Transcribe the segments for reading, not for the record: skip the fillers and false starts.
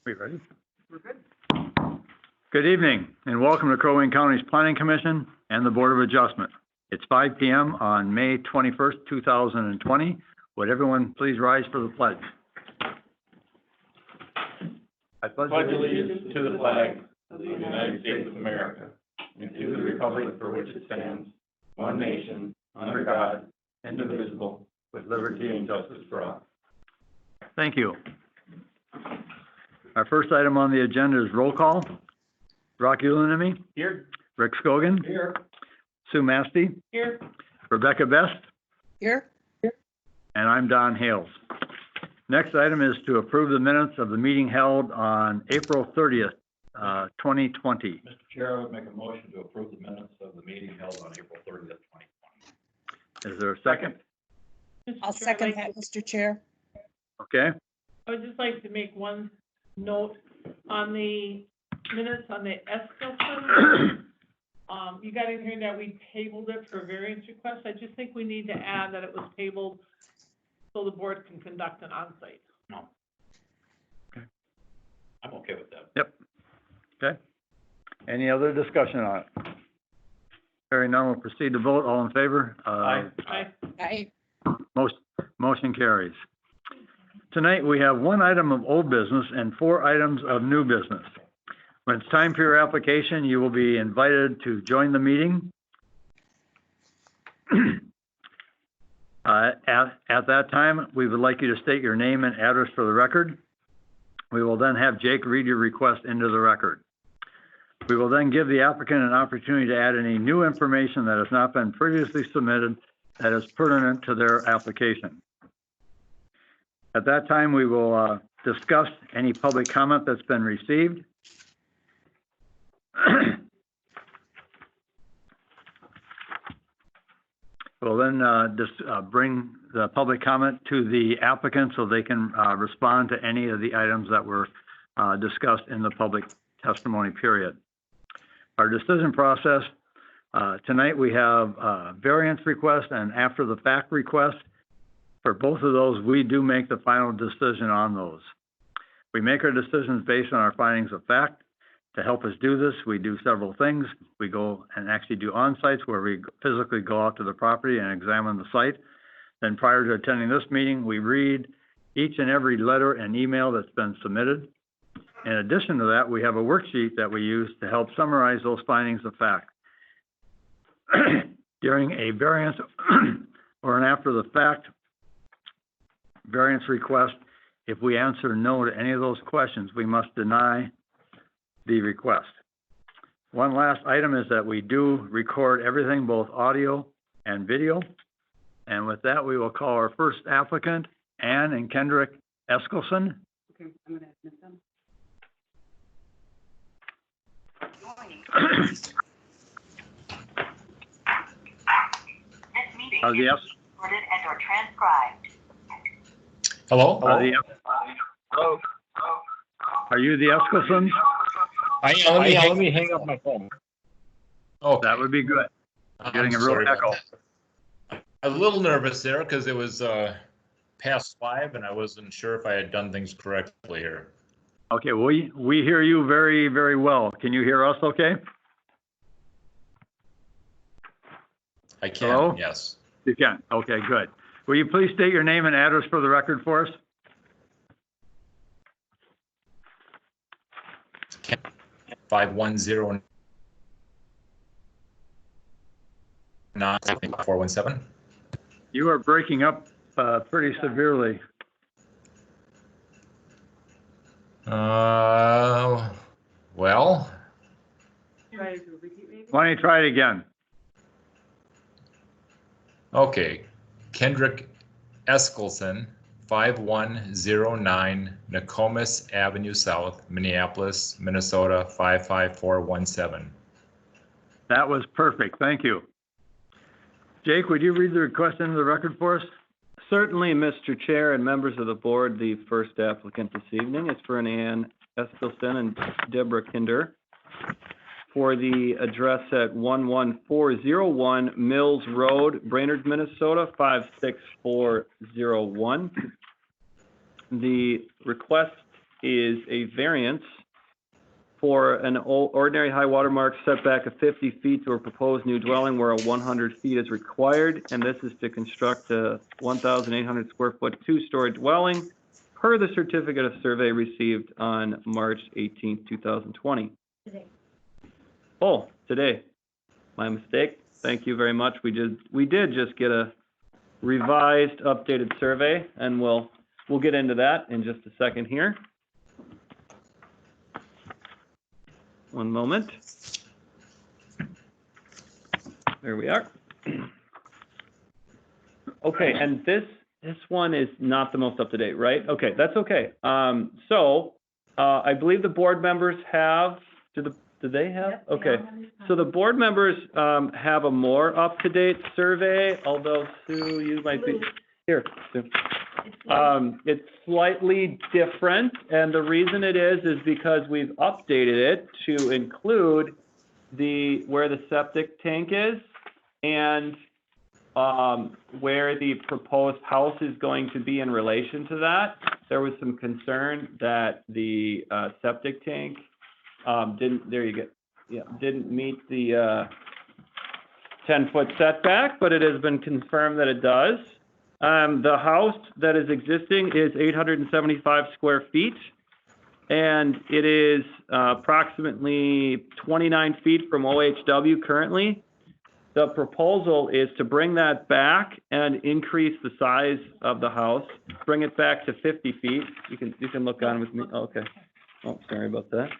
We ready? We're good. Good evening, and welcome to Crow Wing County's Planning Commission and the Board of Adjustment. It's 5 p.m. on May 21st, 2020. Would everyone please rise for the pledge? I pledge allegiance to the flag of the United States of America and to the republic for which it stands, one nation, under God, indivisible, with liberty and justice for all. Thank you. Our first item on the agenda is roll call. Rocky Lunemy. Here. Rick Scogan. Here. Sue Mastey. Here. Rebecca Best. Here. And I'm Don Hales. Next item is to approve the minutes of the meeting held on April 30th, 2020. Mr. Chair, I would make a motion to approve the minutes of the meeting held on April 30th, 2020. Is there a second? I'll second that, Mr. Chair. Okay. I would just like to make one note on the minutes on the Eskilson. You got in here that we tabled it for variance requests. I just think we need to add that it was tabled so the board can conduct an onsite. No. Okay. I'm okay with that. Yep. Okay. Any other discussion on it? Hearing none, we'll proceed to vote. All in favor? Aye. Motion carries. Tonight, we have one item of old business and 4 items of new business. When it's time for your application, you will be invited to join the meeting. At that time, we would like you to state your name and address for the record. We will then have Jake read your request into the record. We will then give the applicant an opportunity to add any new information that has not been previously submitted that is pertinent to their application. At that time, we will discuss any public comment that's been received. We'll then bring the public comment to the applicant so they can respond to any of the items that were discussed in the public testimony period. Our decision process, tonight we have variance request and after the fact request. For both of those, we do make the final decision on those. We make our decisions based on our findings of fact. To help us do this, we do several things. We go and actually do on-sites where we physically go out to the property and examine the site. Then prior to attending this meeting, we read each and every letter and email that's been submitted. In addition to that, we have a worksheet that we use to help summarize those findings of fact. During a variance or an after the fact variance request, if we answer no to any of those questions, we must deny the request. One last item is that we do record everything, both audio and video. And with that, we will call our first applicant, Ann and Kendrick Eskilson. Okay, I'm gonna admit them. This meeting is recorded and or transcribed. Hello? Hello. Are you the Eskilsons? Let me hang up my phone. Oh, That would be good. I'm Getting a sorry real about echo. that. I was a little nervous there because it was past 5 and I wasn't sure if I had done things correctly here. Okay, we hear you very, very well. Can you hear us okay? I can, Hello? yes. You can. Okay, good. Will you please state your name and address for the record for us? 5109 417. You are breaking up pretty severely. Well, Why don't you try it again? okay. Kendrick Eskilson, 5109 Nokomis Avenue South, Minneapolis, Minnesota, 55417. That was perfect. Thank you. Jake, would you read the request into the record for us? Certainly, Mr. Chair and members of the board, the first applicant this evening is for Ann Eskilson and Deborah Kinder for the address at 11401 Mills Road, Brainerd, Minnesota, 56401. The request is a variance for an ordinary high water mark setback of 50 feet to a proposed new dwelling where a 100 feet is required, and this is to construct a 1,800 square foot two-story dwelling per the certificate of survey received on March 18th, 2020. Oh, today. My mistake. Thank you very much. We did just get a revised, updated survey, and we'll get into that in just a second here. One moment. There we are. Okay, and this one is not the most up to date, right? Okay, that's okay. I believe the board members have. Do they have? Okay. So the board members have a more up to date survey. Although Sue, you might be here. Sue. It's slightly different, and the reason it is because we've updated it to include where the septic tank is and where the proposed house is going to be in relation to that. There was some concern that the septic tank didn't meet the 10-foot setback, but it has been confirmed that it does. The house that is existing is 875 square feet, and it is approximately 29 feet from OHW currently. The proposal is to bring that back and increase the size of the house, bring it back to 50 feet. You can look on with me. Oh, okay. Oh, sorry about that.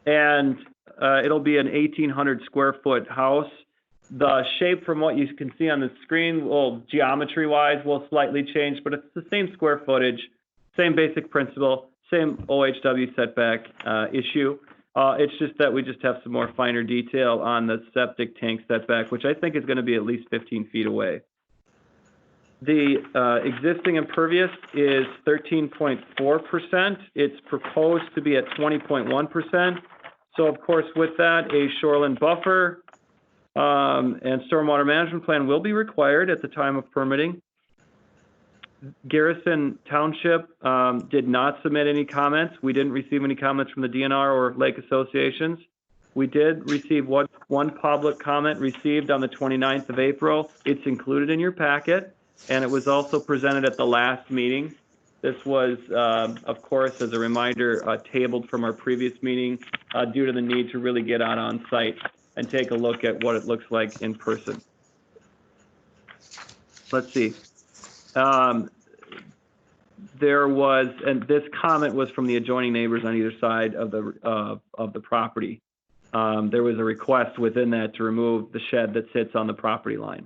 It'll be an 1,800 square foot house. The shape from what you can see on the screen will, geometry-wise, will slightly change, but it's the same square footage, same basic principle, same OHW setback issue. It's just that we just have some more finer detail on the septic tank setback, which I think is going to be at least 15 feet away. The existing impervious is 13.4%. It's proposed to be at 20.1%. So, of course, with that, a shoreline buffer and stormwater management plan will be required at the time of permitting. Garrison Township did not submit any comments. We didn't receive any comments from the DNR or lake associations. We did receive one public comment received on the 29th of April. It's included in your packet, and it was also presented at the last meeting. This was, of course, as a reminder, tabled from our previous meeting due to the need to really get out on site and take a look at what it looks like in person. Let's see. There was, and this comment was from the adjoining neighbors on either side of the property. There was a request within that to remove the shed that sits on the property line.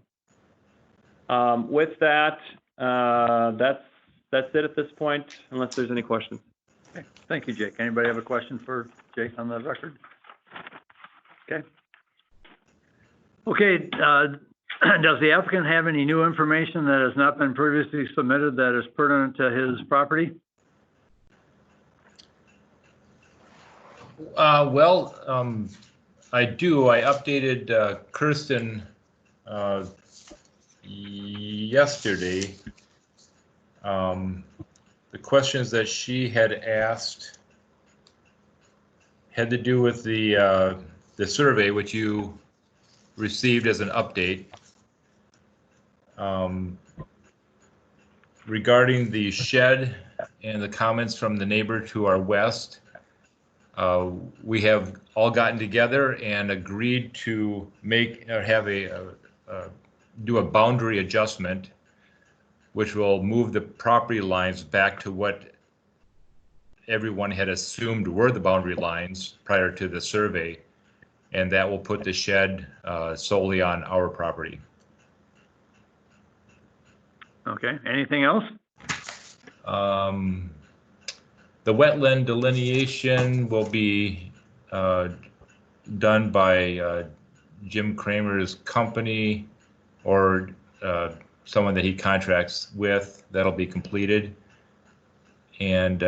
With that, that's it at this point, unless there's any questions. Okay. Thank you, Jake. Anybody have a question for Jake on the record? Okay. Okay, does the applicant have any new information that has not been previously submitted that is pertinent to his property? I do. I updated Kirsten yesterday. The questions that she had asked had to do with the survey, which you received as an update. Regarding the shed and the comments from the neighbor to our west, we have all gotten together and agreed to do a boundary adjustment, which will move the property lines back to what everyone had assumed were the boundary lines prior to the survey, and that will put the shed solely on our property. Okay, anything else? The wetland delineation will be done by Jim Kramer's company or someone that he contracts with. That'll be completed. And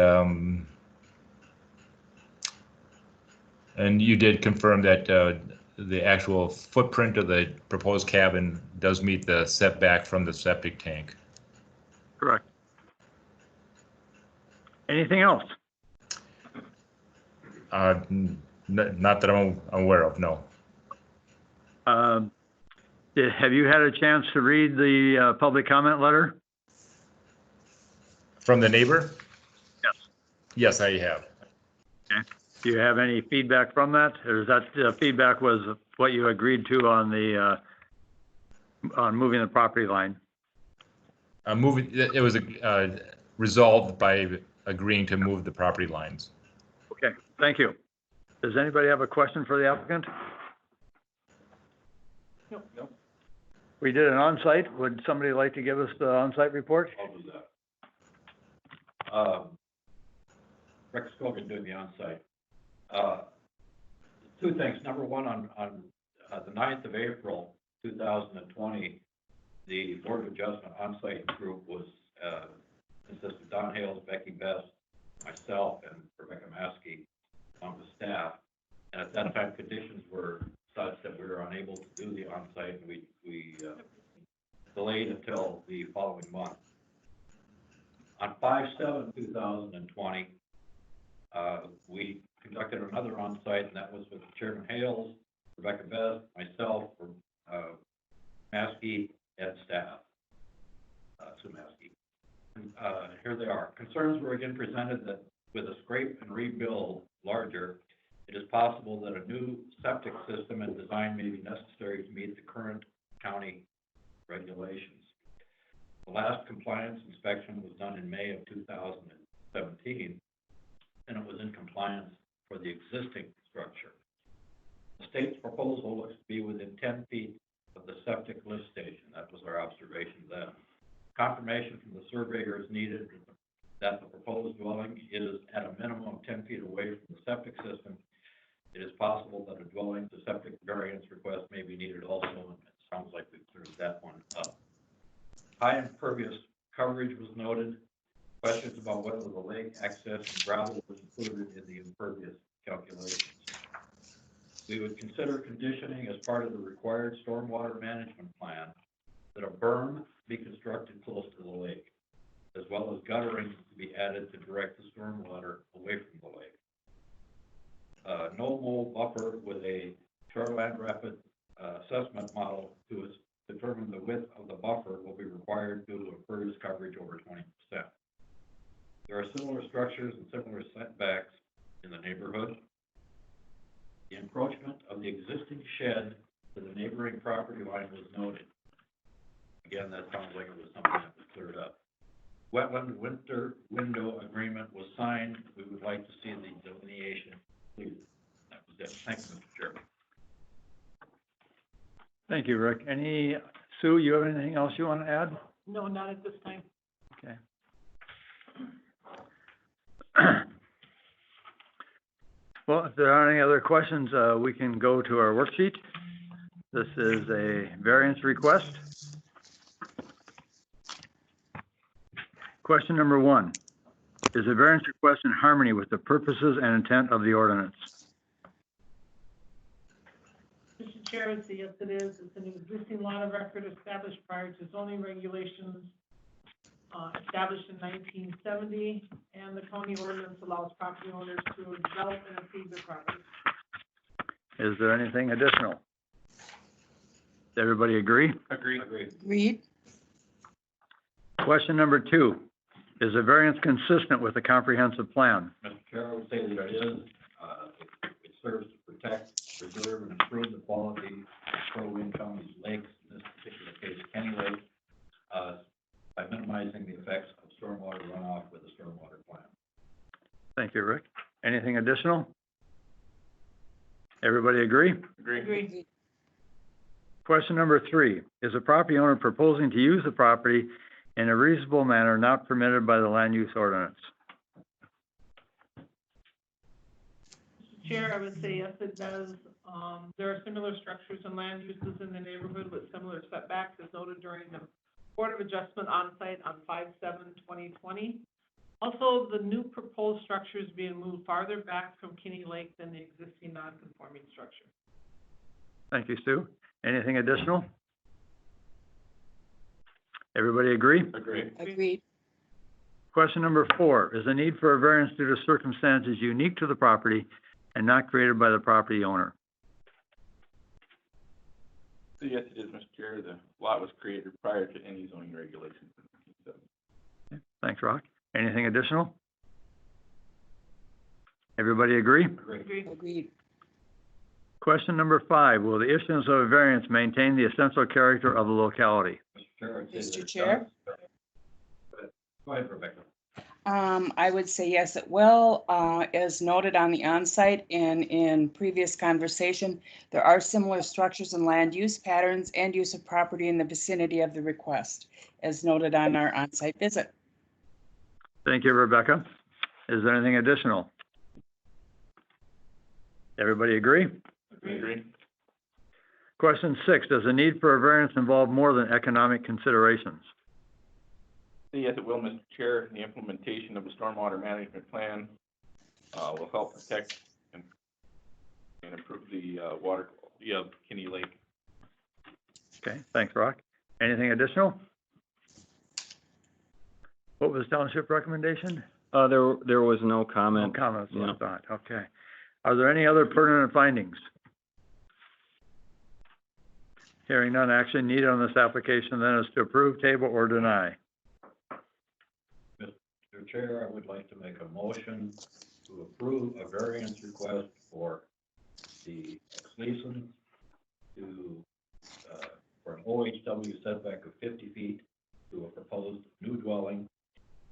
you did confirm that the actual footprint of the proposed cabin does meet the setback from the septic tank. Correct. Anything else? Not that I'm aware of, no. Have you had a chance to read the public comment letter? From the neighbor? Yes. Yes, I have. Do you have any feedback from that? Or is that feedback was what you agreed to on the, on moving the property line? It was resolved by agreeing to move the property lines. Okay, thank you. Does anybody have a question for the applicant? Nope. We did an on-site. Would somebody like to give us the on-site report? I'll do that. Rick Scogan doing the onsite. Two things. Number one, on the 9th of April, 2020, the Board of Adjustment onsite group was, consisted of Don Hales, Becky Best, myself, and Rebecca Maskey on the staff. And at that time, conditions were such that we were unable to do the onsite, and we delayed until the following month. On 5/7/2020, we conducted another onsite, and that was with Chairman Hales, Rebecca Best, myself, Maskey, and staff, Sue Maskey. Here they are. Concerns were again presented that with a scrape and rebuild larger, it is possible that a new septic system and design may be necessary to meet the current county regulations. The last compliance inspection was done in May of 2017, and it was in compliance for the existing structure. The state's proposal looks to be within 10 feet of the septic lift station. That was our observation then. Confirmation from the surveyor is needed that the proposed dwelling is at a minimum of 10 feet away from the septic system. It is possible that a dwelling to septic variance request may be needed also, and it sounds like we've cleared that one up. High impervious coverage was noted. Questions about whether the lake access and gravel was included in the impervious calculations. We would consider conditioning as part of the required stormwater management plan that a berm be constructed close to the lake, as well as guttering to be added to direct the stormwater away from the lake. No mold buffer with a shoreline rapid assessment model to determine the width of the buffer will be required due to impervious coverage over 20%. There are similar structures and similar setbacks in the neighborhood. The encroachment of the existing shed to the neighboring property line was noted. Again, that sounds like it was something that was cleared up. Wetland window agreement was signed. We would like to see the delineation completed. That was it. Thank you, Mr. Chairman. Thank you, Rick. Sue, you have anything else you want to add? No, not at this time. Okay. Well, if there aren't any other questions, we can go to our worksheet. This is a variance request. Question number 1. Is the variance request in harmony with the purposes and intent of the ordinance? Mr. Chair, I say yes, it is. It's an existing lot of record established prior to zoning regulations, established in 1970, and the county ordinance allows property owners to develop and improve their property. Is there anything additional? Does everybody agree? Agreed. Reed, Question number 2. Is the variance consistent with the comprehensive plan? Mr. Chair, I would say that it is. It serves to protect, preserve, and improve the quality of Crow Wing County's lakes, in this particular case, Kenny Lake, by minimizing the effects of stormwater runoff with a stormwater plan. Thank you, Rick. Anything additional? Everybody agree? Agreed. Question number 3. Is the property owner proposing to use the property in a reasonable manner not permitted by the land use ordinance? Mr. Chair, I would say yes, it does. There are similar structures and land uses in the neighborhood with similar setbacks as noted during the Board of Adjustment onsite on 5/7/2020. Also, the new proposed structure is being moved farther back from Kenny Lake than the existing non-conforming structure. Thank you, Sue. Anything additional? Everybody agree? Agreed. agreed. Question number 4, is the need for a variance due to circumstances unique to the property and not created by the property owner? Yes, it is, Mr. Chair. The lot was created prior to any zoning regulations. Thanks, Rock. Anything additional? Everybody agree? Agree. Agreed. Question number 5, will the issuance of a variance maintain the essential character of the locality? Mr. Chair, I'd say that Mr. it Chair? does. Go ahead, Rebecca. I would say yes, it will. As noted on the onsite and in previous conversation, there are similar structures and land use patterns and use of property in the vicinity of the request, as noted on our onsite visit. Thank you, Rebecca. Is there anything additional? Everybody agree? Agree. Question 6, does the need for a variance involve more than economic considerations? Yes, it will, Mr. Chair. The implementation of the stormwater management plan will help protect and improve the water quality of Kinney Lake. Okay, thanks, Rock. Anything additional? What was township recommendation? There was no No comment. comments, Yeah. I thought, okay. Are there any other pertinent findings? Hearing none, action needed on this application then is to approve, table, or deny. Mr. Chair, I would like to make a motion to approve a variance request for the ex-Leeson to, for an OHW setback of 50 feet to a proposed new dwelling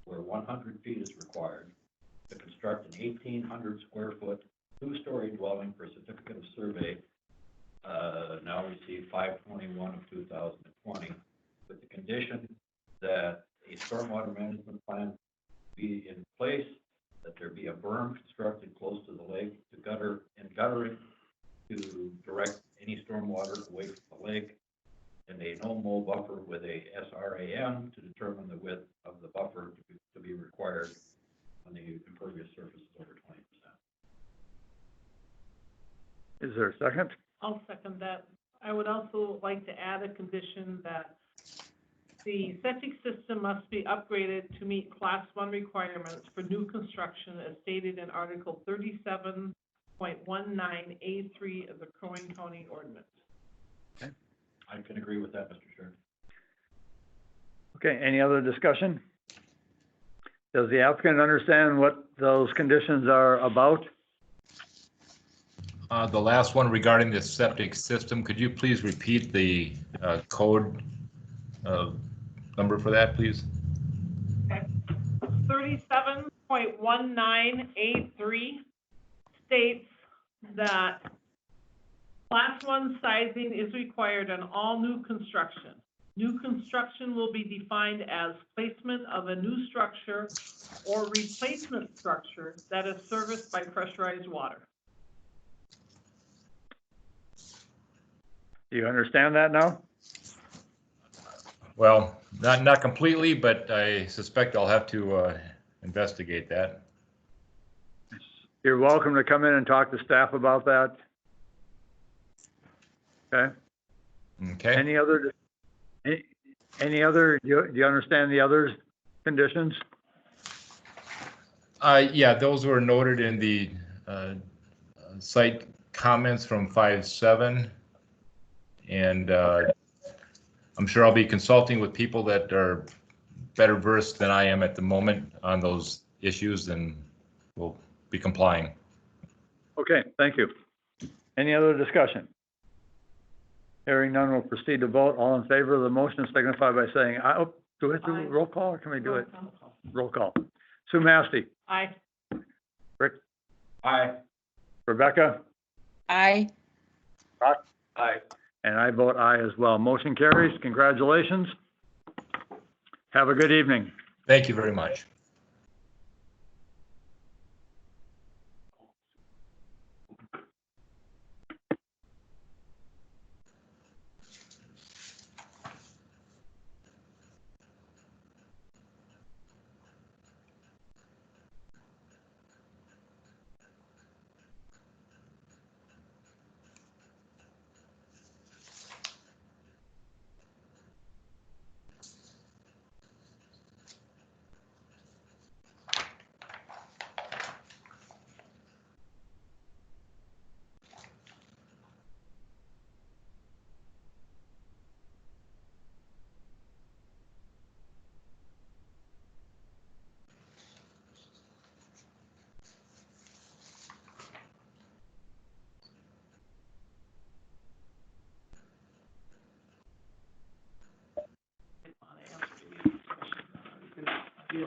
where 100 feet is required to construct an 1,800 square foot, 2-story dwelling for certificate of survey, now received 5/21 of 2020, with the condition that a stormwater management plan be in place, that there be a berm constructed close to the lake to guttering to direct any stormwater away from the lake, and a no-mow buffer with a SRAM to determine the width of the buffer to be required when the impervious surface is over 20%. Is there a second? I'll second that. I would also like to add a condition that the septic system must be upgraded to meet Class 1 requirements for new construction as stated in Article 37.19A3 of the Crow Wing County Ordinance. I can agree with that, Mr. Chair. Okay, any other discussion? Does the applicant understand what those conditions are about? The last one regarding the septic system, could you please repeat the code number for that, please? 37.19A3 states that Class 1 sizing is required on all new construction. New construction will be defined as placement of a new structure or replacement structure that is serviced by pressurized water. Do you understand that now? Well, not completely, but I suspect I'll have to investigate that. You're welcome to come in and talk to staff about that. Okay? Okay. Any other, do you understand the other conditions? Yeah, those were noted in the site comments from 5/7. And I'm sure I'll be consulting with people that are better versed than I am at the moment on those issues, and we'll be complying. Okay, thank you. Any other discussion? Hearing none, we'll proceed to vote. All in favor of the motion signify by saying aye. Oh, do we have to do Aye. roll call, or can we do it? Roll call. Sue Massey, Aye. Rick, Aye. Rebecca, Aye. Aye. and I vote aye as well. Motion carries. Congratulations. Have a good evening. Thank you very much.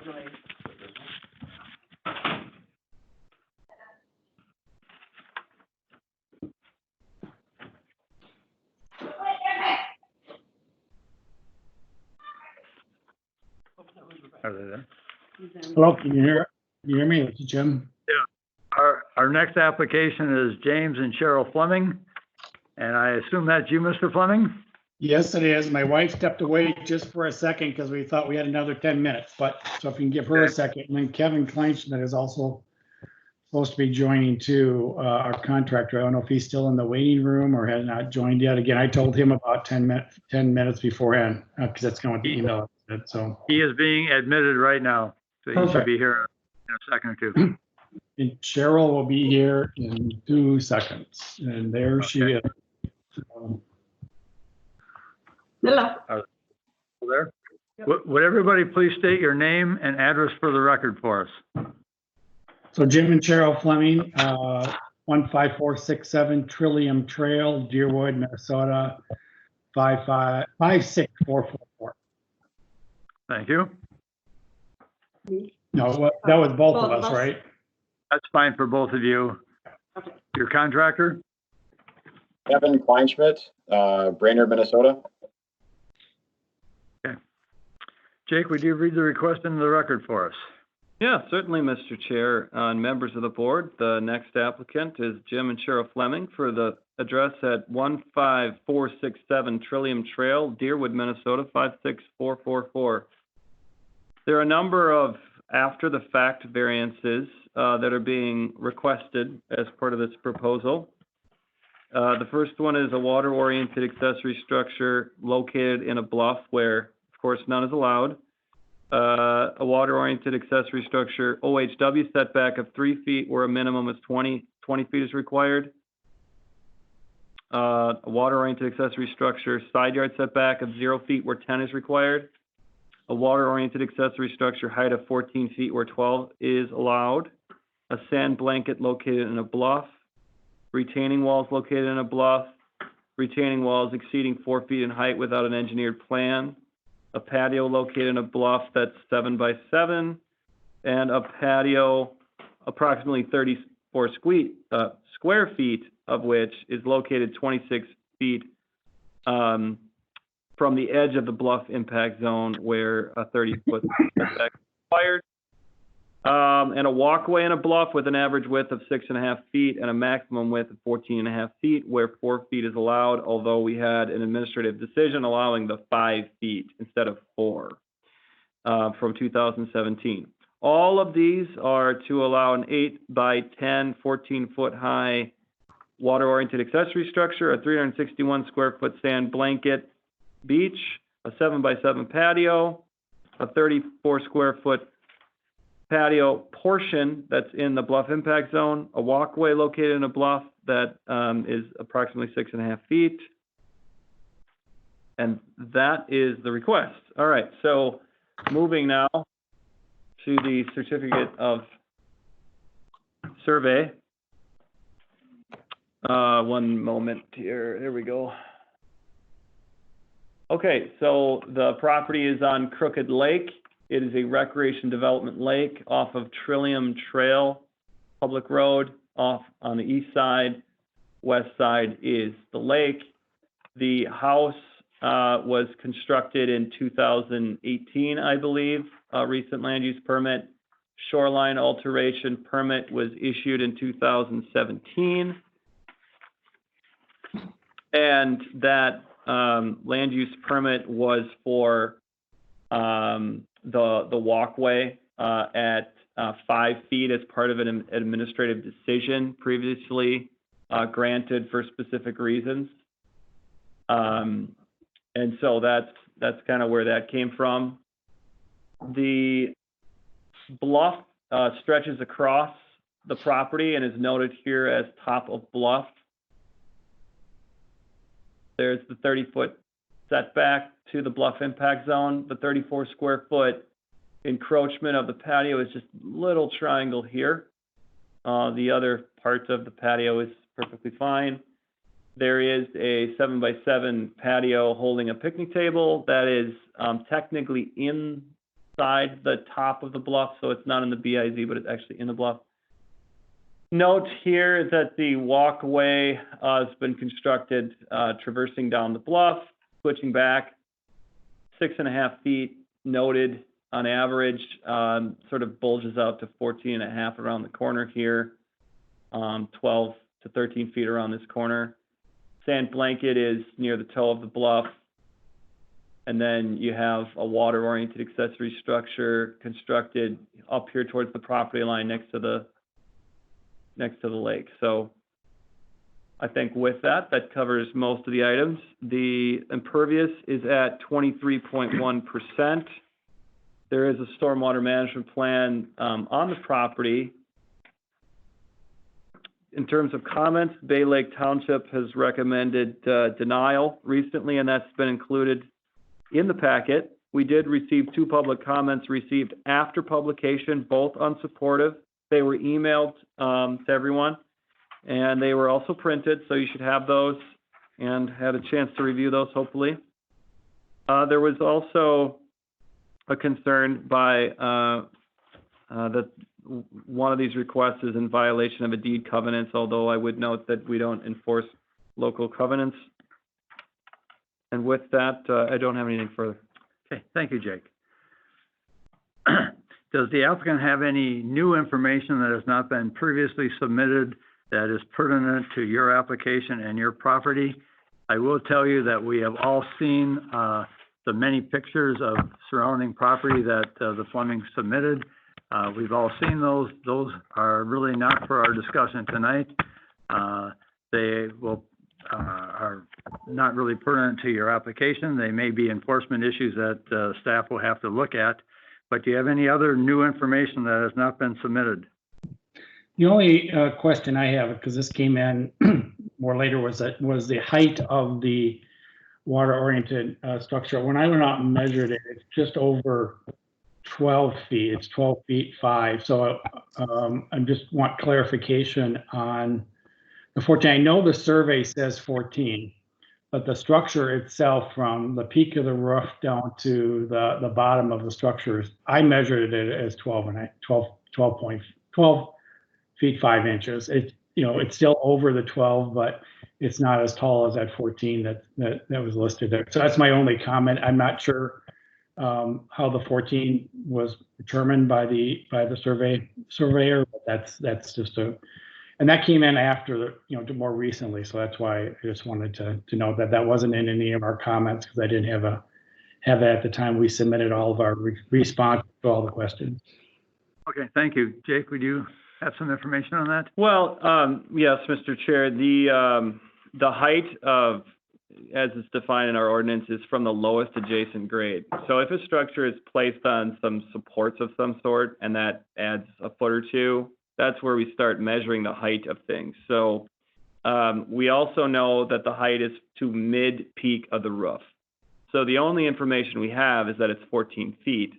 Joyce. Are they there? Hello, can you hear me? This is Jim. Our next application is James and Cheryl Fleming, and I assume that's you, Mr. Fleming? Yes, it is. My wife stepped away just for a second because we thought we had another 10 minutes, but so if you can give her a second. And then Kevin Kleinschmidt is also supposed to be joining too, our contractor. I don't know if he's still in the waiting room or has not joined yet. Again, I told him about 10 minutes beforehand, because that's going to email. So, He is being admitted right now, so he should Perfect. be here in a second or two. and Cheryl will be here in 2 seconds. And there she is. There? Would everybody please state your name and address for the record for us? So Jim and Cheryl Fleming, 15467 Trillium Trail, Deerwood, Minnesota, 56444. Thank you. No, that was both of us, right? That's fine for both of you. Your contractor? Kevin Kleinschmidt, Brainerd, Minnesota. Jake, would you read the request into the record for us? Yeah, certainly, Mr. Chair and members of the board. The next applicant is Jim and Cheryl Fleming for the address at 15467 Trillium Trail, Deerwood, Minnesota, 56444. There are a number of after-the-fact variances that are being requested as part of this proposal. The first one is a water-oriented accessory structure located in a bluff where, of course, none is allowed. A water-oriented accessory structure, OHW setback of 3 feet where a minimum is 20 feet is required. A water-oriented accessory structure, side yard setback of 0 feet where 10 is required. A water-oriented accessory structure, height of 14 feet where 12 is allowed. A sand blanket located in a bluff. Retaining walls located in a bluff. Retaining walls exceeding 4 feet in height without an engineered plan. A patio located in a bluff that's 7 by 7, and a patio approximately 34 square feet of which is located 26 feet from the edge of the bluff impact zone where a 30-foot setback is required. And a walkway in a bluff with an average width of 6.5 feet and a maximum width of 14.5 feet, where 4 feet is allowed, although we had an administrative decision allowing the 5 feet instead of 4 from 2017. All of these are to allow an 8 by 10, 14-foot high water-oriented accessory structure, a 361 square foot sand blanket beach, a 7 by 7 patio, a 34 square foot patio portion that's in the bluff impact zone, a walkway located in a bluff that is approximately 6.5 feet. And that is the request. All right, so moving now to the certificate of survey. One moment here, there we go. Okay, so the property is on Crooked Lake. It is a recreation development lake off of Trillium Trail, public road, off on the east side. West side is the lake. The house was constructed in 2018, I believe, recent land use permit. Shoreline alteration permit was issued in 2017. And that land use permit was for the walkway at 5 feet as part of an administrative decision previously granted for specific reasons. And so that's kind of where that came from. The bluff stretches across the property and is noted here as top of bluff. There's the 30-foot setback to the bluff impact zone. The 34 square foot encroachment of the patio is just a little triangle here. The other parts of the patio is perfectly fine. There is a 7 by 7 patio holding a picnic table that is technically in beside the top of the bluff, so it's not in the BIZ, but it's actually in the bluff. Note here that the walkway has been constructed traversing down the bluff, switching back 6.5 feet noted on average, sort of bulges out to 14.5 around the corner here, 12 to 13 feet around this corner. Sand blanket is near the toe of the bluff. And then you have a water-oriented accessory structure constructed up here towards the property line next to the lake. So I think with that, that covers most of the items. The impervious is at 23.1%. There is a stormwater management plan on the property. In terms of comments, Bay Lake Township has recommended denial recently, and that's been included in the packet. We did receive 2 public comments received after publication, both unsupportive. They were emailed to everyone, and they were also printed, so you should have those and had a chance to review those, hopefully. There was also a concern by that one of these requests is in violation of a deed covenants, although I would note that we don't enforce local covenants. And with that, I don't have anything further. Okay, thank you, Jake. Does the applicant have any new information that has not been previously submitted that is pertinent to your application and your property? I will tell you that we have all seen the many pictures of surrounding property that the Fleming submitted. We've all seen those. Those are really not for our discussion tonight. They are not really pertinent to your application. They may be enforcement issues that staff will have to look at. But do you have any other new information that has not been submitted? The only question I have, because this came in more later, was the height of the water-oriented structure. When I went out and measured it, it's just over 12 feet. It's 12 feet 5. So I just want clarification on the 14. I know the survey says 14, but the structure itself, from the peak of the roof down to the bottom of the structures, I measured it as 12 feet 5 inches. It's, it's still over the 12, but it's not as tall as that 14 that was listed there. So that's my only comment. I'm not sure how the 14 was determined by the surveyor, but that's just and that came in after, more recently. So that's why I just wanted to know that wasn't in any of our comments, because I didn't have that at the time we submitted all of our response to all the questions. Okay, thank you. Jake, would you have some information on that? Well, yes, Mr. Chair, the height of, as it's defined in our ordinance, is from the lowest adjacent grade. So if a structure is placed on some supports of some sort and that adds a foot or two, that's where we start measuring the height of things. So we also know that the height is to mid-peak of the roof. So the only information we have is that it's 14 feet.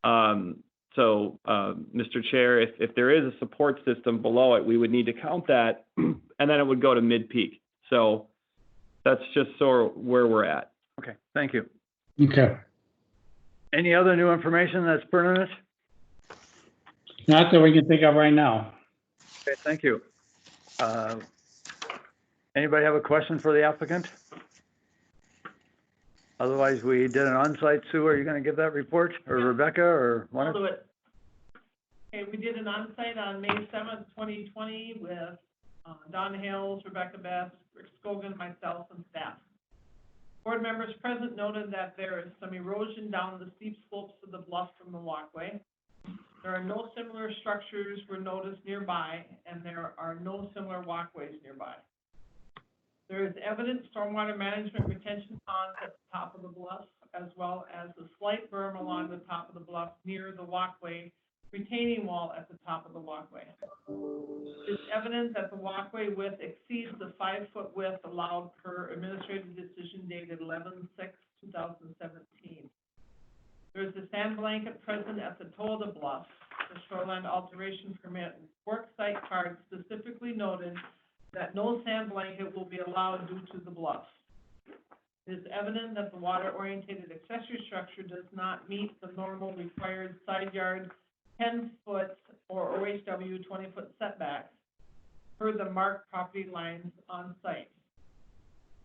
So, Mr. Chair, if there is a support system below it, we would need to count that, and then it would go to mid-peak. So that's just sort of where we're at. Okay, thank you. Okay. Any other new information that's pertinent? Not that we can think of right now. Okay, thank you. Anybody have a question for the applicant? Otherwise, we did an on-site. Sue, are you going to give that report, or Rebecca, or one? I'll do it. Okay, we did an on-site on May 7th, 2020 with Don Hales, Rebecca Best, Rick Scogan, myself, and staff. Board members present noted that there is some erosion down the steep slopes of the bluff from the walkway. There are no similar structures were noticed nearby, and there are no similar walkways nearby. There is evident stormwater management retention ponds at the top of the bluff, as well as a slight berm along the top of the bluff near the walkway, retaining wall at the top of the walkway. It's evident that the walkway width exceeds the 5-foot width allowed per administrative decision dated 11/6/2017. There is a sand blanket present at the toe of the bluff. The shoreline alteration permit work site card specifically noted that no sand blanket will be allowed due to the bluff. It is evident that the water-oriented accessory structure does not meet the normal required side yard 10-foot or OHW 20-foot setbacks per the marked property lines on site.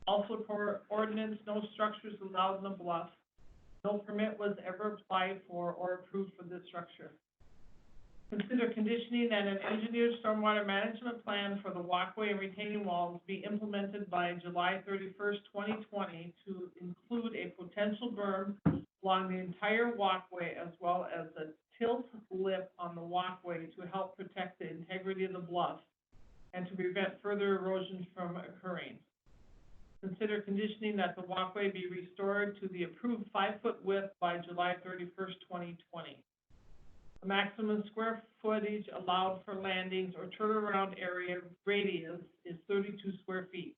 Also, per ordinance, no structures allowed in the bluff. No permit was ever applied for or approved for this structure. Consider conditioning that an engineered stormwater management plan for the walkway and retaining walls be implemented by July 31st, 2020 to include a potential berm along the entire walkway as well as a tilt lip on the walkway to help protect the integrity of the bluff and to prevent further erosion from occurring. Consider conditioning that the walkway be restored to the approved 5-foot width by July 31st, 2020. The maximum square footage allowed for landings or turnaround area radius is 32 square feet.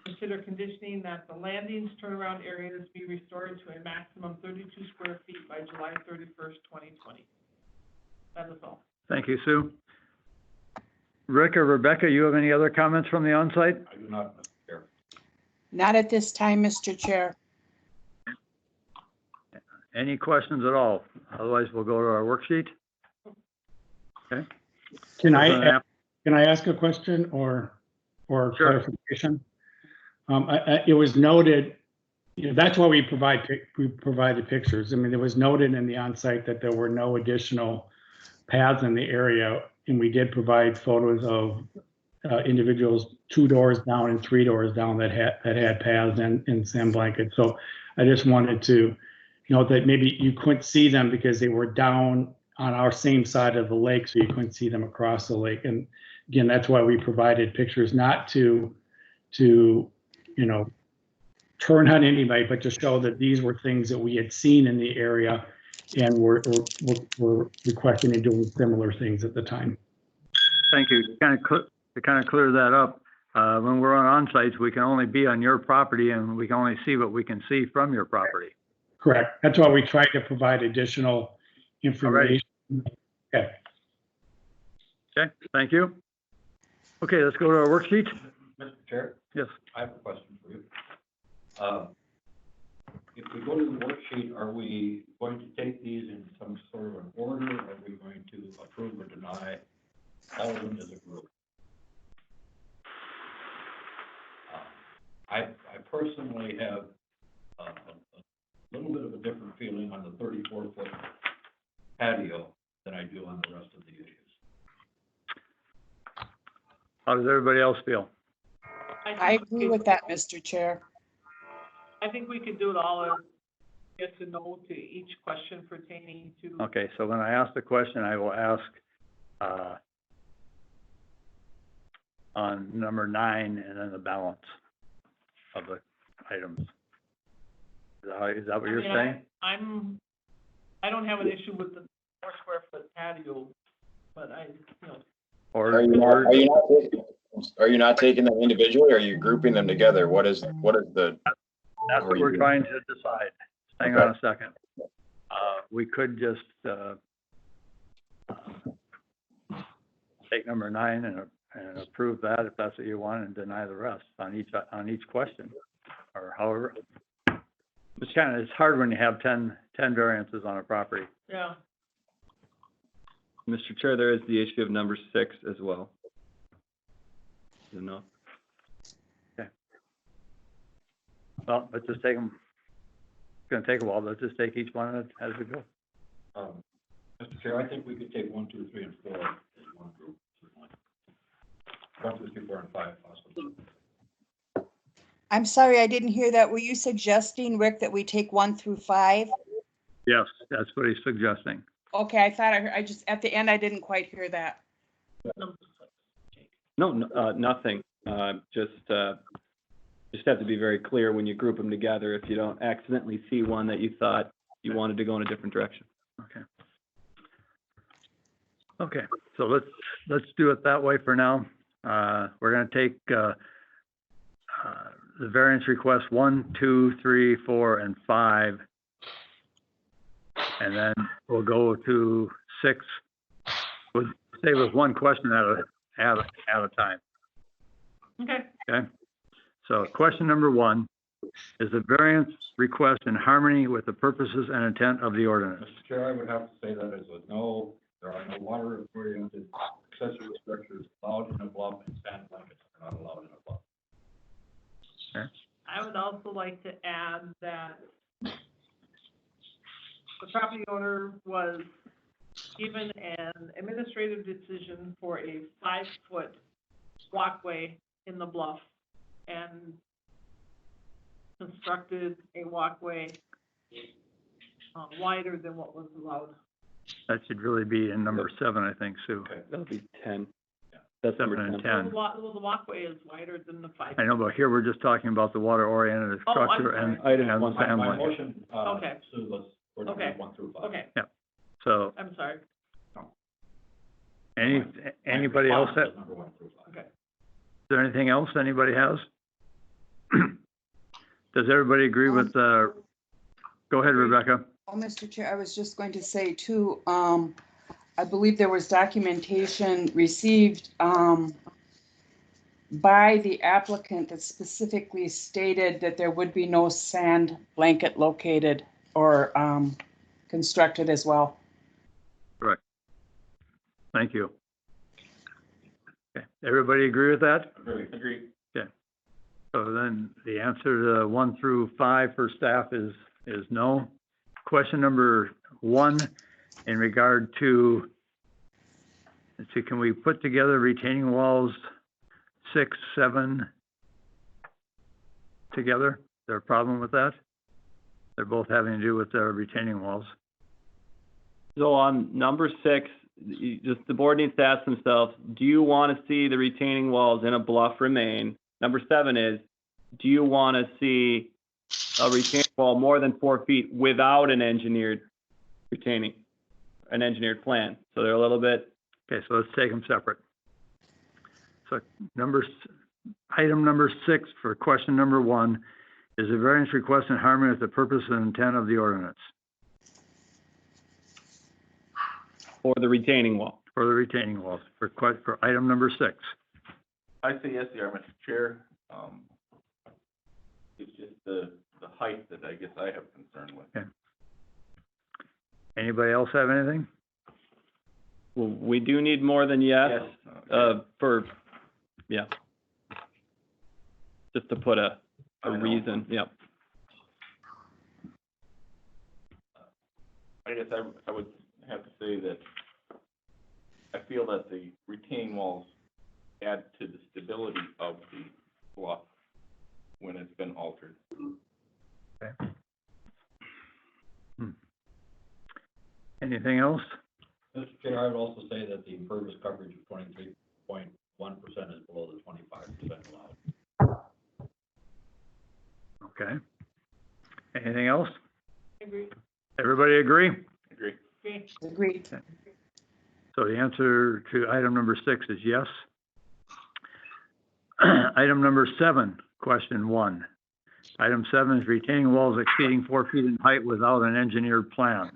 Consider conditioning that the landings turnaround areas be restored to a maximum 32 square feet by July 31st, 2020. That is all. Thank you, Sue. Rick or Rebecca, you have any other comments from the onsite? I do not, Mr. Chair. Not at this time, Mr. Chair. Any questions at all? Otherwise, we'll go to our worksheet. Okay. Can I ask a question or Sure. clarification? It was noted, that's why we provided pictures. I mean, it was noted in the onsite that there were no additional paths in the area, and we did provide photos of individuals 2 doors down and 3 doors down that had paths and sand blankets. So I just wanted to note that maybe you couldn't see them because they were down on our same side of the lake, so you couldn't see them across the lake. And again, that's why we provided pictures, not to turn on anybody, but to show that these were things that we had seen in the area and were requesting and doing similar things at the time. Thank you. To kind of clear that up, when we're on sites, we can only be on your property and we can only see what we can see from your property. Correct. That's why we tried to provide additional information. Okay. Okay, thank you. Okay, let's go to our worksheet. Mr. Chair? Yes. I have a question for you. If we go to the worksheet, are we going to take these in some sort of an order? Are we going to approve or deny all of them as a group? I personally have a little bit of a different feeling on the 34-foot patio than I do on the rest of the issues. How does everybody else feel? I agree with that, Mr. Chair. I think we could do it all as yes and no to each question pertaining to. Okay, so when I ask the question, I will ask on number 9 and then the balance of the items. Is that what you're saying? I don't have an issue with the 4 square foot patio, but Are you not taking them individually, or are you grouping them together? What is the? That's what we're trying to decide. Hang on a second. We could just take number 9 and approve that if that's what you want, and deny the rest on each question, or however. It's hard when you have 10 variances on a property. Yeah. Mr. Chair, there is the issue of number 6 as well. No. Okay. Well, let's just take them. It's going to take a while. Let's just take each one as we go. Mr. Chair, I think we could take 1, 2, 3, and 4 as one group. 1, 2, 3, 4, and 5 possibly. I'm sorry, I didn't hear that. Were you suggesting, Rick, that we take 1 through 5? Yes, that's what he's suggesting. Okay, I thought I just, at the end, I didn't quite hear that. No, nothing. Just have to be very clear when you group them together if you don't accidentally see one that you thought you wanted to go in a different direction. Okay. Okay, so let's do it that way for now. We're going to take the variance request 1, 2, 3, 4, and 5, and then we'll go to 6. We'll stay with one question at a time. Okay. Okay. So question number 1 Is the variance request in harmony with the purposes and intent of the ordinance? Mr. Chair, I would have to say that is a no. There are no water-oriented accessory structures allowed in a bluff, and sand blankets are not allowed in a bluff. I would also like to add that the property owner was given an administrative decision for a 5-foot walkway in the bluff and constructed a walkway wider than what was allowed. That should really be in number 7, I think, Sue. That'll be 10. Yeah. That's number 7 and 10. 10. Well, the walkway is wider than the 5. I know, but here we're just talking about the water-oriented Oh, I'm structure and, sorry. Item and one. sand My blanket. motion, Okay. Sue, was for Okay. 1 through 5. Okay, So, I'm sorry. anybody else My have, response was number 1 through 5. Okay. is there anything else anybody has? Does everybody agree with, go ahead, Rebecca. Oh, Mr. Chair, I was just going to say too, I believe there was documentation received, by the applicant that specifically stated that there would be no sand blanket located or, constructed as well. Thank you. Okay, everybody agree with that? Agree. So then the answer to 1 through 5 for staff is no. Question number 1, in regard to, let's see, can we put together retaining walls 6, 7 together? Is there a problem with that? They're both having to do with the retaining walls. So on number 6, the board needs to ask themselves, do you want to see the retaining walls in a bluff remain? Number 7 is, do you want to see a retaining wall more than 4 feet without an engineered plan? So they're a little bit, Okay, so let's take them separate. So item number 6 for question number 1, is a variance request in harmony with the purpose and intent of the ordinance for the retaining wall. for the retaining walls, for item number 6. I say yes, they are, Mr. Chair. It's just the height that I guess I have concern with. Okay. Anybody else have anything? Well, we do need more than yes, just to put a I know. reason, yep. I guess I would have to say that I feel that the retaining walls add to the stability of the bluff when it's been altered. Anything else? Mr. Chair, I would also say that the impervious coverage of 23.1% is below the 25% allowed. Okay. Anything else? Agree. Everybody agree? Agree. Agree. Agreed. So the answer to item number 6 is yes. Item number 7, question 1. Item 7 is retaining walls exceeding 4 feet in height without an engineered plan.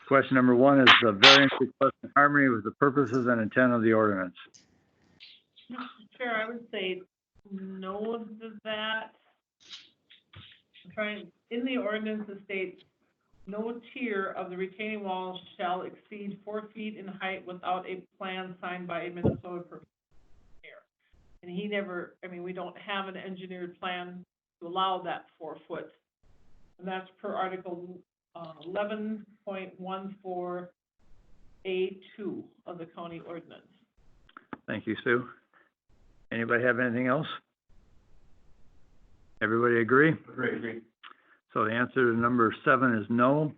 Question number 1 is the variance request in harmony with the purposes and intent of the ordinance. Mr. Chair, I would say no to that. In the ordinance, it states, no tier of the retaining walls shall exceed 4 feet in height without a plan signed by a Minnesota engineer. And he never, we don't have an engineered plan to allow that 4 foot. And that's per Article 11.14A2 of the county ordinance. Thank you, Sue. Anybody have anything else? Everybody agree? Agree. So the answer to number 7 is no.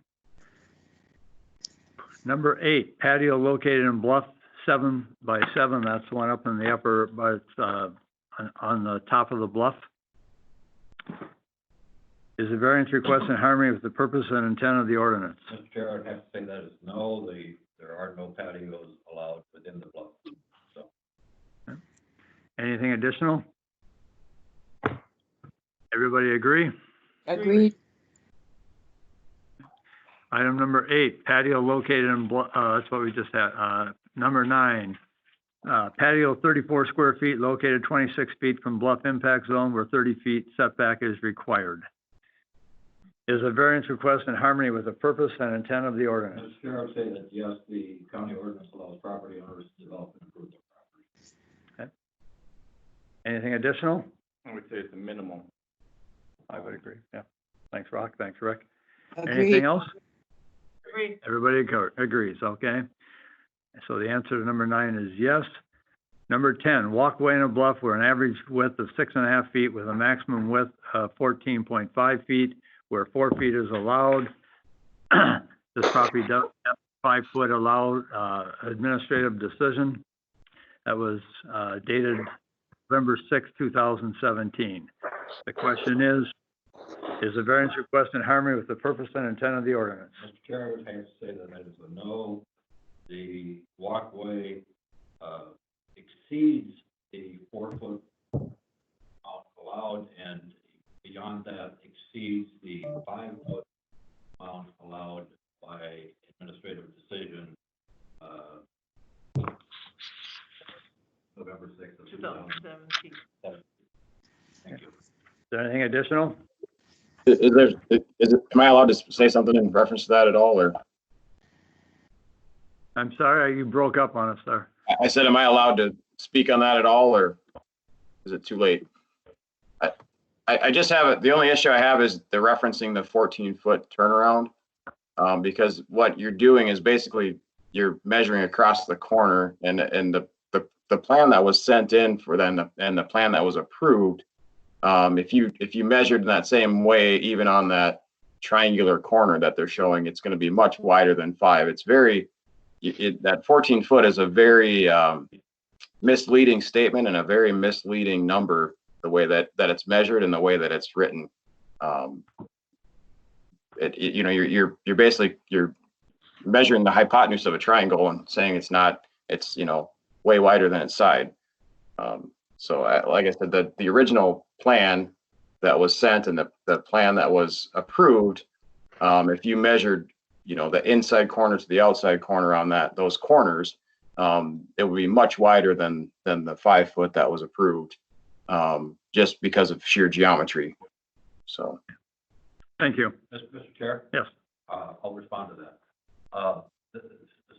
Number 8, patio located in bluff 7 by 7, that's the one up in the upper, but on the top of the bluff. Is the variance request in harmony with the purpose and intent of the ordinance? Mr. Chair, I'd have to say that is no. There are no patios allowed within the bluff. So, Anything additional? Everybody agree? Agreed. Item number 8, patio located in, that's what we just had. Number 9, Patio 34 square feet located 26 feet from bluff impact zone where 30 feet setback is required. Is a variance request in harmony with the purpose and intent of the ordinance? Mr. Chair, I would say that yes, the county ordinance allows property owners to develop and improve their property. Anything additional? I would say it's a minimum. I would agree, yeah. Thanks, Rock. Thanks, Rick. Agreed. Anything else? Agree. Everybody agrees, okay? So the answer to number 9 is yes. Number 10, walkway in a bluff where an average width of 6.5 feet with a maximum width of 14.5 feet, where 4 feet is allowed. This property does have 5 foot allowed administrative decision that was dated November 6, 2017. The question is the variance request in harmony with the purpose and intent of the ordinance? Mr. Chair, I would have to say that that is a no. The walkway exceeds the 4 foot allowed, and beyond that exceeds the 5 foot amount allowed by administrative decision November 6th of 2017. 2017. Thank you. Is there anything additional? Am I allowed to say something in reference to that at all, or? I'm sorry, you broke up on us there. I said, am I allowed to speak on that at all, or is it too late? I just have it. The only issue I have is the referencing the 14-foot turnaround, because what you're doing is basically you're measuring across the corner, and the plan that was sent in for them and the plan that was approved, if you measured in that same way, even on that triangular corner that they're showing, it's going to be much wider than 5. It's very that 14 foot is a very misleading statement and a very misleading number, the way that it's measured and the way that it's written. You're basically measuring the hypotenuse of a triangle and saying it's way wider than its side. So like I said, the original plan that was sent and the plan that was approved, if you measured the inside corner to the outside corner on those corners, it would be much wider than the 5 foot that was approved, just because of sheer geometry. So. Thank you. Mr. Chair? Yes. I'll respond to that.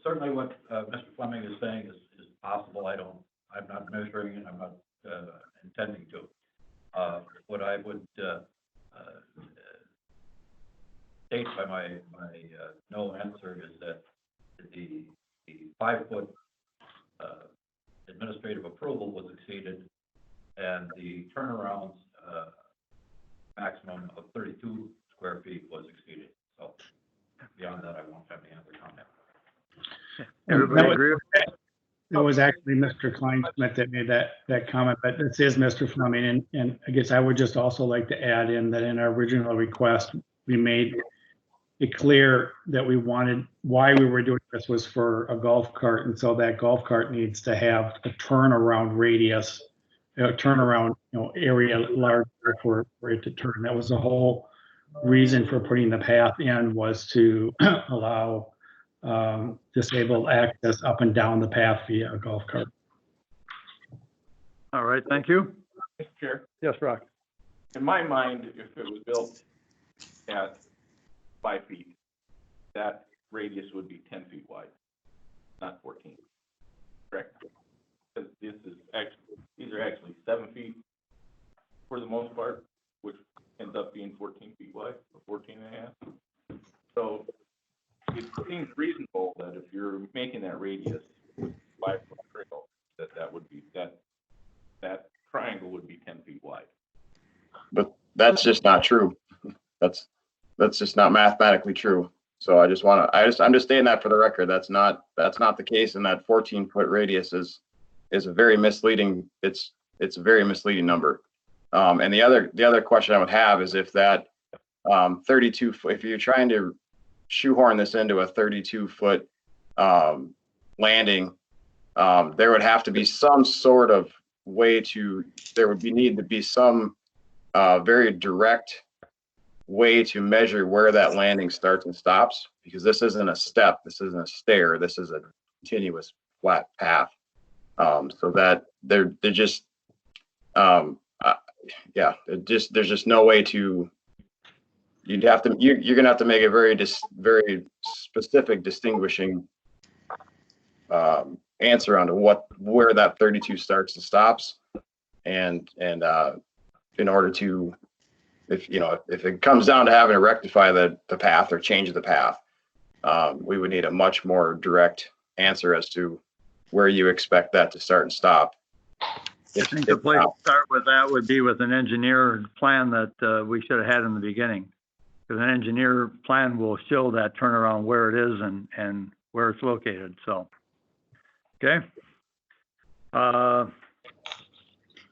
Certainly what Mr. Fleming is saying is possible. I'm not measuring and I'm not intending to. What I would state by my no answer is that the 5 foot administrative approval was exceeded, and the turnarounds maximum of 32 square feet was exceeded. So beyond that, I won't have any other comment. Everybody agree? It was actually Mr. Kleinsmith that made that comment, but this is Mr. Fleming. And I guess I would just also like to add in that in our original request, we made it clear that why we were doing this was for a golf cart. And so that golf cart needs to have a turnaround radius, turnaround area larger for it to turn. That was the whole reason for putting the path in, was to allow disabled access up and down the path via a golf cart. All right, thank you. Mr. Chair, Yes, Rock. in my mind, if it was built at 5 feet, that radius would be 10 feet wide, not 14. Correct? Because these are actually 7 feet for the most part, which ends up being 14 feet wide, or 14 and a half. So it seems reasonable that if you're making that radius 5 foot trail, that triangle would be 10 feet wide. But that's just not true. That's just not mathematically true. So I'm just stating that for the record. That's not the case. And that 14-foot radius is a very misleading. It's a very misleading number. And the other question I would have is if that 32 foot, if you're trying to shoehorn this into a 32-foot landing, there would have to be some sort of way need to be some very direct way to measure where that landing starts and stops, because this isn't a step, this isn't a stair, this is a continuous flat path. So that they're just, yeah, there's just no way to, you're gonna have to make a very specific distinguishing answer on to where that 32 starts and stops. And in order to, if it comes down to having to rectify the path or change the path, we would need a much more direct answer as to where you expect that to start and stop. I think the place to start with that would be with an engineer plan that we should have had in the beginning. Because an engineer plan will show that turnaround where it is and where it's located, so. Okay. So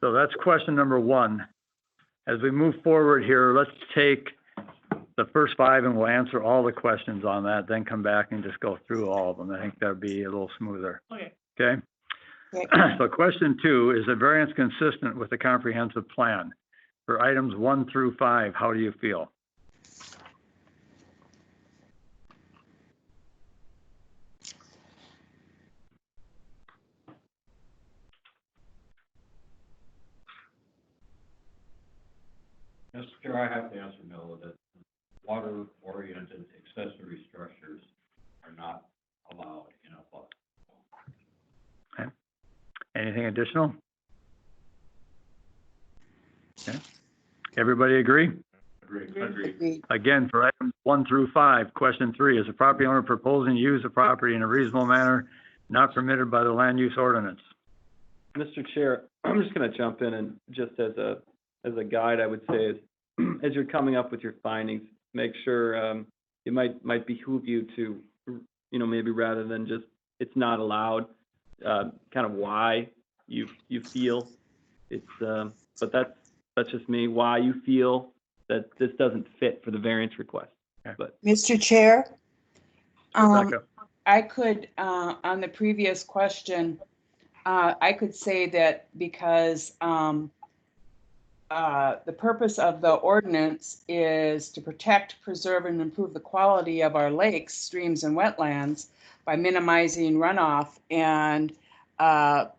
that's question number 1. As we move forward here, let's take the first 5 and we'll answer all the questions on that, then come back and just go through all of them. I think that'd be a little smoother. Okay. Okay? So question 2, is the variance consistent with the comprehensive plan? For items 1 through 5, how do you feel? Mr. Chair, I have to answer no, that water-oriented accessory structures are not allowed in a buffer. Okay. Anything additional? Okay. Everybody agree? Agreed. Again, for items 1 through 5, question 3, is the property owner proposing to use the property in a reasonable manner not permitted by the land use ordinance? Mr. Chair, I'm just going to jump in and just as a guide, I would say is as you're coming up with your findings, make sure it might behoove you to, maybe rather than just it's not allowed, kind of why you feel it's, but that's just me, why you feel that this doesn't fit for the variance request. Okay. But Mr. Chair, Rebecca? I could, on the previous question, I could say that because the purpose of the ordinance is to protect, preserve, and improve the quality of our lakes, streams, and wetlands by minimizing runoff and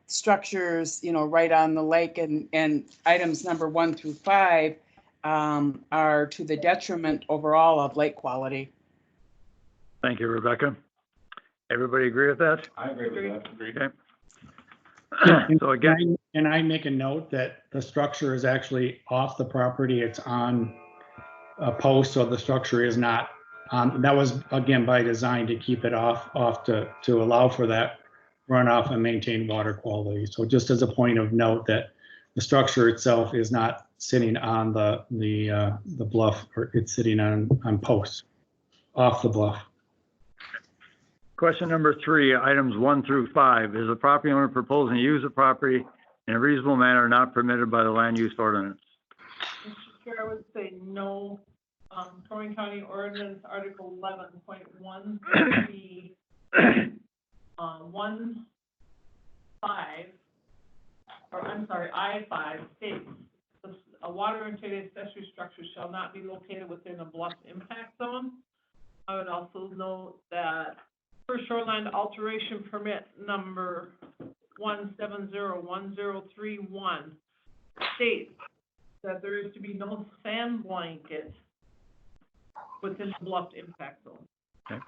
structures, right on the lake, and items number 1 through 5 are to the detriment overall of lake quality. Thank you, Rebecca. Everybody agree with that? I agree with that. Agreed. Okay. So again, And I make a note that the structure is actually off the property. It's on a post, so the structure is not on. That was, again, by design to keep it off to allow for that runoff and maintain water quality. So just as a point of note that the structure itself is not sitting on the bluff, or it's sitting on posts off the bluff. question number 3, items 1 through 5, is the property owner proposing to use the property in a reasonable manner not permitted by the land use ordinance? Mr. Chair, I would say no. Crow Wing County Ordinance Article 11.1, the 1.5, or I'm sorry, I-5 states, a water-oriented accessory structure shall not be located within a bluff impact zone. I would also note that for shoreline alteration permit number 1701031 states that there is to be no sand blanket within the bluff impact zone. Okay.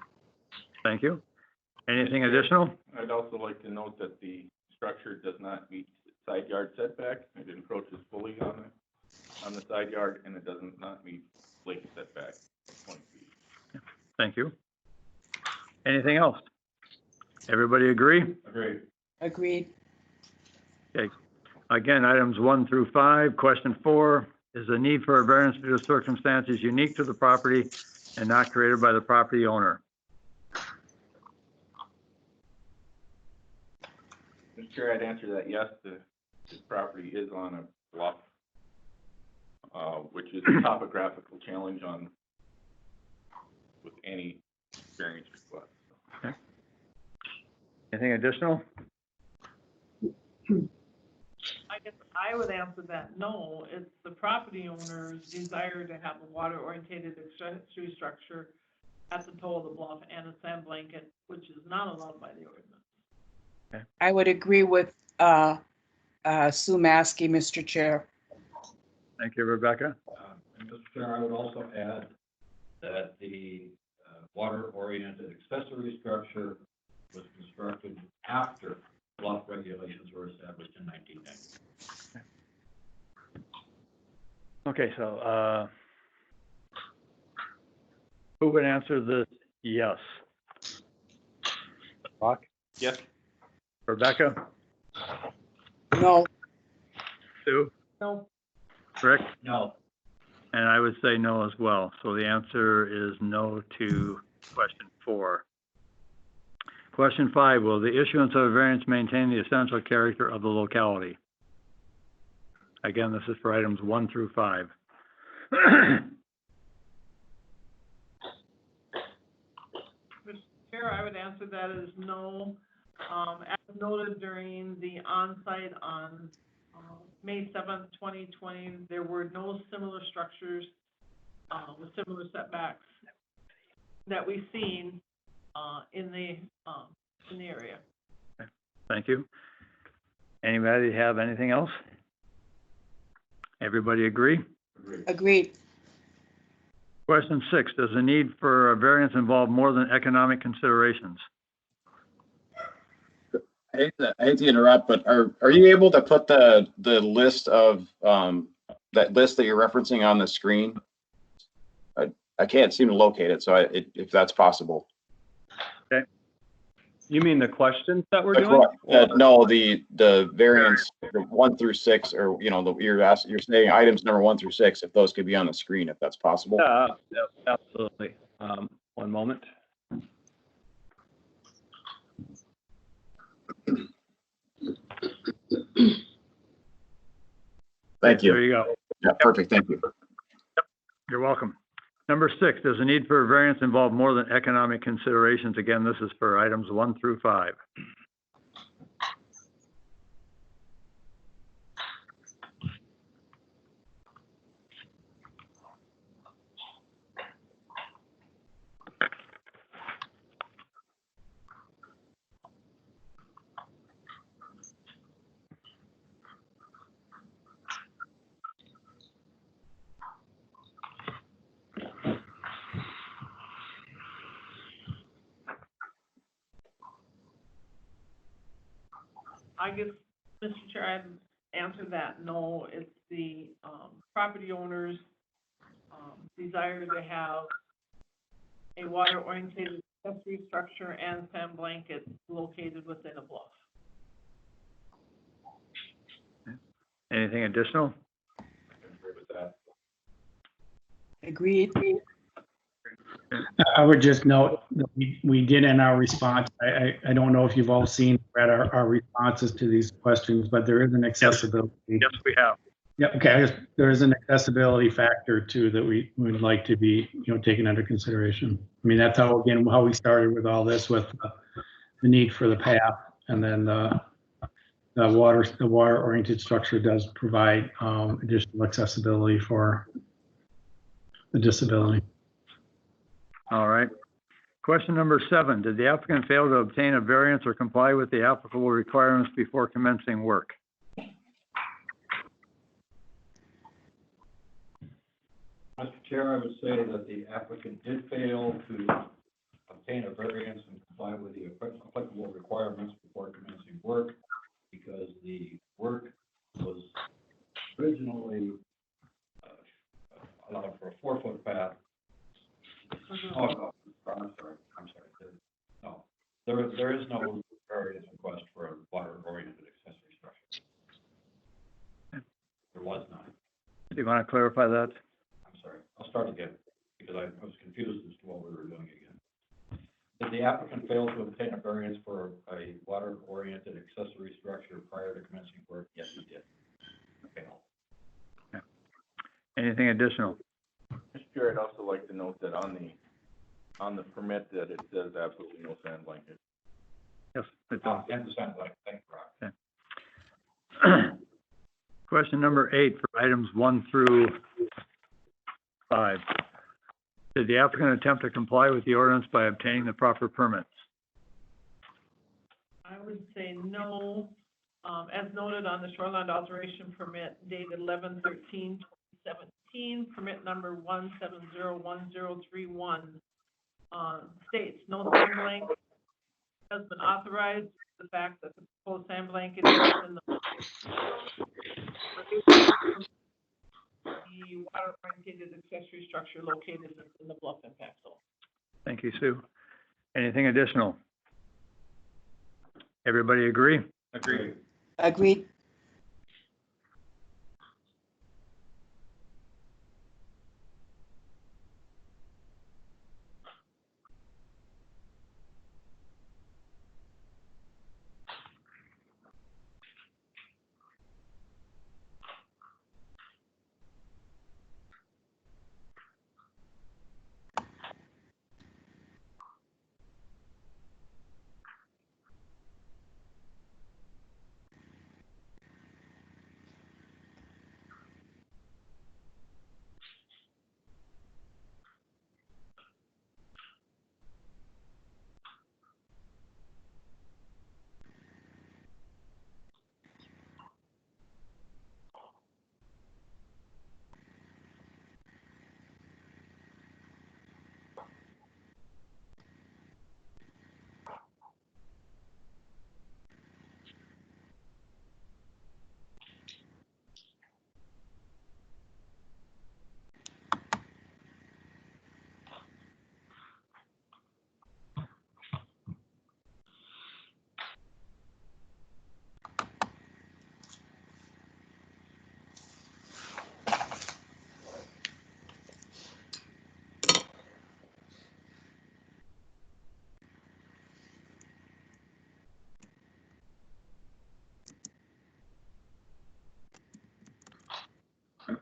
Thank you. Anything additional? I'd also like to note that the structure does not meet side yard setback. It encroaches fully on the side yard, and it does not meet lake setback, 20 feet. Thank you. Anything else? Everybody agree? Agreed. Agreed. Okay. Again, items 1 through 5. Question 4, is the need for a variance due to circumstances unique to the property and not created by the property owner? Mr. Chair, I'd answer that yes, this property is on a bluff, which is a topographical challenge with any variance request. Okay. Anything additional? I guess I would answer that no. It's the property owner's desire to have a water-oriented accessory structure at the toe of the bluff and a sand blanket, which is not allowed by the ordinance. I would agree with Sue Maskey, Mr. Chair. Thank you, Rebecca. And Mr. Chair, I would also add that the water-oriented accessory structure was constructed after bluff regulations were established in 1990. Okay, so, who would answer this? Yes. Brock? Yes. Rebecca? No. Sue? No, Rick? No. And I would say no as well. So the answer is no to question 4. Question 5, will the issuance of a variance maintain the essential character of the locality? Again, this is for items 1 through 5. Mr. Chair, I would answer that as no. As noted during the on-site on May 7th, 2020, there were no similar structures with similar setbacks that we've seen in the area. Thank you. Anybody have anything else? Everybody agree? Agreed. Question 6, does the need for a variance involve more than economic considerations? I hate to interrupt, but are you able to put the list of, that list that you're referencing on the screen? I can't seem to locate it, so if that's possible. You mean the questions that we're doing? No, the variance 1 through 6, or, you know, you're saying items number 1 through 6, if those could be on the screen, if that's possible. Yeah, absolutely. One moment. Thank There you. you go. Yeah, perfect. Thank you. You're welcome. Number 6, does the need for a variance involve more than economic considerations? Again, this is for items 1 through 5. I guess, Mr. Chair, I'd answer that no. It's the property owner's desire to have a water-oriented accessory structure and sand blanket located within a bluff. Anything additional? I agree with that. Agreed. I would just note that we did in our response, I don't know if you've all seen, read our responses to these questions, but there is an accessibility. Yes, we have. Yeah, okay, there is an accessibility factor too that we would like to be, taken under consideration. I mean, that's how we started with all this, with the need for the path, and then the water-oriented structure does provide additional accessibility for the disability. All right. Question number 7, did the applicant fail to obtain a variance or comply with the applicable requirements before commencing work? Mr. Chair, I would say that the applicant did fail to obtain a variance and comply with the applicable requirements before commencing work, because the work was originally allowed for a 4-foot path. Oh, no, I'm sorry. No, there is no variance request for a water-oriented accessory structure. There was none. Do you want to clarify that? I'm sorry, I'll start again, because I was confused as to what we were doing again. Did the applicant fail to obtain a variance for a water-oriented accessory structure prior to commencing work? Yes, he did. Failed. Okay. Anything additional? Mr. Chair, I'd also like to note that on the permit that it says absolutely no sand blanket. Yes, it does. And the sound like, thank you, Rob. Question number 8 for items 1 through 5. Did the applicant attempt to comply with the ordinance by obtaining the proper permits? I would say no. As noted on the shoreline alteration permit dated 11/13/2017, permit number 1701031, states no sand blanket has been authorized. The fact that the proposed sand blanket is in the water-oriented accessory structure located in the bluff impact zone. Thank you, Sue. Anything additional? Everybody agree? Agreed. Agreed.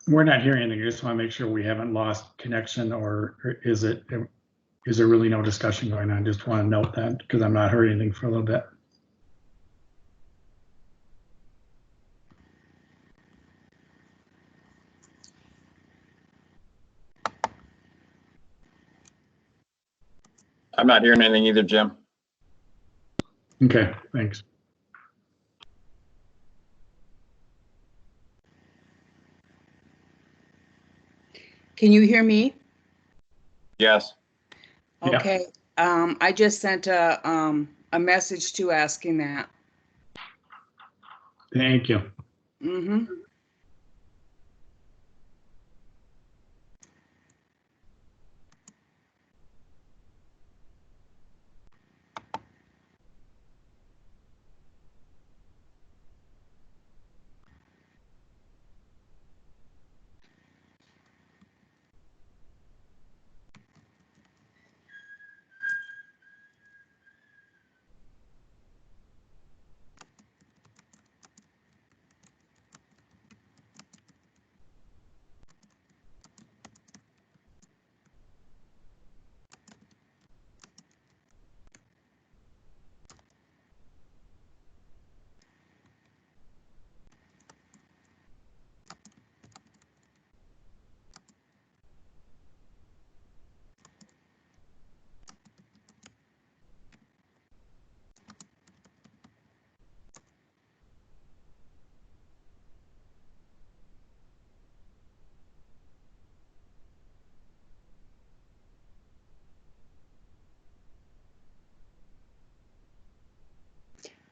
We're not hearing anything. I just want to make sure we haven't lost connection, or is there really no discussion going on? Just want to note that because I'm not hearing anything for a little bit. I'm not hearing anything either, Jim. Okay, thanks. Can you hear me? Yes. Yeah. Okay, I just sent a message to asking that. Thank you. Mm-hmm.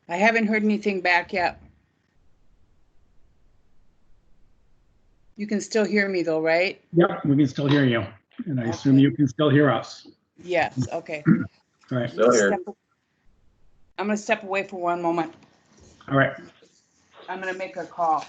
I haven't heard anything back yet. You can still hear me though, right? Yep, we can still hear you. And I assume Okay. you can still hear us. Yes, okay. All right, Still here. I'm gonna step away for one moment. all right. I'm gonna make a call.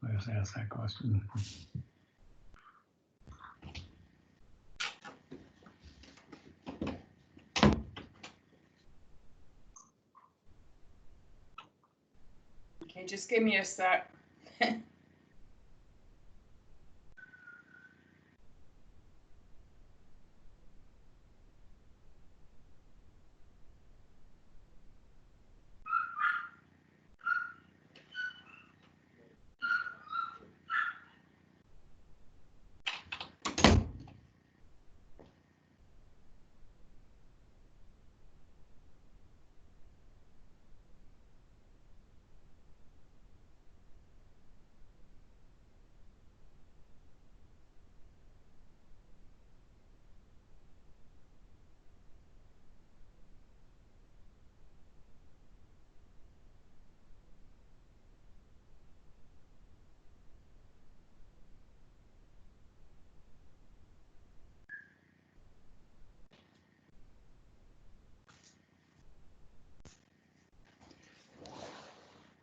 I just asked that question. Okay, just give me a sec.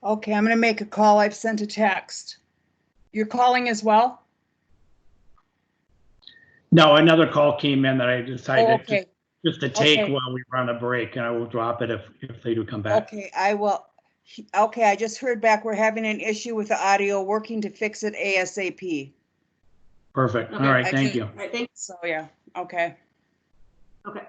Okay, I'm gonna make a call. I've sent a text. You're calling as well? No, another call came in that I Oh, decided okay, just to take Okay. while we run a break, and I will drop it if they do come back. okay, I will. Okay, I just heard back. We're having an issue with the audio, working to fix it ASAP. Perfect. All Okay, right, I thank can't- you. All right, thanks. So, yeah, okay. Okay.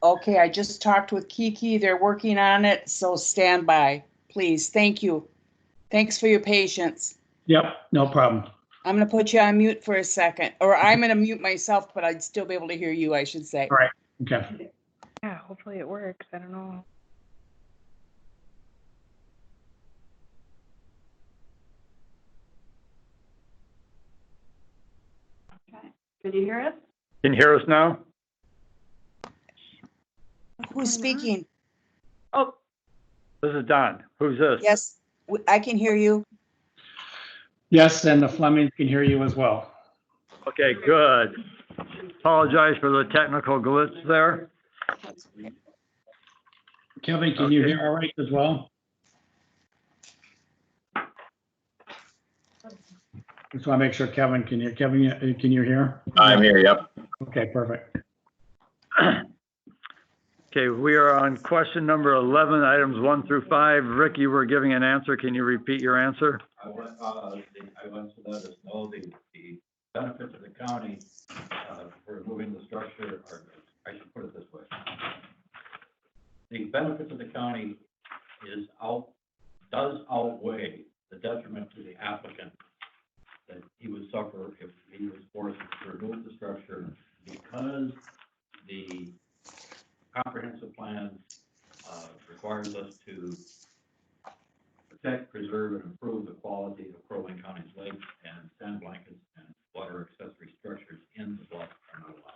Okay, I just talked with Kiki. They're working on it, so stand by, please. Thank you. Thanks for your patience. Yep, no problem. I'm gonna put you on mute for a second, or I'm gonna mute myself, but I'd still be able to hear you, I should say. All right. Okay. Yeah, hopefully it works. I don't know. Can you hear us? Can you hear us now? Who's speaking? Oh, This is Don. Who's this? Yes, I can hear you. Yes, and the Flemings can hear you as well. Okay, good. Apologize for the technical glitch there. Kevin, can you Okay. hear all right as well? Just want to make sure Kevin can hear. Kevin, can you hear? I'm here, yep. Okay, perfect. Okay, we are on question number 11, items 1 through 5. Rick, you were giving an answer. Can you repeat your answer? I went to let us know the benefits of the county, for removing the structure, or I should put it this way. The benefits of the county does outweigh the detriment to the applicant that he would suffer if he was forced to remove the structure, because the comprehensive plan, requires us to protect, preserve, and improve the quality of Crow Wing County's lakes, and sand blankets and water accessory structures in the bluff are not allowed.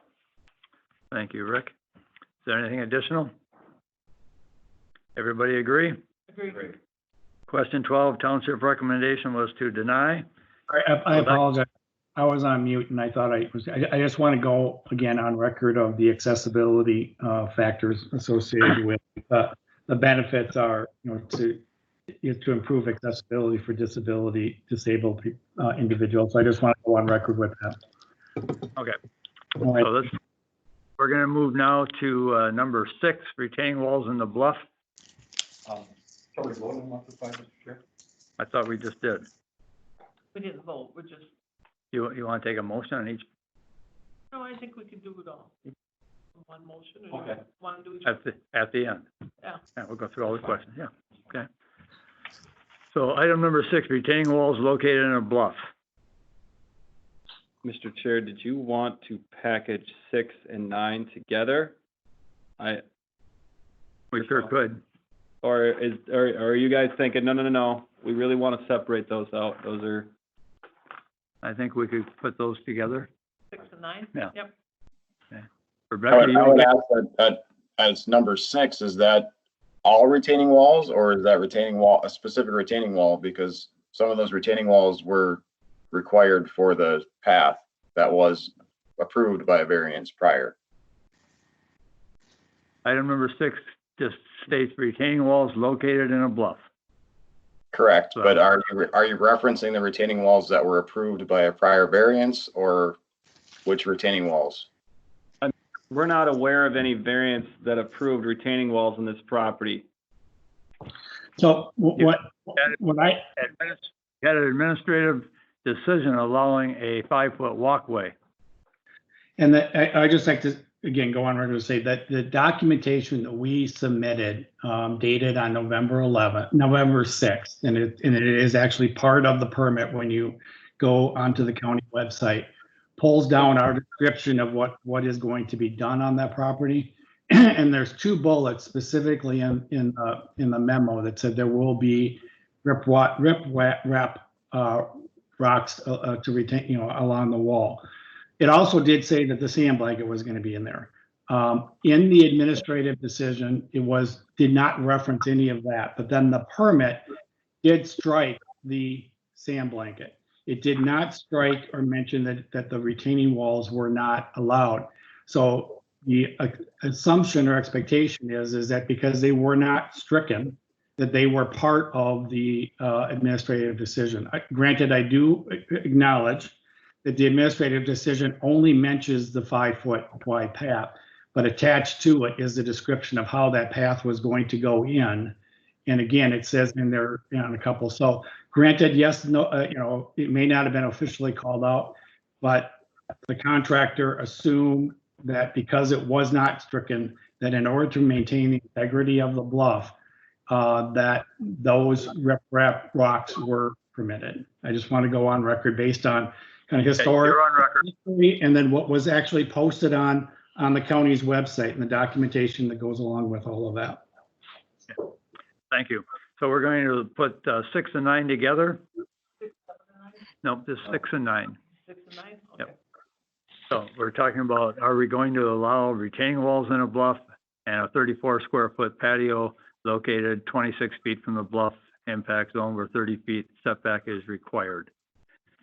Thank you, Rick. Is there anything additional? Everybody agree? Agree. Great. Question 12, township recommendation was to deny. I apologize. I was on mute and I thought I just want to go again on record of the accessibility factors associated with the benefits are, to improve accessibility for disabled individuals. So I just want to go on record with that. Okay. All right. So we're going to move now to number 6, retaining walls in the bluff. Shall we vote on what the five, Mr. Chair? I thought we just did. We didn't vote, we're just, You want to take a motion on each no, I think we can do it all. One motion, or Okay. you want to do each? at the end? Yeah. Yeah, we'll go through all the questions. Yeah, okay. So item number 6, retaining walls located in a bluff. Mr. Chair, did you want to package 6 and 9 together? We sure could. Or are you guys thinking, no, we really want to separate those out? Those are, I think we could put those together. 6 and 9? Yeah. Yep. Rebecca, I would ask that as number 6, is that all retaining walls, or is that a specific retaining wall? Because some of those retaining walls were required for the path that was approved by a variance prior. item number 6 just states retaining walls located in a bluff. Correct, So- but are you referencing the retaining walls that were approved by a prior variance, or which retaining walls? we're not aware of any variance that approved retaining walls in this property. So what I, Had an administrative decision allowing a 5-foot walkway. and I just like to again, go on record to say that the documentation that we submitted, dated on November 6th, and it is actually part of the permit when you go onto the county website, pulls down our description of what is going to be done on that property. And there's 2 bullets specifically in the memo that said there will be rip wrap rocks to retain, along the wall. It also did say that the sand blanket was going to be in there. In the administrative decision, did not reference any of that, but then the permit did strike the sand blanket. It did not strike or mention that the retaining walls were not allowed. So the assumption or expectation is that because they were not stricken, that they were part of the administrative decision. Granted, I do acknowledge that the administrative decision only mentions the 5-foot wide path, but attached to it is the description of how that path was going to go in. And again, it says in there on a couple. So granted, yes, no, it may not have been officially called out, but the contractor assumed that because it was not stricken, that in order to maintain the integrity of the bluff, that those rip-rap rocks were permitted. I just want to go on record based on kind of historic. You're on record. History, and then what was actually posted on the county's website and the documentation that goes along with all of that. Thank you. So we're going to put 6 and 9 together? 6, 7, and 9? Nope, just 6 and 9. 6 and 9? Yep. Okay. So we're talking about, are we going to allow retaining walls in a bluff and a 34 square foot patio located 26 feet from the bluff impact zone where 30 feet setback is required?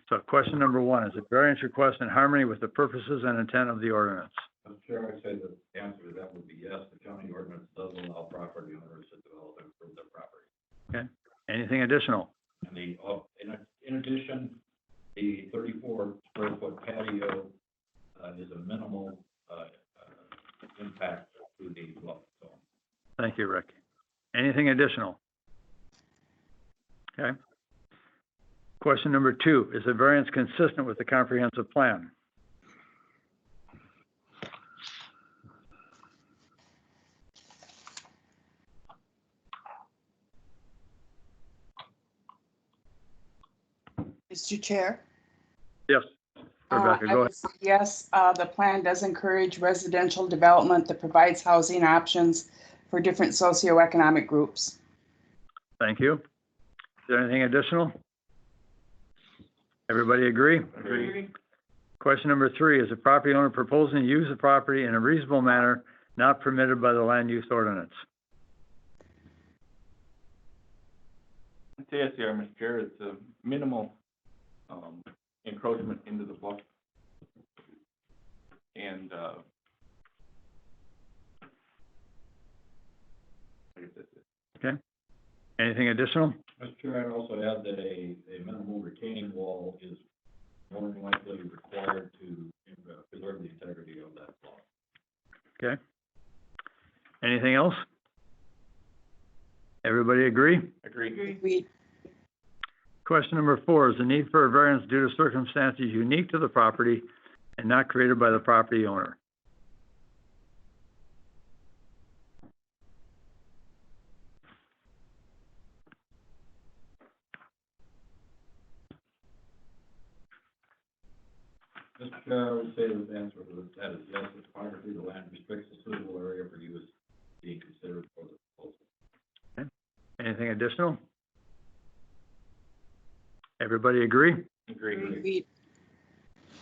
So question number 1, is a variance request in harmony with the purposes and intent of the ordinance? I'm sure I'd say that the answer to that would be yes. The county ordinance does allow property owners to develop and improve their property. Okay. Anything additional? And in addition, the 34 square foot patio is a minimal impact to the bluff zone. Thank you, Rick. Anything additional? Okay. Question number 2, is the variance consistent with the comprehensive plan? Mr. Chair? Yes. Rebecca, I go would ahead. say yes, the plan does encourage residential development that provides housing options for different socioeconomic groups. Thank you. Is there anything additional? Everybody agree? Agree. Question number 3, is the property owner proposing to use the property in a reasonable manner not permitted by the land use ordinance? I'd say yes, here, Mr. Chair, it's a minimal encroachment into the bluff. And I guess that's it. Okay. Anything additional? Mr. Chair, I'd also add that a minimal retaining wall is more than likely required to preserve the integrity of that bluff. Okay. Anything else? Everybody agree? Agree. We, Question number 4, is the need for a variance due to circumstances unique to the property and not created by the property owner? Mr. Chair, I would say that the answer to that is yes. The topography of the land restricts the suitable area for use being considered for the proposal. Anything additional? Everybody agree? we,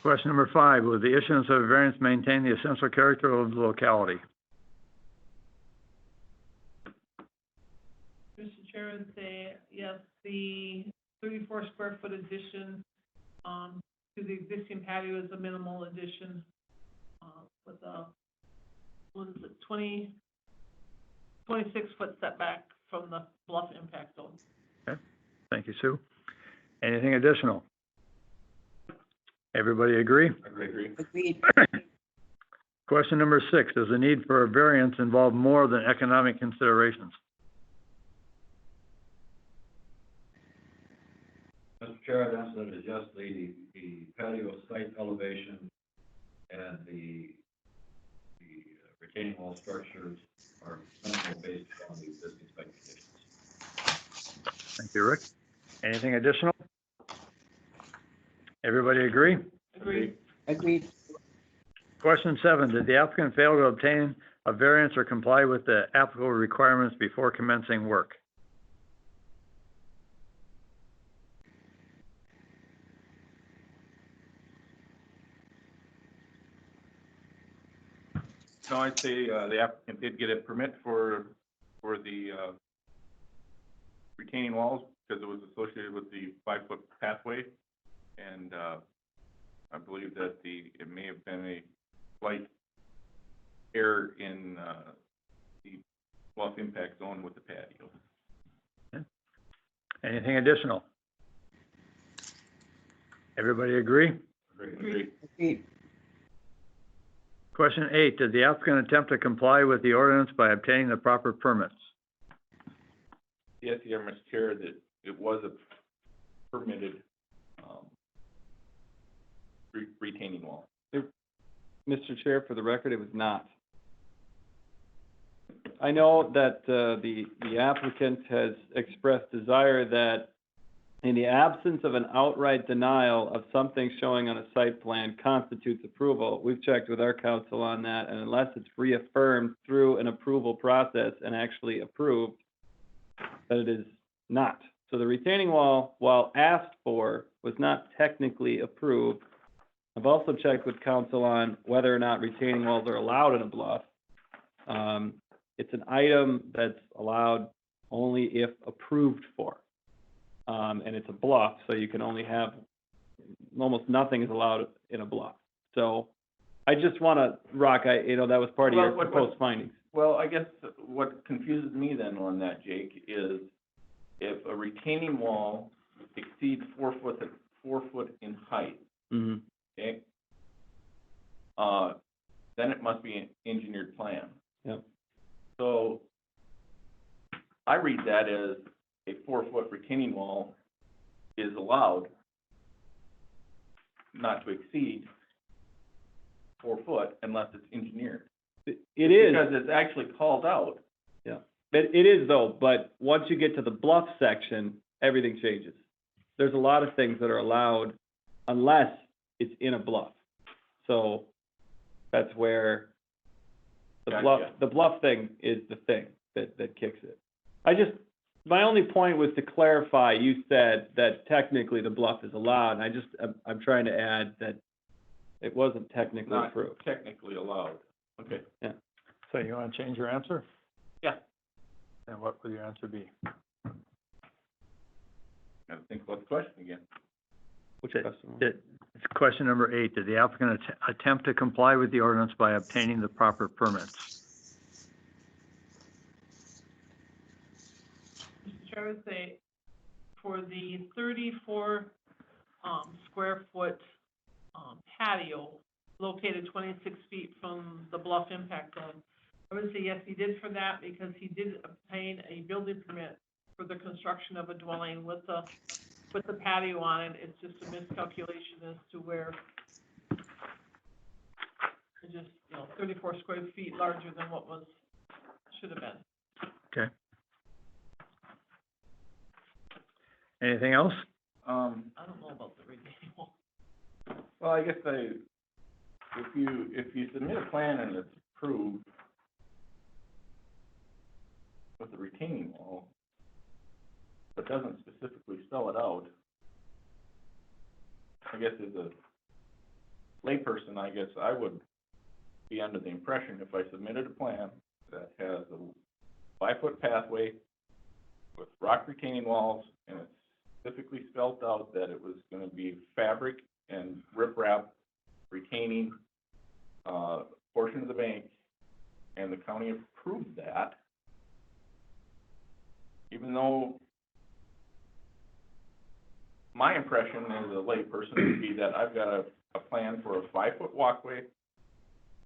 Question number 5, will the issuance of a variance maintain the essential character of the locality? Mr. Chair, would say yes, the 34 square foot addition to the existing patio is a minimal addition with a, 26 foot setback from the bluff impact zone. Okay. Thank you, Sue. Anything additional? Everybody agree? Agree. agreed. Question number 6, does the need for a variance involve more than economic considerations? Mr. Chair, I'd answer that is yes. The patio site elevation and the retaining wall structures are minimal based on the existing site conditions. Thank you, Rick. Anything additional? Everybody agree? Agreed. Agreed. Question 7, did the applicant fail to obtain a variance or comply with the applicable requirements before commencing work? No, I'd say, the applicant did get a permit for the, retaining walls, because it was associated with the 5-foot pathway. And, I believe that it may have been a slight error in, the bluff impact zone with the patio. Anything additional? Everybody agree? Agreed. Agreed. Question 8, did the applicant attempt to comply with the ordinance by obtaining the proper permits? Yes, Mr. Chair, that it was a permitted, retaining wall. Mr. Chair, for the record, it was not. I know that the applicant has expressed desire that in the absence of an outright denial of something showing on a site plan constitutes approval. We've checked with our counsel on that, and unless it's reaffirmed through an approval process and actually approved, that it is not. So the retaining wall, while asked for, was not technically approved. I've also checked with counsel on whether or not retaining walls are allowed in a bluff. It's an item that's allowed only if approved for. And it's a bluff, so you can only have, almost nothing is allowed in a bluff. So I just want to, Rock, that was part of your proposed findings. Well, I guess what confuses me then on that, Jake, is if a retaining wall exceeds 4 foot in height, Mm-hmm. okay, then it must be an engineered plan. Yep. So I read that as a 4-foot retaining wall is allowed not to exceed 4 foot unless it's engineered. It is. Because it's actually called out. Yeah, it is though, but once you get to the bluff section, everything changes. There's a lot of things that are allowed unless it's in a bluff. So that's where Gotcha. the bluff thing is the thing that kicks it. My only point was to clarify, you said that technically the bluff is allowed, and I'm trying to add that it wasn't technically Not approved. technically allowed. Okay. Yeah. So you want to change your answer? Yeah. And what would your answer be? Gotta think about the question again. Which Okay. question? It's question number 8, did the applicant attempt to comply with the ordinance by obtaining the proper permits? Mr. Chair, I would say for the 34 square foot patio located 26 feet from the bluff impact zone, I would say yes, he did for that because he did obtain a building permit for the construction of a dwelling with the patio on it. It's just a miscalculation as to where it's just, 34 square feet larger than what should have been. Okay. Anything else? I don't know about the retaining wall. Well, I guess if you submit a plan and it's approved with the retaining wall, but doesn't specifically spell it out, I guess as a layperson, I guess I would be under the impression if I submitted a plan that has a 5-foot pathway with rock retaining walls and it's specifically spelled out that it was going to be fabric and riprap retaining portion of the bank, and the county approved that, even though my impression as a layperson would be that I've got a plan for a 5-foot walkway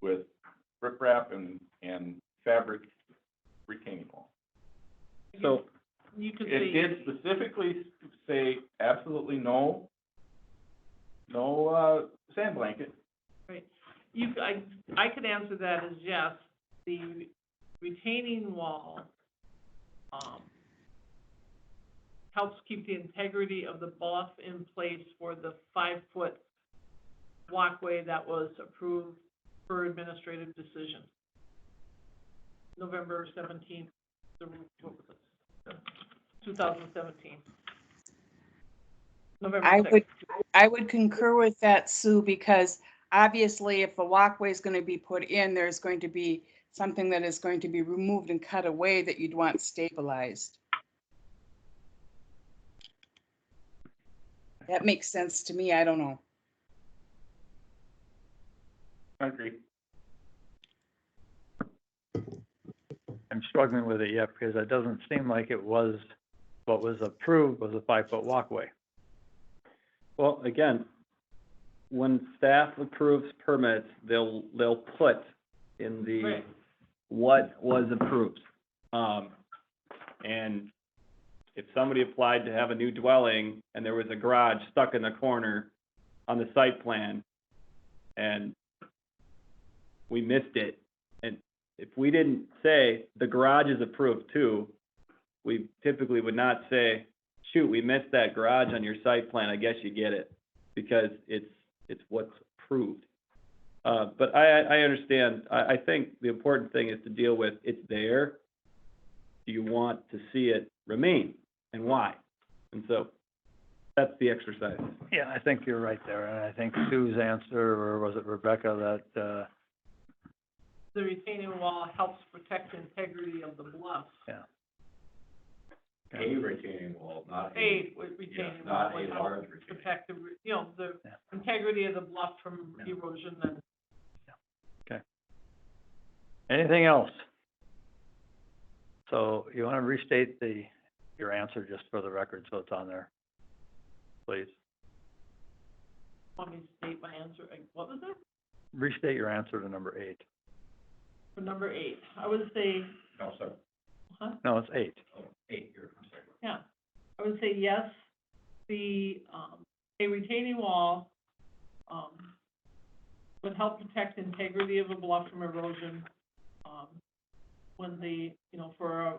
with riprap and fabric retaining wall. So You could It say, did specifically say absolutely no sand blanket. right, I could answer that as yes, the retaining wall, helps keep the integrity of the bluff in place for the 5-foot walkway that was approved for administrative decision. November 17th, what was it? 2017. November 6th. I would concur with that, Sue, because obviously if the walkway is going to be put in, there's going to be something that is going to be removed and cut away that you'd want stabilized. That makes sense to me. I don't know. I agree. I'm struggling with it yet because it doesn't seem like it was, what was approved was a 5-foot walkway. Well, again, when staff approves permits, they'll put in the, Right. what was approved. And if somebody applied to have a new dwelling and there was a garage stuck in the corner on the site plan and we missed it, and if we didn't say the garage is approved too, we typically would not say, shoot, we missed that garage on your site plan, I guess you get it, because it's what's approved. But I understand, I think the important thing is to deal with, it's there. Do you want to see it remain, and why? And so, that's the exercise. Yeah, I think you're right there, and I think Sue's answer, or was it Rebecca, that, The retaining wall helps protect the integrity of the bluff. yeah. A retaining wall, not A retaining yes, wall not would a help large retaining. protect the, the Yeah. integrity of the bluff from Yeah. erosion and. Anything else? So you want to restate your answer just for the record, so it's on there, please? Want me to state my answer? What was it? Restate your answer to number 8. For number 8, I would say, No, sorry. No, it's 8. Oh, 8 here, I'm sorry. yeah, I would say yes, a retaining wall, would help protect the integrity of a bluff from erosion, when for a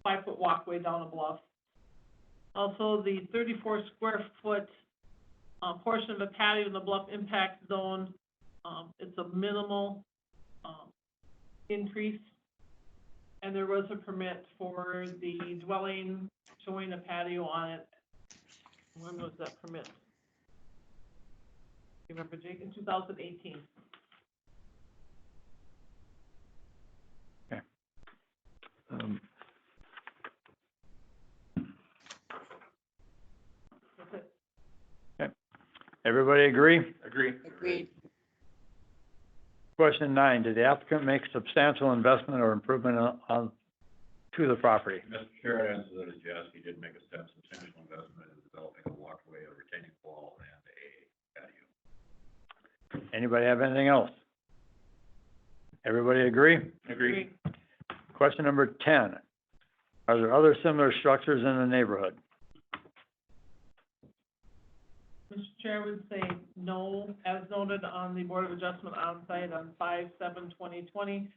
5-foot walkway down a bluff. Also, the 34 square foot, portion of a patio in the bluff impact zone, it's a minimal, increase. And there was a permit for the dwelling showing a patio on it. When was that permit? You remember, Jake, in 2018. Okay. That's it. Okay. Everybody agree? Agree. Agreed. Question 9, did the applicant make substantial investment or improvement to the property? Mr. Chair, I'd answer that as yes, he did make a substantial investment in developing a walkway, a retaining wall, and a patio. Anybody have anything else? Everybody agree? Agree. Question number 10, are there other similar structures in the neighborhood? Mr. Chair, I would say no, as noted on the Board of Adjustment on-site on 5/7/2020.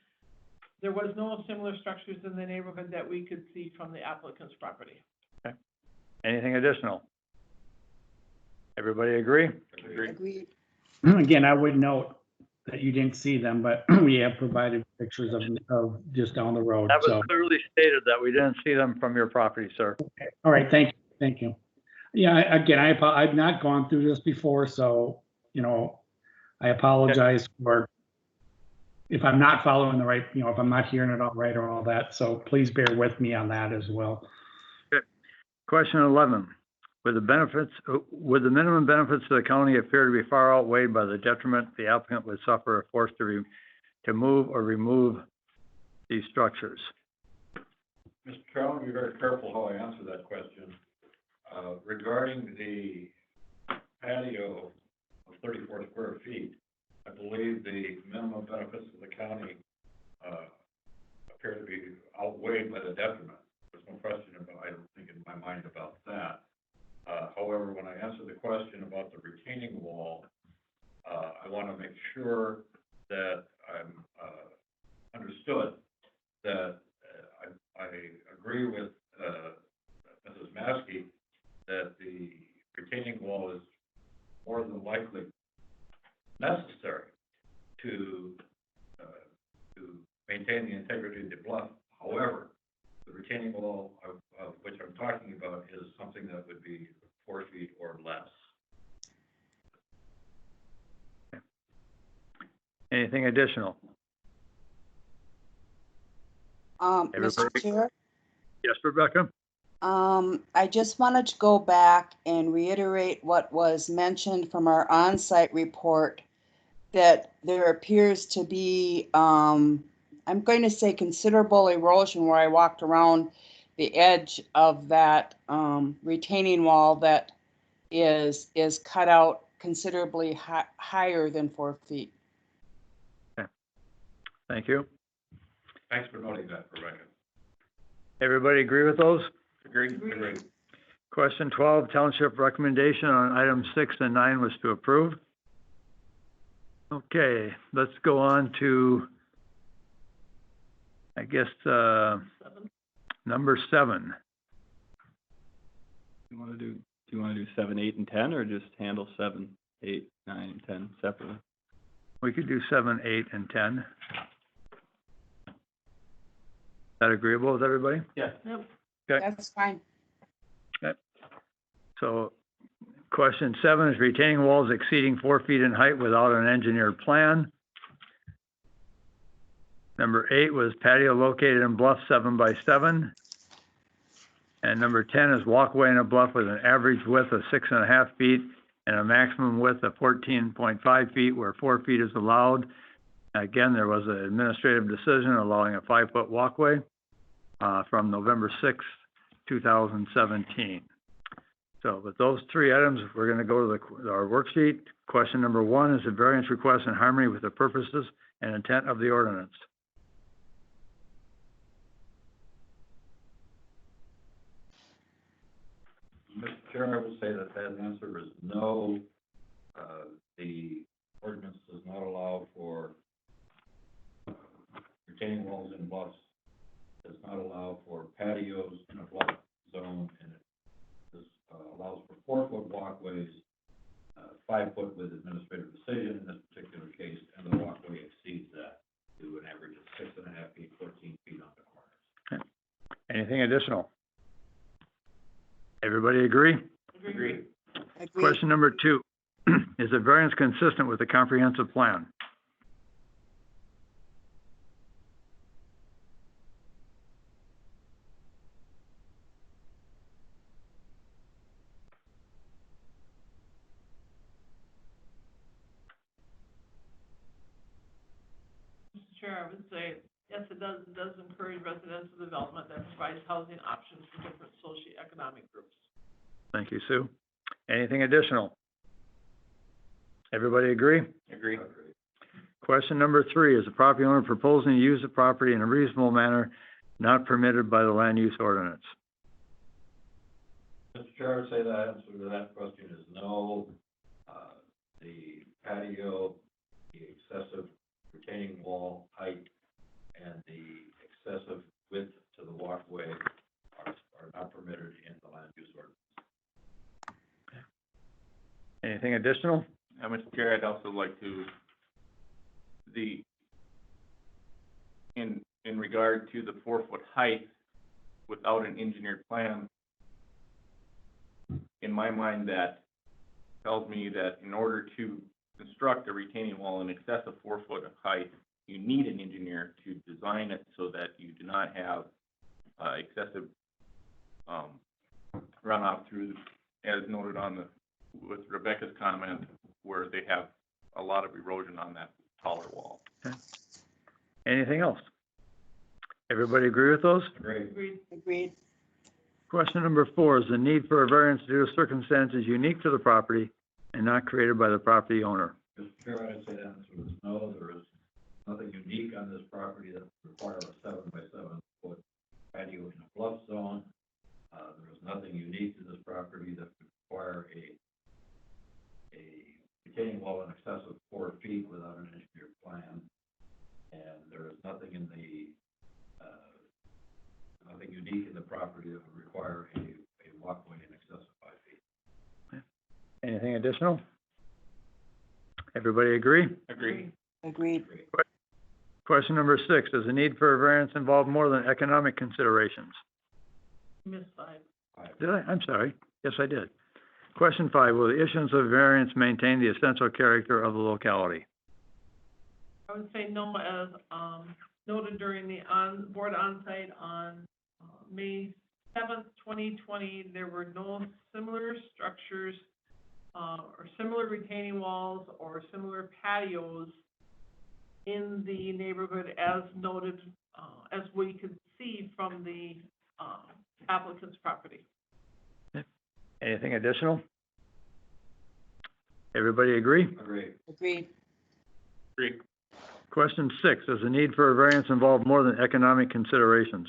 There was no similar structures in the neighborhood that we could see from the applicant's property. Okay. Anything additional? Everybody agree? Agree. Agreed. Again, I would note that you didn't see them, but we have provided pictures of just down the road, That was so. clearly stated that we didn't see them from your property, sir. All right, thank you. Yeah, again, I've not gone through this before, so, I apologize for if I'm not following the right, if I'm not hearing it all right or all that, so please bear with me on that as well. Question 11, would the minimum benefits to the county appear to be far outweighed by the detriment the applicant would suffer if forced to move or remove these structures? Mr. Chair, I want to be very careful how I answer that question. Regarding the patio of 34 square feet, I believe the minimum benefits to the county appear to be outweighed by the detriment. There's no question about, I don't think in my mind about that. However, when I answer the question about the retaining wall, I want to make sure that I'm maintain the integrity of the bluff. However, the retaining wall of which I'm talking about is something that would be 4 feet or less. Anything additional? Mr. Everybody- Chair, Yes, Rebecca? I just wanted to go back and reiterate what was mentioned from our on-site report, that there appears to be, I'm going to say considerable erosion where I walked around the edge of that retaining wall that is cut out considerably higher than 4 feet. Thank you. Thanks for noting that, Rebecca. Everybody agree with those? Agreed. Question 12, township recommendation on items 6 and 9 was to approve. Okay, let's go on to, I guess, 7. number 7. Do you want to do 7, 8, and 10, or just handle 7, 8, 9, and 10 separately? We could do 7, 8, and 10. Is that agreeable with everybody? Yes. Yep. Okay. That's fine. So, question 7 is retaining walls exceeding 4 feet in height without an engineered plan. Number 8 was patio located in bluff 7 by 7. And number 10 is walkway in a bluff with an average width of 6.5 feet and a maximum width of 14.5 feet where 4 feet is allowed. Again, there was an administrative decision allowing a 5-foot walkway from November 6th, 2017. So with those 3 items, we're going to go to our worksheet. Question number 1 is a variance request in harmony with the purposes and intent of the ordinance. Mr. Chair, I will say that answer is no. The ordinance does not allow for retaining walls in bluffs, does not allow for patios in a bluff zone, and it allows for 4-foot walkways, 5 foot with administrative decision in this particular case, and the walkway exceeds that to an average of 6.5 feet, 14 feet on the corners. Anything additional? Everybody agree? Agreed. Agreed. Question number 2, is the variance consistent with the comprehensive plan? Mr. Chair, I would say, yes, it does encourage residential development that provides housing options for different socioeconomic groups. Thank you, Sue. Anything additional? Everybody agree? Agreed. Question number 3, is the property owner proposing to use the property in a reasonable manner not permitted by the land use ordinance? Mr. Chair, I would say the answer to that question is no. The patio, the excessive retaining wall height, and the excessive width to the walkway are not permitted in the land use ordinance. Anything additional? Mr. Chair, I'd also like to, in regard to the 4-foot height without an engineered plan, in my mind, that tells me that in order to construct a retaining wall in excess of 4 foot of height, you need an engineer to design it so that you do not have excessive runoff through, as noted on with Rebecca's comment, where they have a lot of erosion on that taller wall. Okay. Anything else? Everybody agree with those? Agreed. Agreed. Question number 4, is the need for a variance due to circumstances unique to the property and not created by the property owner? Mr. Chair, I'd say the answer is no. There is nothing unique on this property that would require a 7 by 7 foot patio in a bluff zone. There is nothing unique to this property that would require a retaining wall in excess of 4 feet without an engineered plan. And there is nothing in the, nothing unique in the property that would require a walkway in excess of 5 feet. Anything additional? Everybody agree? Agreed. Agreed. Question number 6, does the need for a variance involve more than economic considerations? Miss 5. Did I? I'm sorry. Yes, I did. Question 5, will the issuance of variance maintain the essential character of the locality? I would say no, as, noted during the board onsite on, May 7th, 2020, there were no similar structures, or similar retaining walls or similar patios in the neighborhood as noted, as we could see from the, applicant's property. Anything additional? Everybody agree? Agreed. Agreed. Agree. Question 6, does the need for a variance involve more than economic considerations?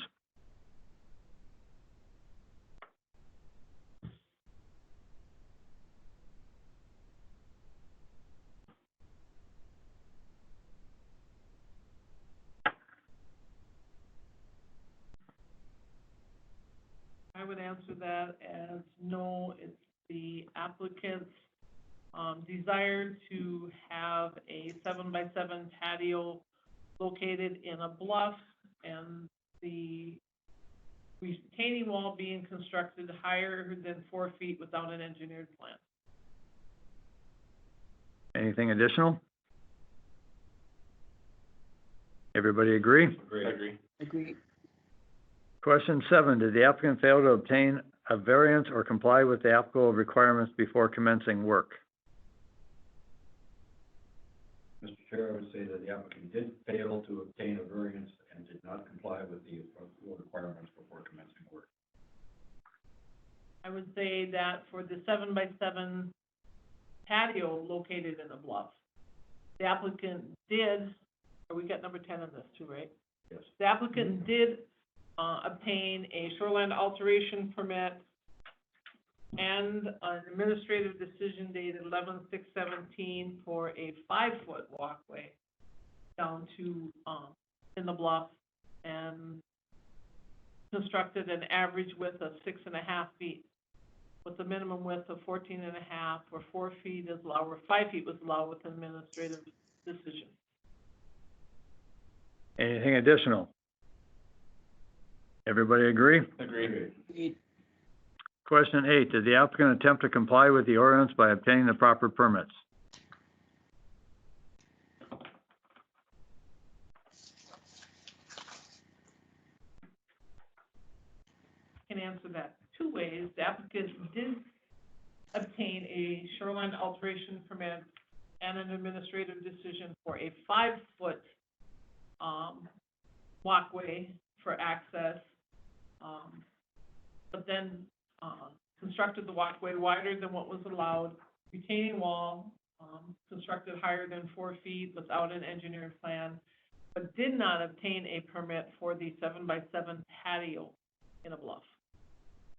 I would answer that as no, it's the applicant's desire to have a 7x7 patio located in a bluff and the retaining wall being constructed higher than 4 feet without an engineered plan. Anything additional? Everybody agree? Agree. Agreed. Question 7, did the applicant fail to obtain a variance or comply with the applicable requirements before commencing work? Mr. Chair, I would say that the applicant did fail to obtain a variance and did not comply with the requirements before commencing work. I would say that for the 7x7 patio located in a bluff, the applicant did, or we got number 10 on this too, right? Yes. The applicant did obtain a shoreline alteration permit and an administrative decision dated 11/6/17 for a 5-foot walkway down to, in the bluff, and constructed an average width of 6.5 feet with a minimum width of 14.5, where 4 feet is allowed, or 5 feet was allowed with an administrative decision. Anything additional? Everybody agree? Agree. Agreed. Question 8, did the applicant attempt to comply with the ordinance by obtaining the proper permits? Can answer that 2 ways. The applicant did obtain a shoreline alteration permit and an administrative decision for a 5-foot walkway for access, but then constructed the walkway wider than what was allowed, retaining wall constructed higher than 4 feet without an engineered plan, but did not obtain a permit for the 7x7 patio in a bluff.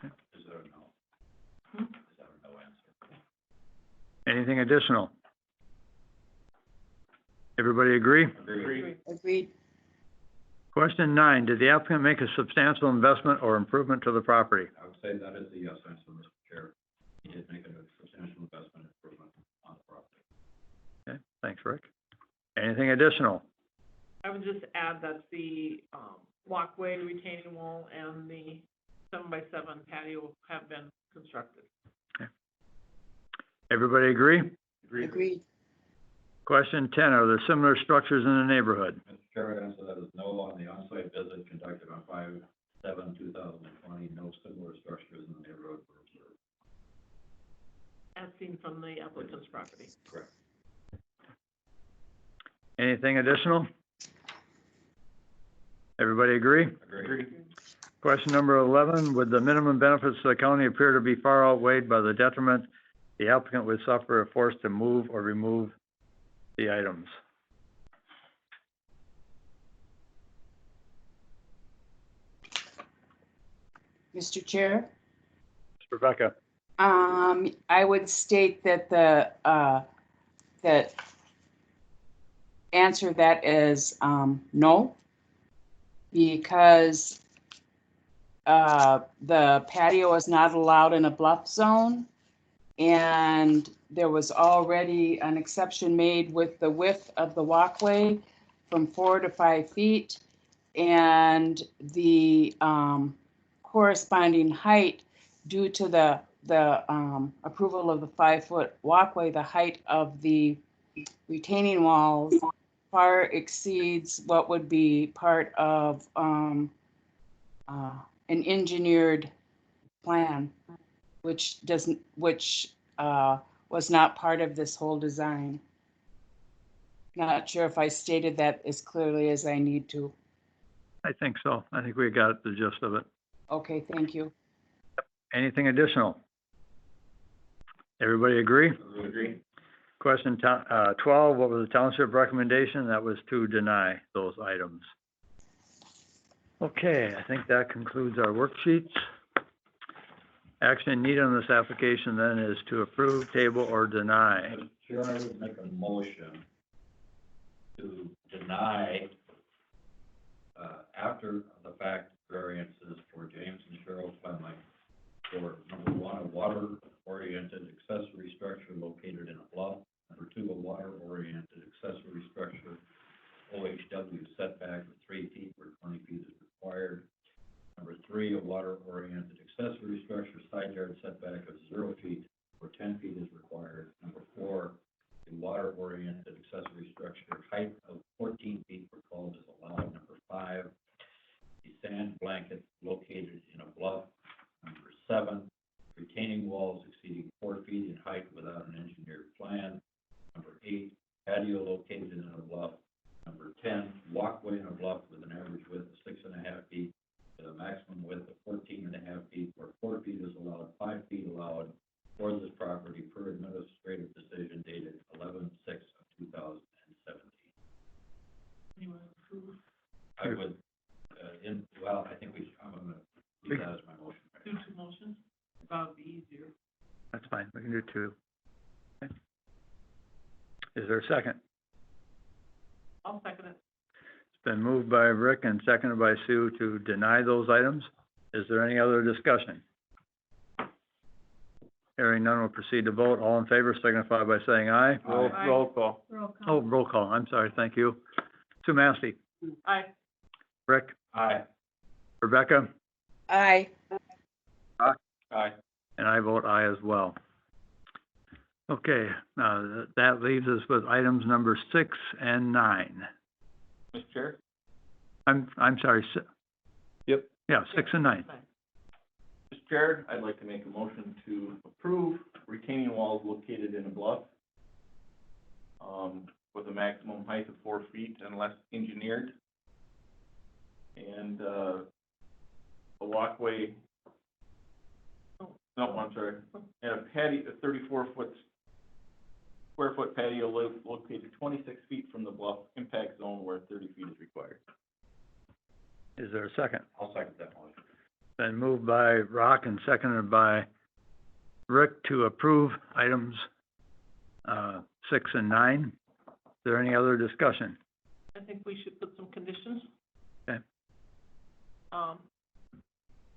Is there a no? Is that a no answer? Anything additional? Everybody agree? Agreed. Agreed. Question 9, did the applicant make a substantial investment or improvement to the property? I would say that is the yes answer, Mr. Chair. He did make a substantial investment improvement on the property. Okay, thanks, Rick. Anything additional? I would just add that the walkway, retaining wall, and the 7x7 patio have been constructed. Everybody agree? Agreed. Question 10, are there similar structures in the neighborhood? Mr. Chair, I answer that is no on the on-site visit conducted on 5/7/2020. No similar structures in the neighborhood were observed. As seen from the applicant's property. Correct. Anything additional? Everybody agree? Agreed. Question number 11, would the minimum benefits to the county appear to be far outweighed by the detriment the applicant would suffer if forced to move or remove the items? Mr. Chair? Rebecca? I would state that that answer that is, no, because, the patio is not allowed in a bluff zone, and there was already an exception made with the width of the walkway from 4 to 5 feet. And the corresponding height due to the approval of the 5-foot walkway, the height of the retaining walls far exceeds what would be part of an engineered plan, which was not part of this whole design. Not sure if I stated that as clearly as I need to. I think so. I think we got the gist of it. Okay, thank you. Anything additional? Everybody agree? Agree. Question 12, what was the township recommendation? That was to deny those items. Okay, I think that concludes our worksheets. Action needed on this application then is to approve, table, or deny. Mr. Chair, I would make a motion to deny, after the fact variances for James and Cheryl Clemley for number 1, a water-oriented accessory structure located in a bluff. Number 2, a water-oriented accessory structure, OHW setback of 3 feet where 20 feet is required. Number 3, a water-oriented accessory structure side yard setback of 0 feet where 10 feet is required. Number 4, a water-oriented accessory structure height of 14 feet where 12 is allowed. Number 5, a sand blanket located in a bluff. Number 7, retaining walls exceeding 4 feet in height without an engineered plan. Number 8, patio located in a bluff. Number 10, walkway in a bluff with an average width of 6.5 feet with a maximum width of 14.5 feet where 4 feet is allowed, 5 feet allowed for this property per administrative decision dated 11/6/2017. Anyone approve? I would, I think I'm gonna use that as my motion. Do 2 motions? That would be easier. That's fine, we can do 2. Okay. Is there a second? I'll second it. It's been moved by Rick and seconded by Sue to deny those items. Is there any other discussion? Hearing none, we'll proceed to vote. All in favor signify by saying aye. Aye. Roll call. Oh, roll call, I'm sorry, thank you. Sue Massey, Aye. Rick, Aye. Rebecca, Aye. Aye. and I vote aye as well. Okay, that leaves us with items number 6 and 9. Mr. Chair? I'm sorry, Yep. yeah, 6 and 9. Mr. Chair, I'd like to make a motion to approve retaining walls located in a bluff, with a maximum height of 4 feet unless engineered. And, a walkway, no, I'm sorry, and a patio, a square foot patio located 26 feet from the bluff impact zone where 30 feet is required. Is there a second? I'll second that motion. Been moved by Rock and seconded by Rick to approve items 6 and 9. Is there any other discussion? I think we should put some conditions. Okay.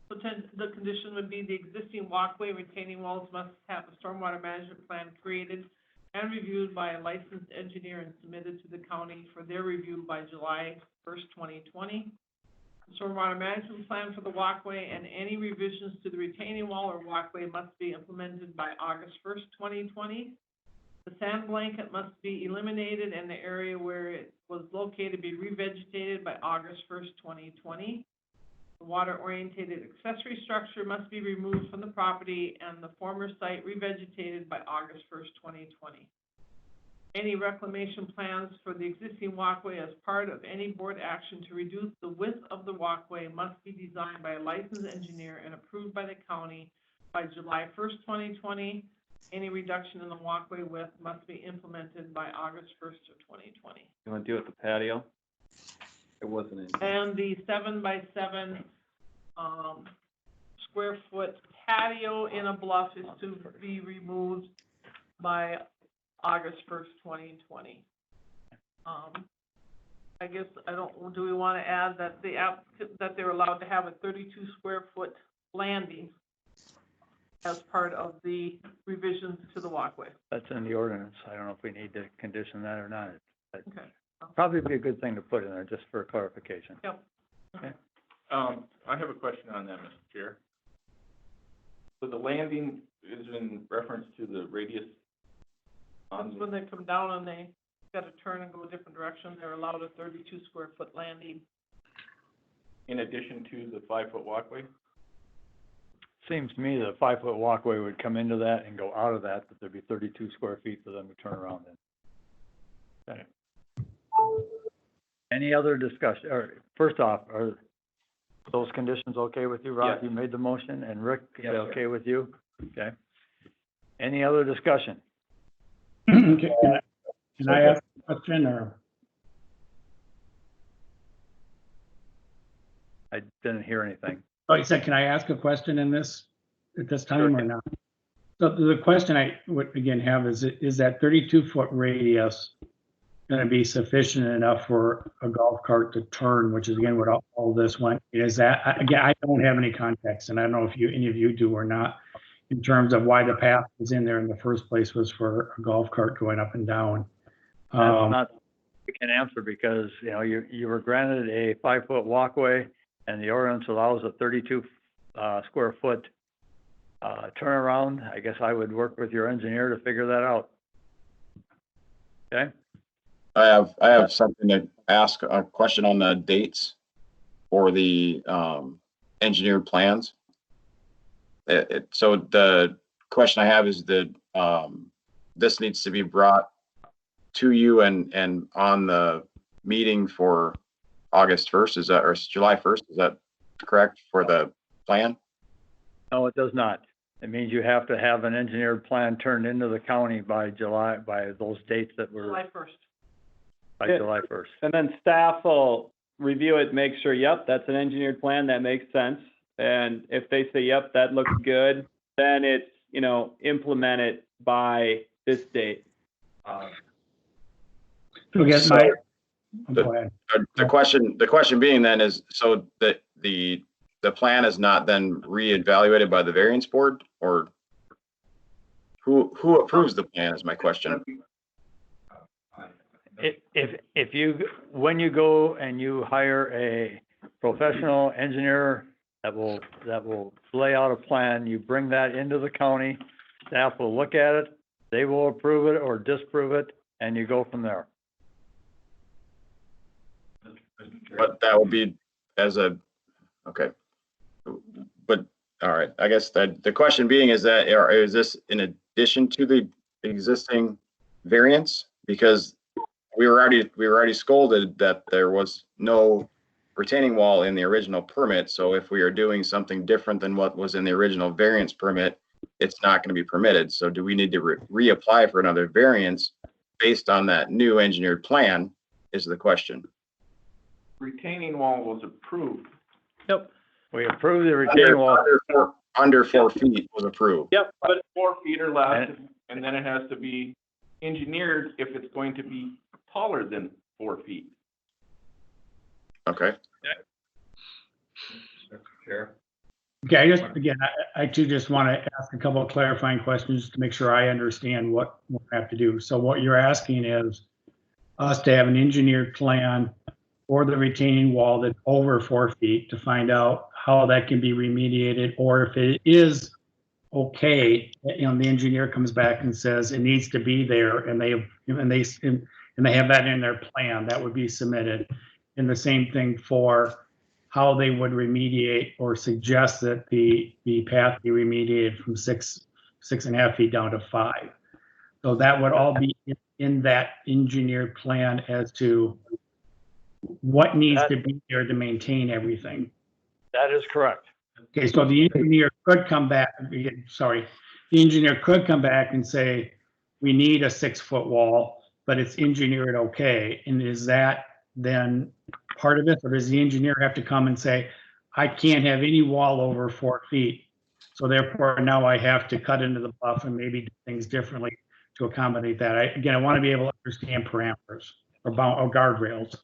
The condition would be the existing walkway retaining walls must have a stormwater management plan created and reviewed by a licensed engineer and submitted to the county for their review by July 1st, 2020. The stormwater management plan for the walkway and any revisions to the retaining wall or walkway must be implemented by August 1st, 2020. The sand blanket must be eliminated and the area where it was located be revegetated by August 1st, 2020. The water-oriented accessory structure must be removed from the property and the former site revegetated by August 1st, 2020. Any reclamation plans for the existing walkway as part of any board action to reduce the width of the walkway must be designed by a licensed engineer and approved by the county by July 1st, 2020. Any reduction in the walkway width must be implemented by August 1st of 2020. You wanna do it the patio? It wasn't in. And the 7x7 square foot patio in a bluff is to be removed by August 1st, 2020. I guess, do we want to add that that they're allowed to have a 32 square foot landing as part of the revisions to the walkway? That's in the ordinance. I don't know if we need to condition that or not. Okay. Probably be a good thing to put in there, just for clarification. Yep. I have a question on that, Mr. Chair. So the landing is in reference to the radius on When they come down and they gotta turn and go a different direction, they're allowed a 32 square foot landing. in addition to the 5-foot walkway? Seems to me the 5-foot walkway would come into that and go out of that, but there'd be 32 square feet for them to turn around in. Okay. Any other discussion, or first off, are those conditions okay with you, Rob? Yes. You made the motion, and Rick, is Yes, that sir. okay with you? Okay. Any other discussion? Okay, can I ask a question, or? I didn't hear anything. Oh, you said, can I ask a question in this, at this time or not? So the question I would again have is that 32-foot radius going to be sufficient enough for a golf cart to turn, which is again what all this went, is that, again, I don't have any context, and I don't know if any of you do or not, in terms of why the path was in there in the first place was for a golf cart going up and down. That's not, we can answer because, you know, you were granted a 5-foot walkway, and the ordinance allows a 32 square foot turnaround. I guess I would work with your engineer to figure that out. Okay? I have something to ask, a question on the dates for the engineered plans. So the question I have is that this needs to be brought to you and on the meeting for August 1st, is that, or July 1st, is that correct for the plan? No, it does not. It means you have to have an engineered plan turned into the county by those dates that were, July 1st. by Yeah. July 1st. And then staff will review it, make sure, yep, that's an engineered plan, that makes sense. And if they say, yep, that looks good, then it's, you know, implement it by this date. So again, So- go ahead. The question being then is, so that the plan is not then reevaluated by the variance board, or who approves the plan is my question. If you, when you go and you hire a professional engineer that will lay out a plan, you bring that into the county, staff will look at it, they will approve it or disapprove it, and you go from there. But that would be okay. But, all right, I guess that the question being is that, is this in addition to the existing variance? Because we were already scolded that there was no retaining wall in the original permit. So if we are doing something different than what was in the original variance permit, it's not going to be permitted. So do we need to reapply for another variance based on that new engineered plan is the question. Retaining wall was approved. Yep, We approved the retaining wall. Under 4 feet was approved. yep, But 4 feet or less, and then it has to be engineered if it's going to be taller than 4 feet. Okay. Mr. Chair. Okay, I too just want to ask a couple of clarifying questions to make sure I understand what we have to do. So what you're asking is us to have an engineered plan for the retaining wall that's over 4 feet to find out how that can be remediated, or if it is okay, you know, the engineer comes back and says it needs to be there, and they have that in their plan, that would be submitted. And the same thing for how they would remediate or suggest that the path be remediated from 6.5 feet down to 5. So that would all be in that engineered plan as to what needs to be there to maintain everything. That is correct. Okay, so the engineer could come back, the engineer could come back and say, we need a 6-foot wall, but it's engineered okay. And is that then part of it, or does the engineer have to come and say, I can't have any wall over 4 feet, so therefore now I have to cut into the bluff and maybe do things differently to accommodate that? I want to be able to understand parameters or guardrails.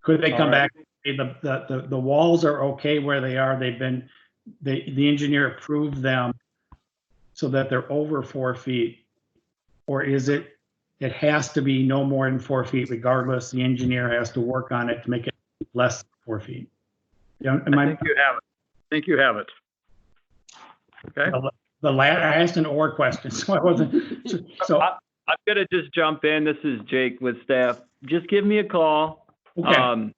Could they come back and say the walls are okay where they are? The engineer approved them so that they're over 4 feet, or is it it has to be no more than 4 feet regardless. The engineer has to work on it to make it less than 4 feet. You know, I think you have it. I think you have it. Okay? I asked an or question, so I wasn't, so, I'm gonna just jump in. This is Jake with staff. Just give me a call. okay.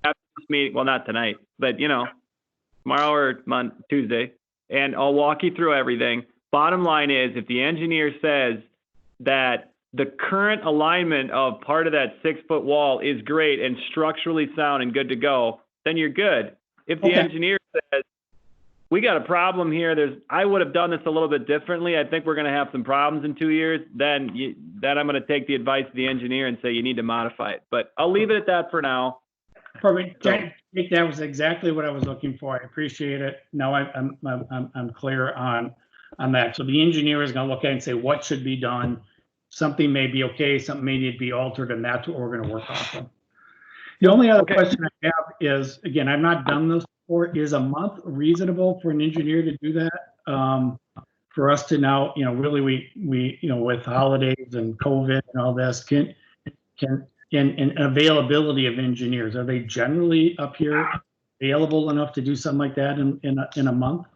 After this meeting, well, not tonight, but tomorrow or Tuesday, and I'll walk you through everything. Bottom line is, if the engineer says that the current alignment of part of that 6-foot wall is great and structurally sound and good to go, then you're good. If the Okay. engineer says, we got a problem here, I would have done this a little bit differently, I think we're gonna have some problems in 2 years, then I'm gonna take the advice of the engineer and say you need to modify it. But I'll leave it at that for now. Perfect. Jake, that was exactly what I was looking for. I appreciate it. Now I'm clear on that. So the engineer is gonna look at it and say what should be done. Something may be okay, something may need to be altered, and that's what we're gonna work off of. The only other question I have is, again, I've not done this before, is a month reasonable for an engineer to do that? For us to now, really we, with holidays and COVID and all this, and availability of engineers, are they generally up here available enough to do something like that in a month?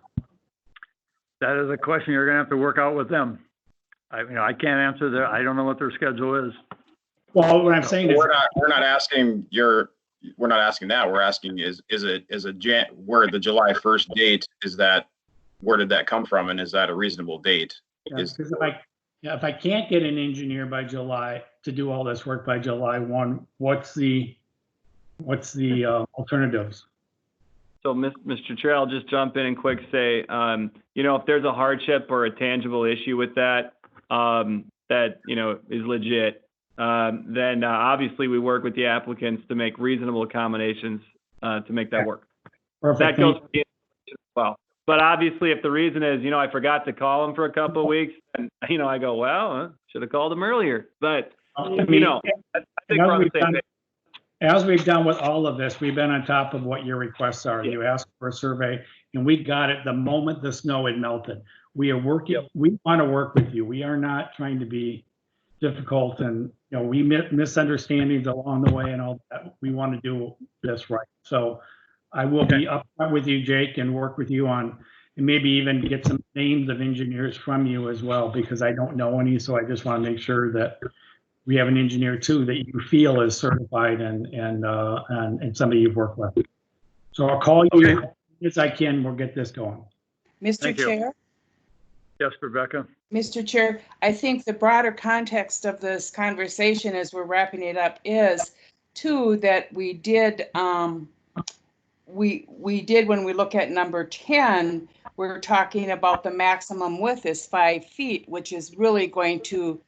That is a question you're gonna have to work out with them. I can't answer that. I don't know what their schedule is. Well, what I'm saying is, We're not asking that. We're asking where the July 1st date is, where did that come from, and is that a reasonable date? because if I can't get an engineer by July to do all this work by July 1, what's the alternatives? So, Mr. Chair, I'll just jump in and quick say, if there's a hardship or a tangible issue with that, that is legit, then obviously we work with the applicants to make reasonable accommodations to make that work. Perfect. That goes for the installation as well. But obviously, if the reason is, I forgot to call him for a couple of weeks, and I go, well, should have called him earlier. But I think we're on the same page. As we've done with all of this, we've been on top of what your requests are. You asked for a survey, and we got it the moment the snow had melted. We are working. We want to work with you. We are not trying to be difficult, and we misunderstandings along the way and all that. We want to do this right. So I will be upfront with you, Jake, and work with you on, and maybe even get some names of engineers from you as well, because I don't know any. So I just want to make sure that we have an engineer too that you feel is certified and somebody you've worked with. So I'll call you as I can. We'll get this going. Mr. Chair? Yes, Rebecca? Mr. Chair, I think the broader context of this conversation as we're wrapping it up is too that we did when we look at number 10, we're talking about the maximum width is 5 feet, which is really going to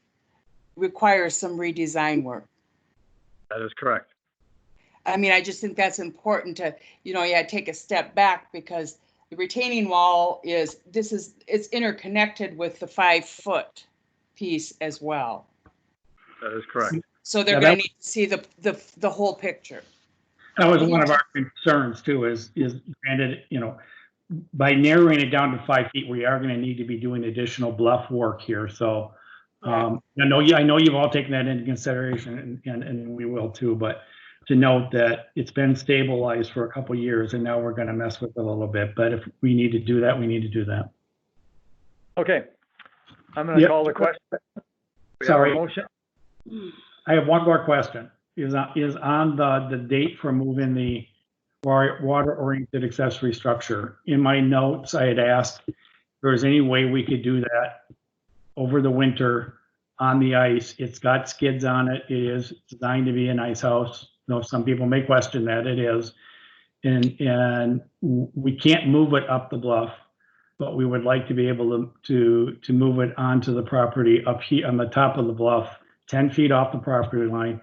require some redesign work. That is correct. I just think that's important to, take a step back, because the retaining wall it's interconnected with the 5-foot piece as well. That is correct. So they're going to need to see the whole picture. That was one of our concerns too, is granted, by narrowing it down to 5 feet, we are going to need to be doing additional bluff work here. So I know you've all taken that into consideration, and we will too, but to note that it's been stabilized for a couple of years, and now we're going to mess with it a little bit. But if we need to do that, we need to do that. Okay. I'm going to call the question. Sorry. Motion. I have one more question. Is on the date for moving the water-oriented accessory structure. In my notes, I had asked if there was any way we could do that over the winter on the ice. It's got skids on it. It is designed to be an ice house. Some people may question that. It is. And we can't move it up the bluff, but we would like to be able to move it onto the property up here on the top of the bluff, 10 feet off the property line.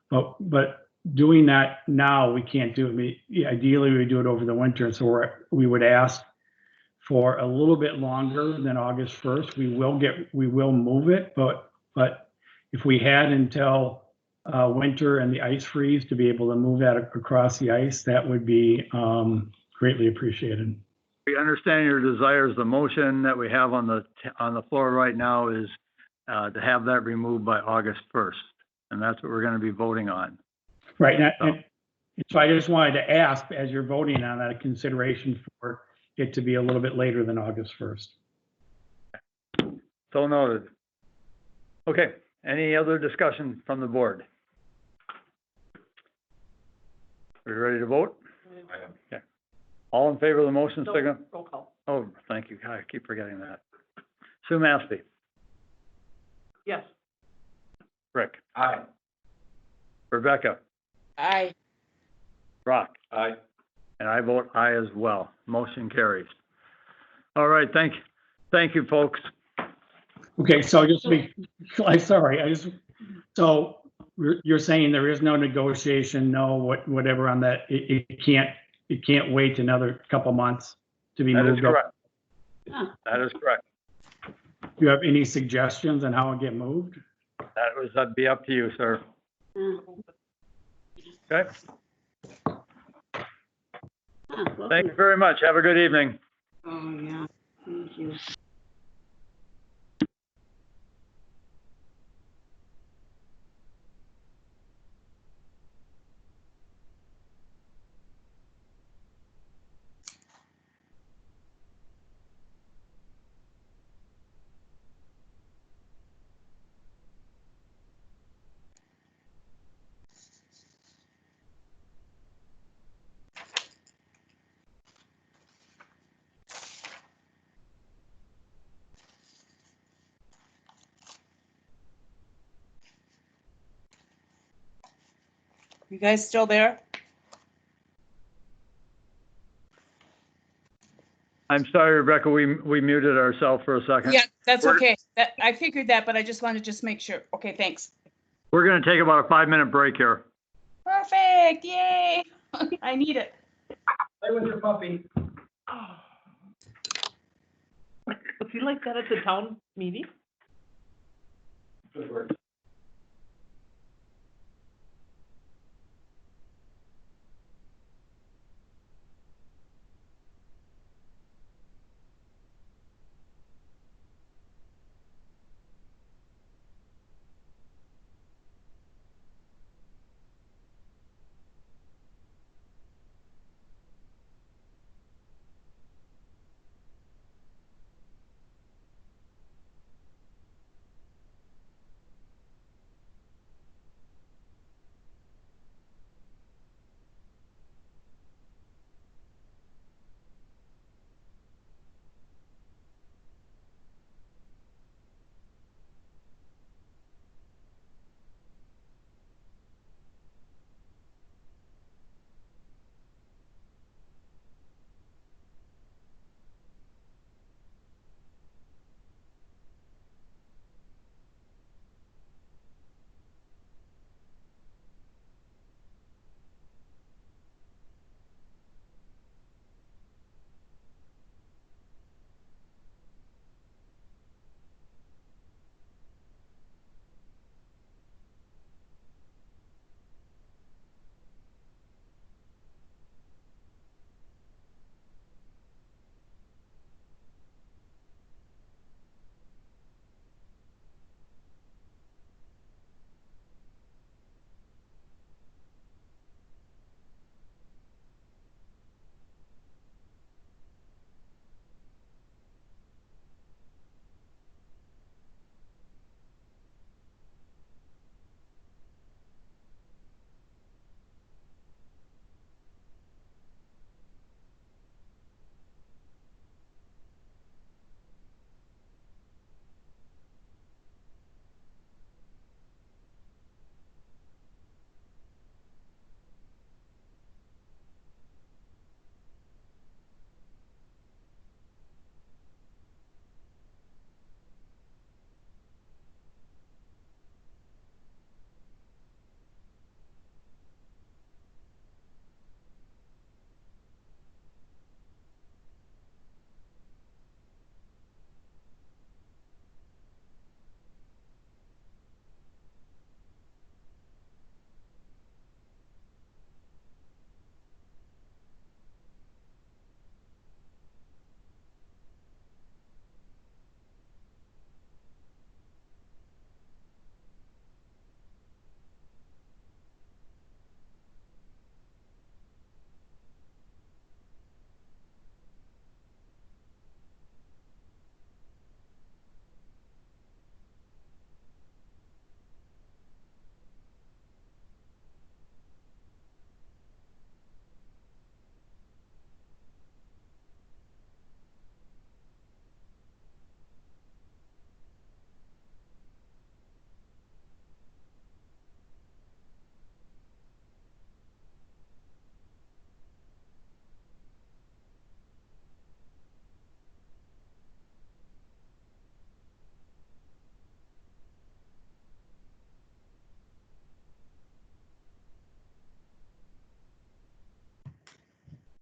But doing that now, we can't do it. Ideally, we do it over the winter. So we would ask for a little bit longer than August 1st. We will move it, but if we had until winter and the ice freeze to be able to move that across the ice, that would be greatly appreciated. We understand your desires. The motion that we have on the floor right now is to have that removed by August 1st. And that's what we're going to be voting on. Right, and so I just wanted to ask, as you're voting on that, a consideration for it to be a little bit later than August 1st. So noted. Okay, any other discussion from the board? Are you ready to vote? I am. Okay. All in favor of the motion, No, signal? roll call. Oh, thank you. God, I keep forgetting that. Sue Massey, Yes. Rick, Aye. Rebecca, Aye. Brock, Aye. and I vote aye as well. Motion carries. All right, thank you, folks. Okay, so just to be, I'm sorry, so you're saying there is no negotiation, no whatever on that, it can't wait another couple months to be That is moved up? correct. Huh. That is correct. Do you have any suggestions on how it get moved? That'd be up to you, sir. Okay, thank you very much. Have a good evening. Oh, yeah, thank you. You guys still there? I'm sorry, Rebecca, we muted ourselves for a second. Yeah, that's We're- okay. I figured that, but I just wanted to just make sure. Okay, thanks. We're going to take about a 5-minute break here. Perfect, yay. I need it. Play with your puppy. Was he like that at the town meeting? Good work.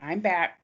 I'm back.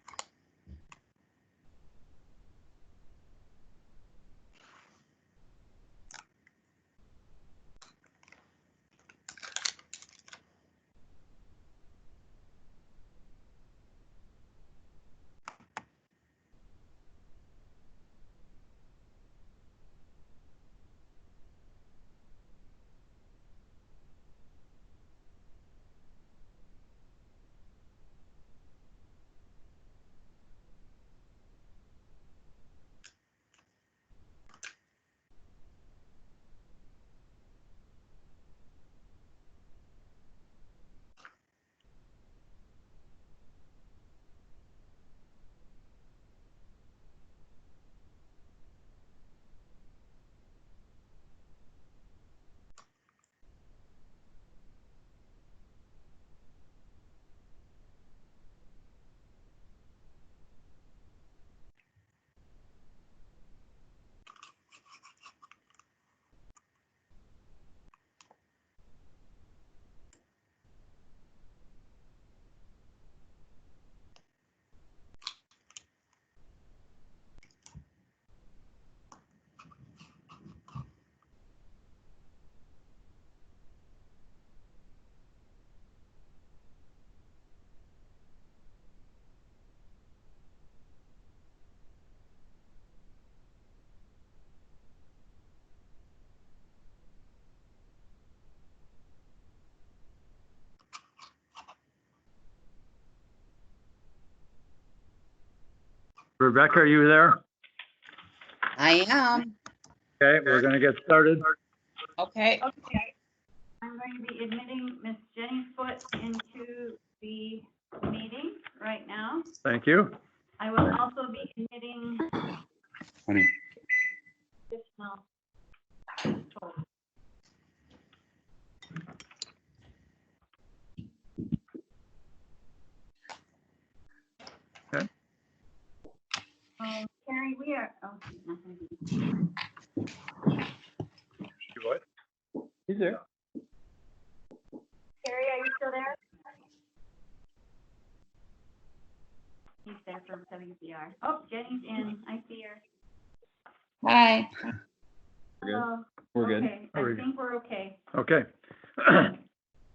Rebecca, are you there? I am. Okay, we're going to get started. Okay. Okay. I'm going to be admitting Miss Jenny Foot into the meeting right now. Thank you. I will also be admitting additional. Okay. Carrie, we are, oh, nothing. What? He's there. Carrie, are you still there? He's there from WBR. Oh, Jenny's in. I see her. We're good. Hello. We're good. Okay, I think we're okay. Okay.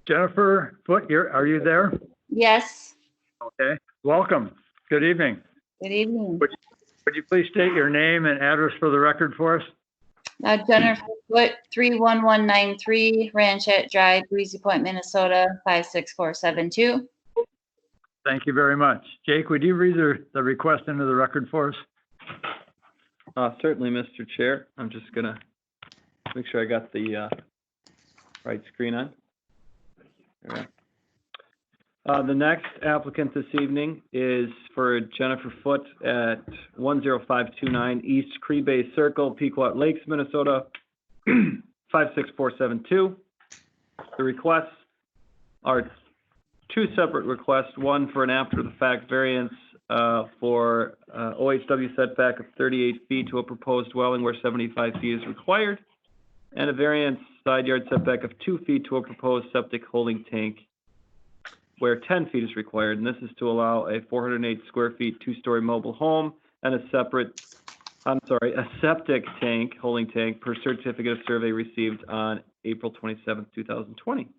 Jennifer Foot, are you there? Yes, Okay. Welcome. Good evening. good evening. Would you please state your name and address for the record for us? Jennifer Foot, 31193 Ranchette Drive, Breezy Point, Minnesota, 56472. Thank you very much. Jake, would you read the request into the record for us? Certainly, Mr. Chair. I'm just gonna make sure I got the right screen on. There we go. The next applicant this evening is for Jennifer Foot at 10529 East Cree Bay Circle, Pequot Lakes, Minnesota, 56472. The requests are two separate requests, one for an after-the-fact variance for OHW setback of 38 feet to a proposed dwelling where 75 feet is required, and a variance side yard setback of 2 feet to a proposed septic holding tank where 10 feet is required, and this is to allow a 408 square feet, two-story mobile home and a septic tank, holding tank, per certificate of survey received on April 27th, 2020.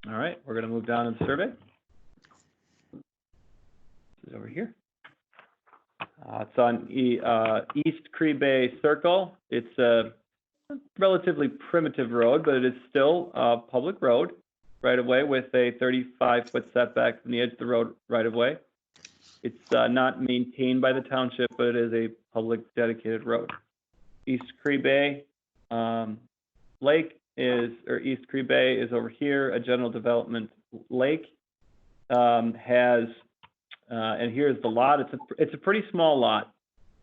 All right, we're gonna move down in the survey. This is over here. It's on East Cree Bay Circle. It's a relatively primitive road, but it is still a public road right of way with a 35-foot setback from the edge of the road right of way. It's not maintained by the township, but it is a public dedicated road. East Cree Bay Lake East Cree Bay is over here, a general development lake. And here's the lot. It's a pretty small lot.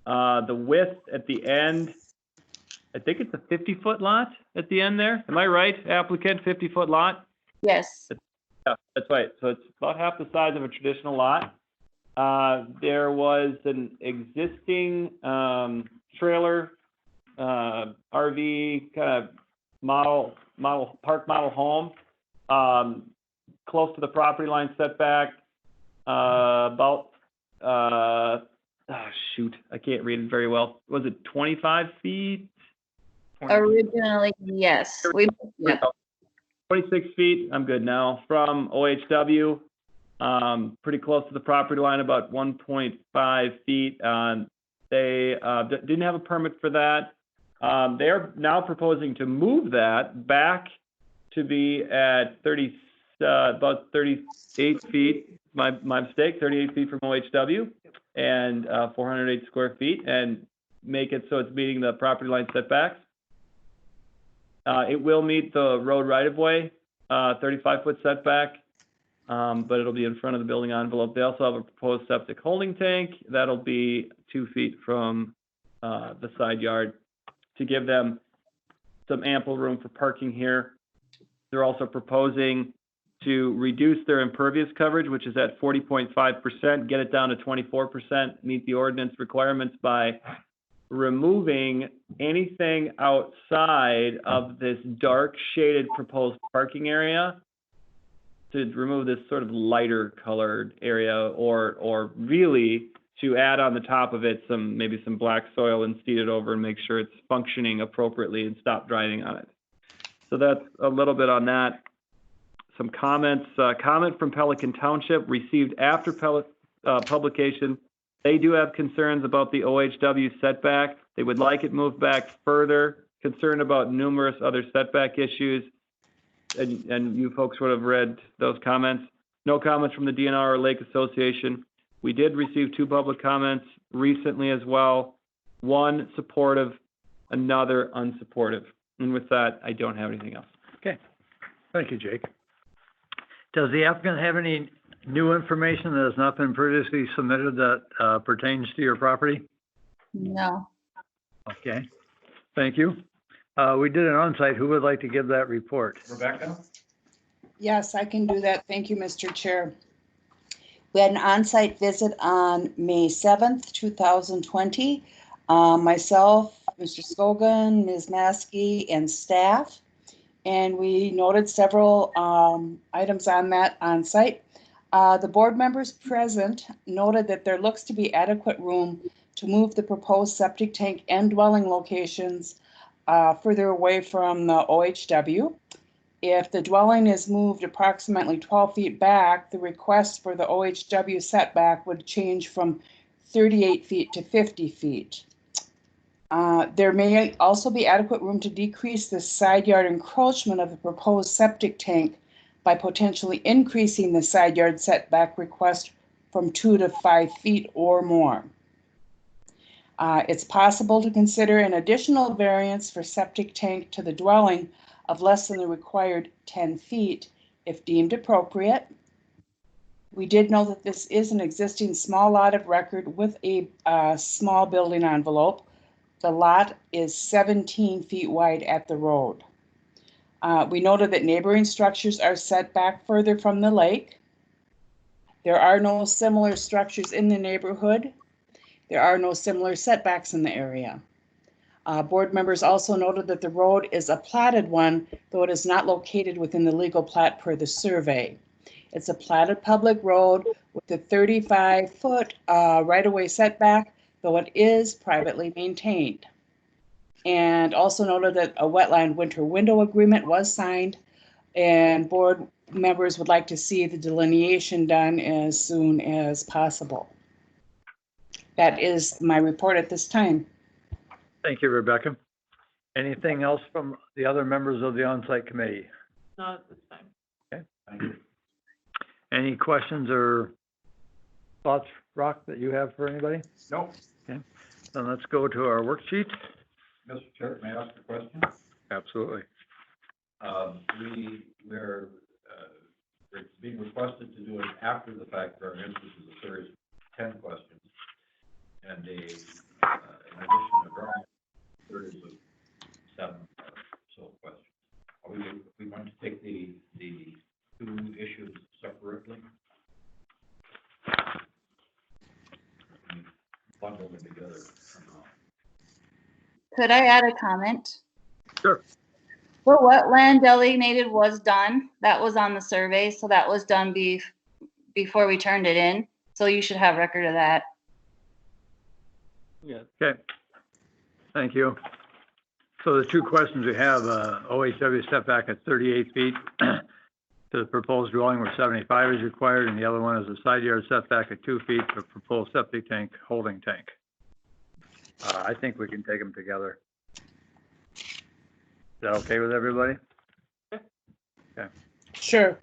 The width at the end, I think it's a 50-foot lot at the end there. Am I right, applicant? 50-foot lot? Yes, Yeah, that's right. So it's about half the size of a traditional lot. There was an existing trailer, RV kind of park model home close to the property line setback. about, shoot, I can't read it very well. Was it 25 feet? Originally, yes, yeah. 26 feet, I'm good now, from OHW, pretty close to the property line, about 1.5 feet. They didn't have a permit for that. They are now proposing to move that back to be at about 38 feet, my mistake, 38 feet from OHW, and 408 square feet, and make it so it's meeting the property line setbacks. It will meet the road right-of-way, 35-foot setback, but it'll be in front of the building envelope. They also have a proposed septic holding tank. That'll be 2 feet from the side yard to give them some ample room for parking here. They're also proposing to reduce their impervious coverage, which is at 40.5%, get it down to 24%, meet the ordinance requirements by removing anything outside of this dark shaded proposed parking area, to remove this sort of lighter colored area, or really to add on the top of it maybe some black soil and seed it over and make sure it's functioning appropriately and stop driving on it. So that's a little bit on that. Some comments. Comment from Pelican Township received after publication. They do have concerns about the OHW setback. They would like it moved back further, concerned about numerous other setback issues. And you folks would have read those comments. No comments from the DNR or Lake Association. We did receive 2 public comments recently as well. One supportive, another unsupportive. And with that, I don't have anything else. Okay. Thank you, Jake. Does the applicant have any new information that has not been previously submitted that pertains to your property? No. Okay, thank you. We did an on-site. Who would like to give that report? Rebecca? Yes, I can do that. Thank you, Mr. Chair. We had an on-site visit on May 7th, 2020. Myself, Mr. Scogan, Ms. Maskey, and staff. And we noted several items on that on-site. The board members present noted that there looks to be adequate room to move the proposed septic tank and dwelling locations further away from the OHW. If the dwelling is moved approximately 12 feet back, the request for the OHW setback would change from 38 feet to 50 feet. There may also be adequate room to decrease the side yard encroachment of the proposed septic tank by potentially increasing the side yard setback request from 2 to 5 feet or more. It's possible to consider an additional variance for septic tank to the dwelling of less than the required 10 feet if deemed appropriate. We did know that this is an existing small lot of record with a small building envelope. The lot is 17 feet wide at the road. We noted that neighboring structures are set back further from the lake. There are no similar structures in the neighborhood. There are no similar setbacks in the area. Board members also noted that the road is a platted one, though it is not located within the legal plat per the survey. It's a platted public road with a 35-foot right-of-way setback, though it is privately maintained. And also noted that a wetland winter window agreement was signed, and board members would like to see the delineation done as soon as possible. That is my report at this time. Thank you, Rebecca. Anything else from the other members of the on-site committee? Not at this time. Okay. Thank you. Any questions or thoughts, Rock, that you have for anybody? No. Okay. Then let's go to our worksheet. Mr. Chair, may I ask a question? Absolutely. We're being requested to do it after the fact variance, which is a series of 10 questions, and in addition, a drawing series of 7 or so questions. Are we going to take the 2 issues separately? Bundle them together somehow. Could I add a comment? Sure. The wetland designated was done. That was on the survey, so that was done before we turned it in, so you should have record of that. Yeah. Okay. Thank you. So the two questions we have, OHW setback at 38 feet to the proposed dwelling where 75 is required, and the other one is a side yard setback at 2 feet for proposed septic tank, holding tank. I think we can take them together. Is that okay with everybody? Okay. Sure.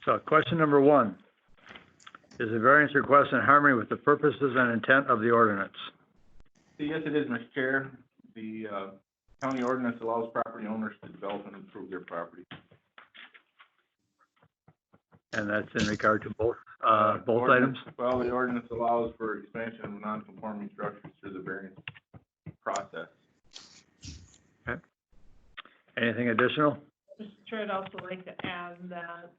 So question number 1, is the variance request in harmony with the purposes and intent of the ordinance? Yes, it is, Mr. Chair. The county ordinance allows property owners to develop and improve their property. And that's in regard to both Ordinance- items? Well, the ordinance allows for expansion of non-conforming structures through the variance process. Okay. Anything additional? Mr. Chair, I'd also like to add that,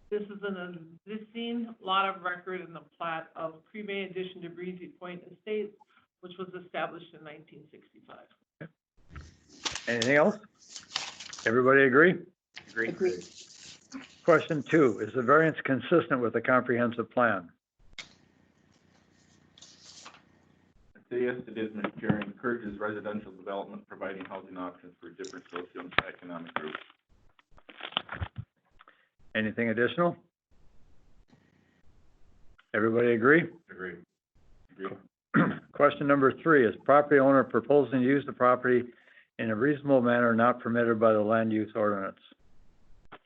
this is an existing lot of record in the plat of Cree addition to Breezy Point Estates, which was established in 1965. Anything else? Everybody agree? Agree. Question 2, is the variance consistent with the comprehensive plan? I'd say yes, it is, Mr. Chair, and encourages residential development, providing housing options for different socioeconomic groups. Anything additional? Everybody agree? Agree. Question number 3, is property owner proposing to use the property in a reasonable manner not permitted by the land use ordinance? I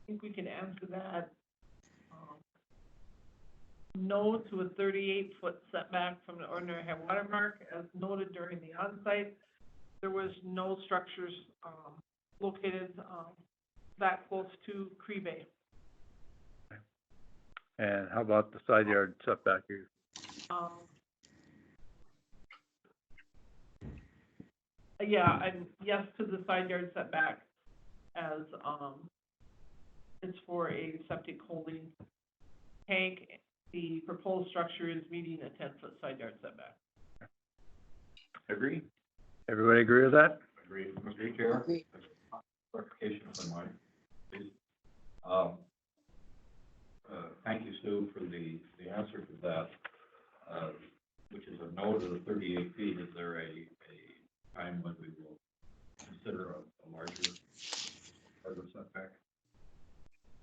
think we can answer that. No to a 38-foot setback from the ordinary high water mark, as noted during the onsite. There was no structures located that close to Cree Bay. And how about the side yard setback? Yeah, and yes to the side yard setback, as it's for a septic holding tank. The proposed structure is meeting a 10-foot side yard setback. Agree? Everybody agree with that? Agree. Mr. Chair? Agree. Clarification if I might, please. Thank you, Stu, for the answer to that, which is a no to the 38 feet. Is there a time when we will consider a larger setback?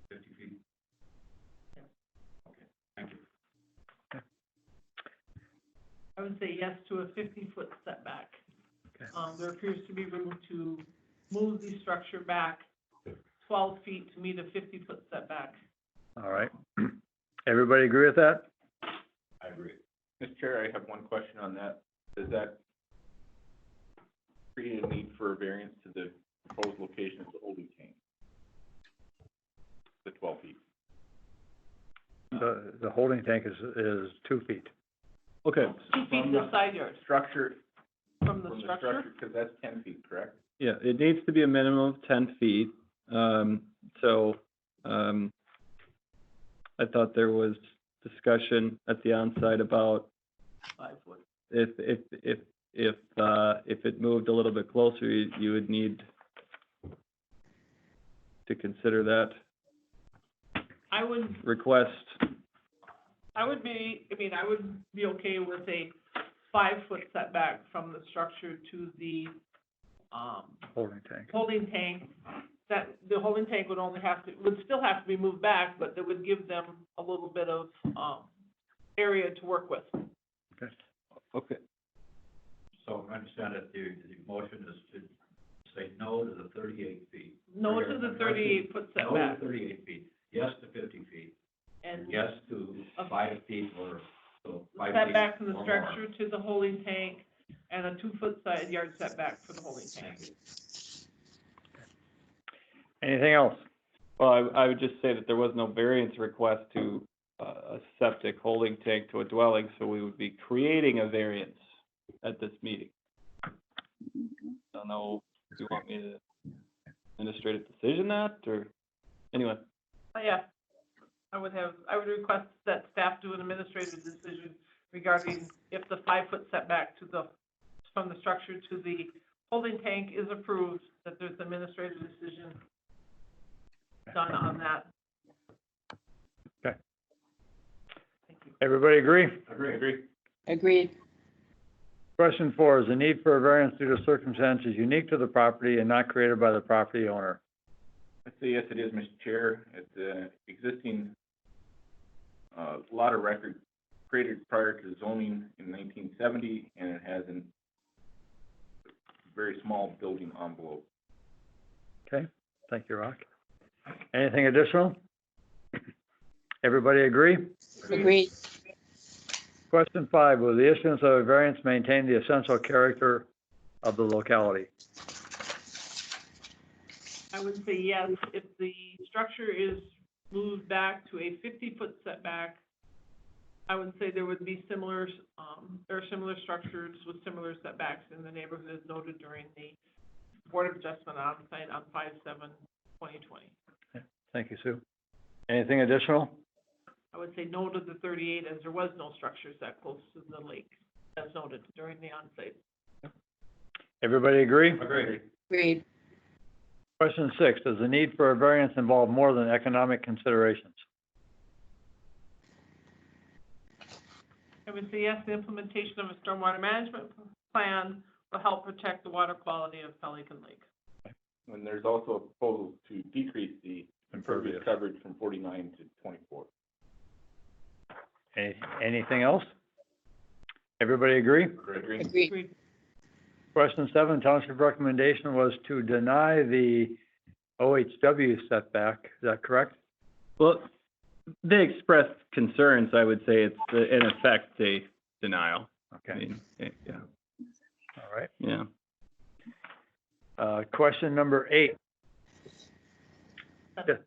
50 feet? Yeah. Okay, thank you. I would say yes to a 50-foot setback. Okay. There appears to be room to move the structure back 12 feet to meet a 50-foot setback. All right. Everybody agree with that? I agree. Mr. Chair, I have one question on that. Does that create a need for a variance to the proposed location of the holding tank? The 12 feet. The holding tank is 2 feet. Okay, 2 feet to side yard Structure, from the structure. because that's 10 feet, correct? yeah, it needs to be a minimum of 10 feet. I thought there was discussion at the onsite about 5 foot. if it moved a little bit closer, you would need to consider that I would request. be okay with a 5-foot setback from the structure to the, Holding tank. holding tank. That the holding tank would still have to be moved back, but that would give them a little bit of, area to work with. Okay. So I understand that the motion is to say no to the 38 feet. No to the 38-foot setback. No to 38 feet, yes to 50 feet, And yes to 5 feet or so. 5 feet setback from the or more. structure to the holding tank, and a 2-foot side yard setback for the holding tank. Anything else? Well, I would just say that there was no variance request to a septic holding tank to a dwelling, so we would be creating a variance at this meeting. I don't know, do you want me to administrative decision that, or, anyway, Yeah, I would request that staff do an administrative decision regarding if the 5-foot setback from the structure to the holding tank is approved, that there's an administrative decision done on that Everybody agree? Agree. Agreed. Question 4, is the need for a variance due to circumstances unique to the property and not created by the property owner? I'd say yes, it is, Mr. Chair. It's existing, lot of record created prior to zoning in 1970, and it has a very small building envelope. Okay, thank you, Rock. Anything additional? Everybody agree? Agreed. Question 5, will the issuance of a variance maintain the essential character of the locality? I would say yes, if the structure is moved back to a 50-foot setback, I would say there would be similar, there are similar structures with similar setbacks in the neighborhood as noted during the Board of Adjustment on-site on 5/7/2020. Thank you, Sue. Anything additional? I would say no to the 38 as there was no structures that close to the lake, as noted during the on-site. Everybody agree? Agreed. Question 6, does the need for a variance involve more than economic considerations? I would say yes, the implementation of a stormwater management plan will help protect the water quality of Pelican Lake. And there's also a proposal to decrease the impervious coverage from 49 to 24. Anything else? Everybody agree? Agree. Agreed. Question 7, township recommendation was to deny the OHW setback, is that correct? Well, they expressed concerns. I would say it's in effect a denial. I Okay, mean, yeah, all right. yeah. Question number 8. Yeah.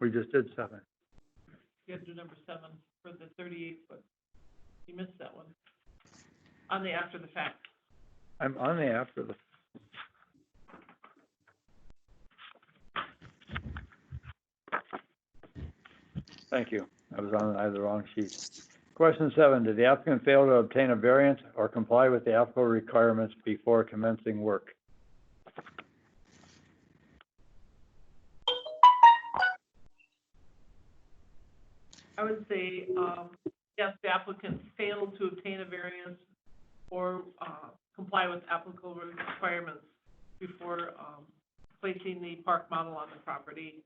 We just did 7. You have to do number 7 for the 38-foot. You missed that one. On the after the fact. I'm on the after the. Thank you. I was on the wrong sheet. Question 7, did the applicant fail to obtain a variance or comply with the applicable requirements before commencing work? I would say, yes, the applicant failed to obtain a variance or comply with applicable requirements before placing the park model on the property.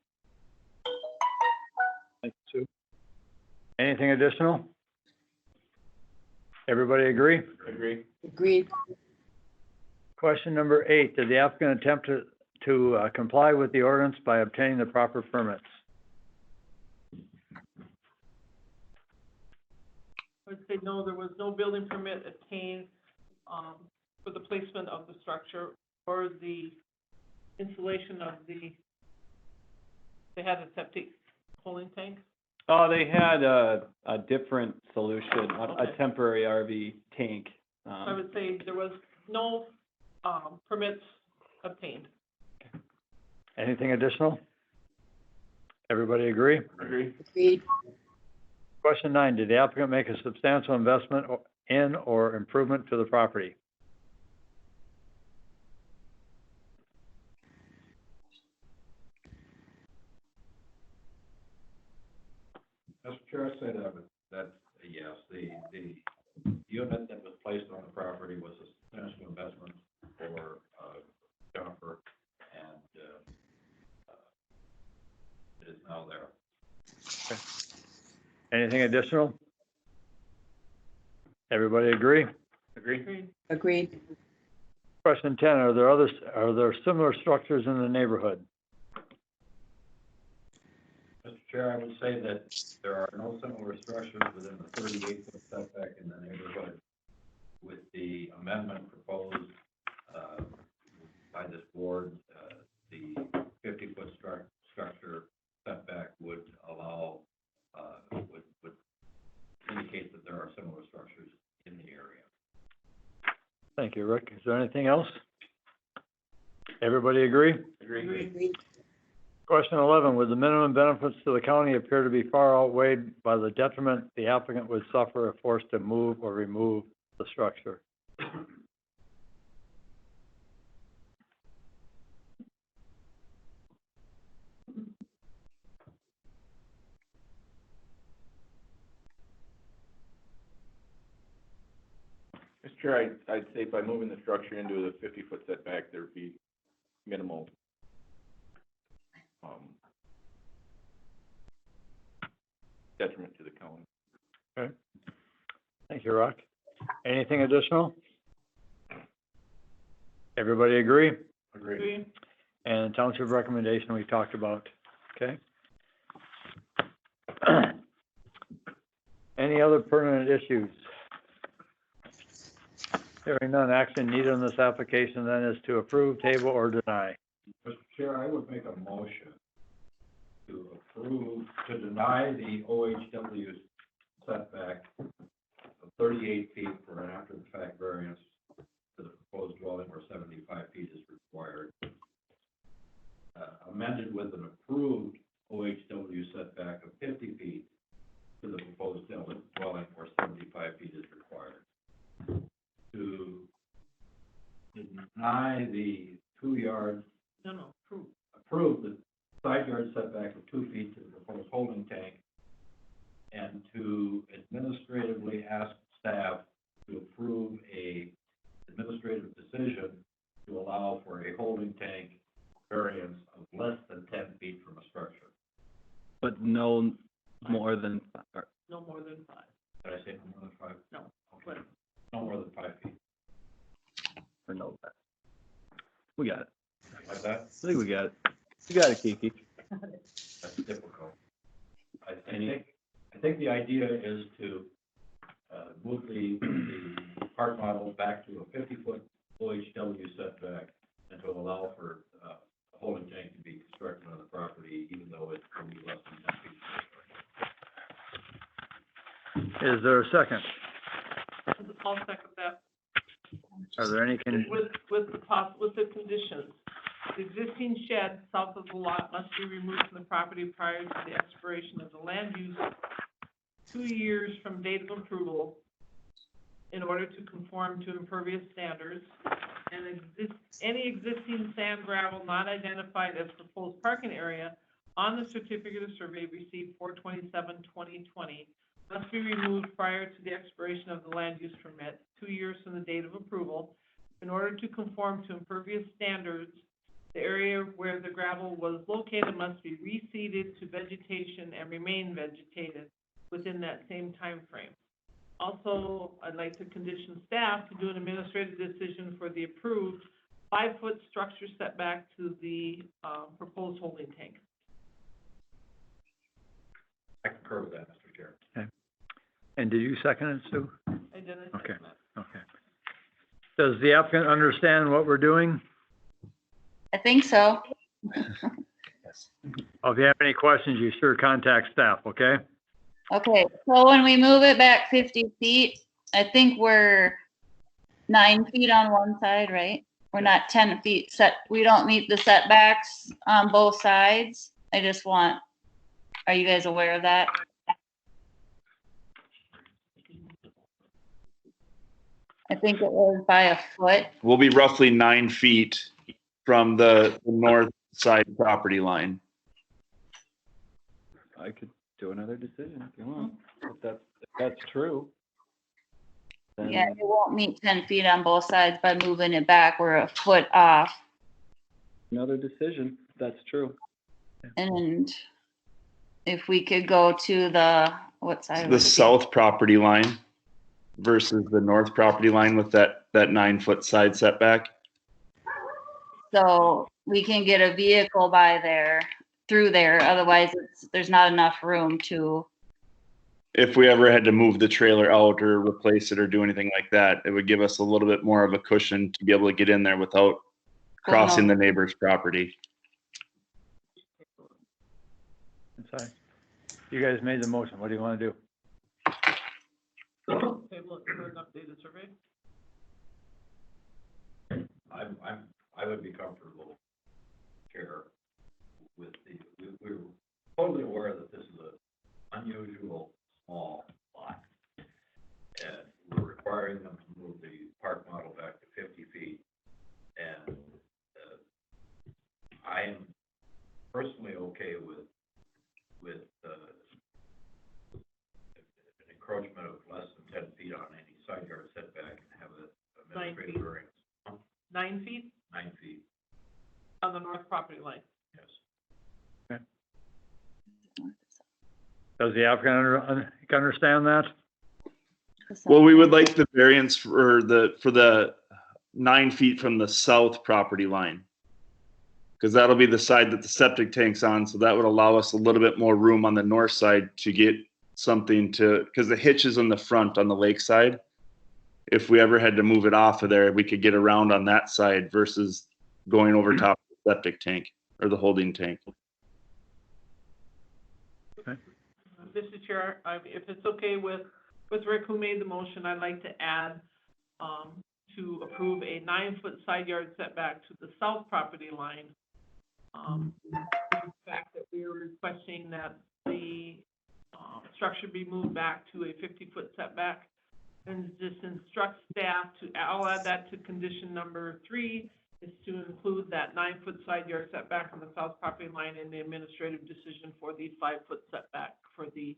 Thank you, Sue. Anything additional? Everybody agree? Agreed. Question number 8, did the applicant attempt to comply with the ordinance by obtaining the proper permits? I would say no, there was no building permit obtained for the placement of the structure or the installation of they had a septic holding tank? Oh, they had a different solution, a Okay. temporary RV tank. I would say there was no permits obtained. Anything additional? Everybody agree? Agreed. Question 9, did the applicant make a substantial investment in or improvement to the property? Mr. Chair, I say that's a yes. The unit that was placed on the property was a substantial investment for Jennifer, and it is now there. Okay. Anything additional? Everybody agree? Agreed. Question 10, are there similar structures in the neighborhood? Mr. Chair, I would say that there are no similar structures within the 38-foot setback in the neighborhood. With the amendment proposed by this board, the 50-foot structure setback would allow, would indicate that there are similar structures in the area. Thank you, Rick. Is there anything else? Everybody agree? Agreed. Question 11, would the minimum benefits to the county appear to be far outweighed by the detriment the applicant would suffer if forced to move or remove the structure? Chair, I'd say by moving the structure into the 50-foot setback, there'd be minimal, detriment to the county. Thank you, Rock. Anything additional? Everybody agree? Agree. And township recommendation we talked about, okay? Any other pertinent issues? Hearing none, action needed on this application then is to approve, table, or deny. Mr. Chair, I would make a motion to approve, to deny the OHW setback of 38 feet for an after-the-fact variance to the proposed dwelling where 75 feet is required. Amended with an approved OHW setback of 50 feet to the proposed dwelling where 75 feet is required. To deny the 2 yard, approve the side yard setback of 2 feet to the proposed holding tank, and to administratively ask staff to approve a administrative decision to allow for a holding tank variance of less than 10 feet from a structure. But no more than, No more than 5. Did I say no more than 5? No. Okay. No more than 5 feet. or no less. We got it. Like that? I think we got it. You got it, Kiki. That's difficult. I think the idea is to move the park model back to a 50-foot OHW setback and to allow for a holding tank to be constructed on the property, even though it's only less than 10 feet. Is there a second? I'll second that. Are there any With the conditions. The existing shed south of the lot must be removed from the property prior to the expiration of the land use 2 years from date of approval in order to conform to impervious standards. And any existing sand, gravel not identified as proposed parking area on the certificate of survey received 4/27/2020 must be removed prior to the expiration of the land use permit, 2 years from the date of approval, in order to conform to impervious standards. The area where the gravel was located must be reseeded to vegetation and remain vegetated within that same time frame. Also, I'd like to condition staff to do an administrative decision for the approved 5-foot structure setback to the proposed holding tank. I concur with that, Mr. Chair. Okay. And did you second it, Sue? I didn't Okay. second that. Okay. Does the applicant understand what we're doing? I think so. Oh, if you have any questions, you sure contact staff, okay? Okay, so when we move it back 50 feet, I think we're 9 feet on one side, right? We're not 10 feet set, we don't meet the setbacks on both sides. I just want, are you guys aware of that? I think it was by a foot. We'll be roughly 9 feet from the north side property line. I could do another decision if you want. If that's true. Then Yeah, it won't meet 10 feet on both sides by moving it back. We're a foot off. another decision, if that's true. And if we could go to the, what side? The south property line versus the north property line with that 9-foot side setback. So we can get a vehicle by there, through there, otherwise there's not enough room to. If we ever had to move the trailer out or replace it or do anything like that, it would give us a little bit more of a cushion to be able to get in there without crossing the neighbor's property. Sorry. You guys made the motion. What do you want to do? Table it for an updated survey. I would be comfortable, Chair, with we're totally aware that this is an unusual small lot. And we're requiring them to move the park model back to 50 feet. And I am personally okay with an encroachment of less than 10 feet on any side yard setback and have it administrative feet. variance. 9 feet 9 feet, on the north property line. yes. Does the applicant understand that? Well, we would like the variance for the 9 feet from the south property line. Because that'll be the side that the septic tank's on, so that would allow us a little bit more room on the north side to get something to, because the hitch is on the front on the lake side. If we ever had to move it off of there, we could get around on that side versus going over top of the septic tank or the holding tank. Mr. Chair, if it's okay with Rick, who made the motion, I'd like to add, to approve a 9-foot side yard setback to the south property line. The fact that we are requesting that the, structure be moved back to a 50-foot setback, and just instruct staff to, I'll add that to condition number 3, is to include that 9-foot side yard setback on the south property line in the administrative decision for the 5-foot setback for the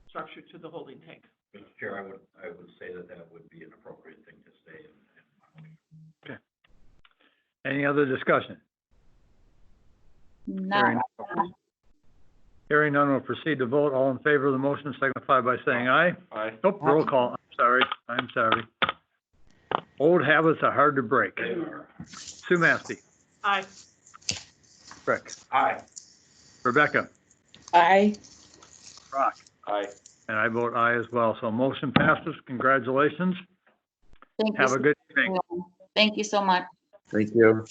structure to the holding tank. Mr. Chair, I would say that would be an appropriate thing to say. Okay. Any other discussion? No. Hearing none, we'll proceed to vote. All in favor of the motion signify by saying aye. Aye. Nope, roll call. I'm sorry. Old habits are hard to break. They are. Sue Maskey. Aye. Rick. Aye. Rebecca. Aye. Rock. Aye. And I vote aye as well. So motion passes. Congratulations. Thank you. Have a good evening. Thank you so much. Thank you.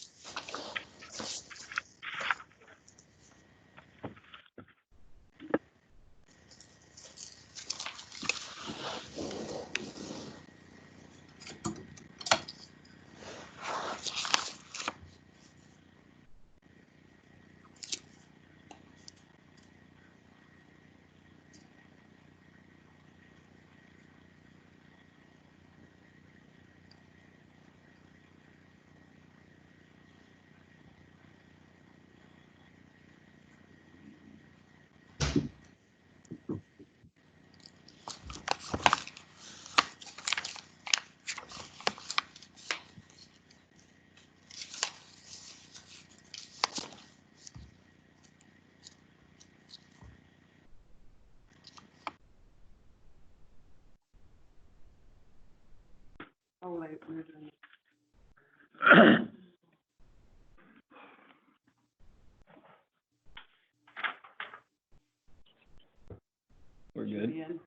We're good.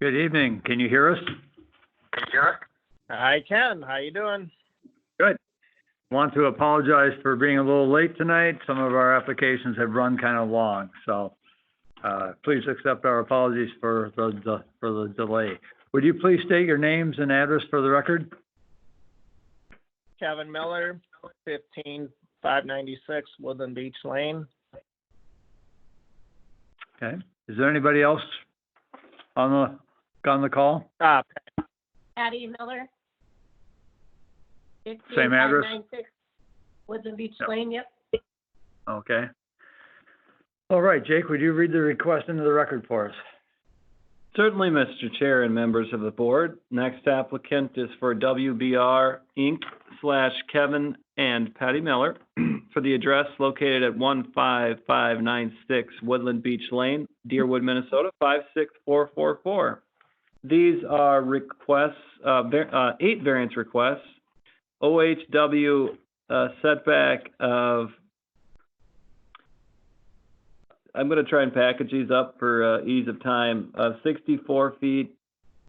Good evening. Can you hear us? I can. How you doing? Good. Want to apologize for being a little late tonight. Some of our applications have run kind of long, so please accept our apologies for the delay. Would you please state your names and address for the record? Kevin Miller, 15596 Woodland Beach Lane. Okay. Is there anybody else on the call? Patty Miller. Same address? 15596 Woodland Beach Yep. Lane, yep. Okay. All right, Jake, would you read the request into the record for us? Certainly, Mr. Chair and members of the board. Next applicant is for WBR Inc. / Kevin and Patty Miller for the address located at 15596 Woodland Beach Lane, Deerwood, Minnesota, 56444. These are requests, 8 variance requests, OHW setback of, I'm going to try and package these up for ease of time, 64 feet,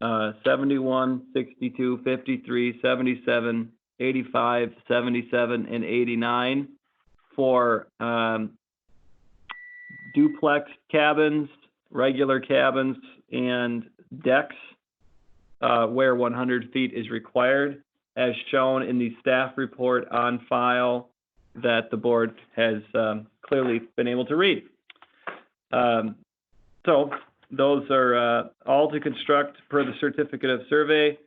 71, 62, 53, 77, 85, 77, and 89 for duplex cabins, regular cabins, and decks where 100 feet is required, as shown in the staff report on file that the board has clearly been able to read. So those are all to construct per the certificate of survey,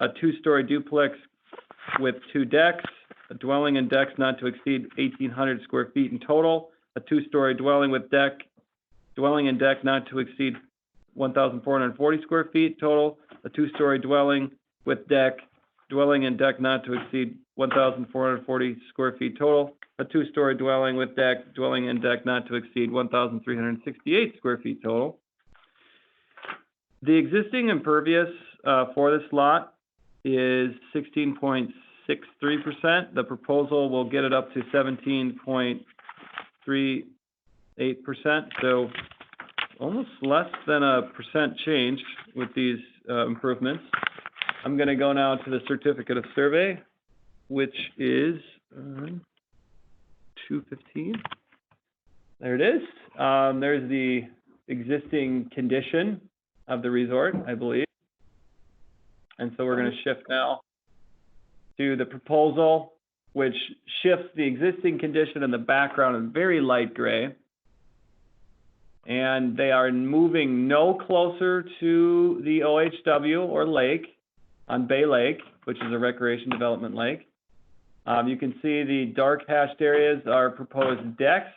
a 2-story duplex with 2 decks, a dwelling and decks not to exceed 1,800 square feet in total, a 2-story dwelling with dwelling and deck not to exceed 1,440 square feet total, a two-story dwelling with deck, dwelling and deck not to exceed 1,440 square feet total, a two-story dwelling with deck, dwelling and deck not to exceed 1,368 square feet total. The existing impervious for this lot is 16.63%. The proposal will get it up to 17.38%, so almost less than a percent change with these improvements. I'm going to go now to the certificate of survey, which is 215. There it is. There's the existing condition of the resort, I believe. And so we're going to shift now to the proposal, which shifts the existing condition in the background in very light gray. And they are moving no closer to the OHW or lake on Bay Lake, which is a recreation development lake. You can see the dark hashed areas are proposed decks.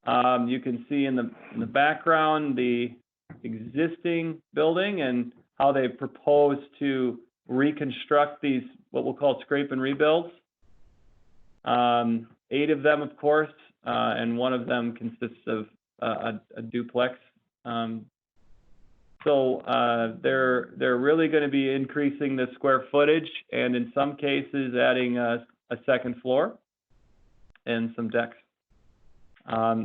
You can see in the background the existing building and how they propose to reconstruct these, what we'll call scrape and rebuilds. 8 of them, of course, and one of them consists of a duplex. So they're really going to be increasing the square footage and in some cases adding a second floor and some decks.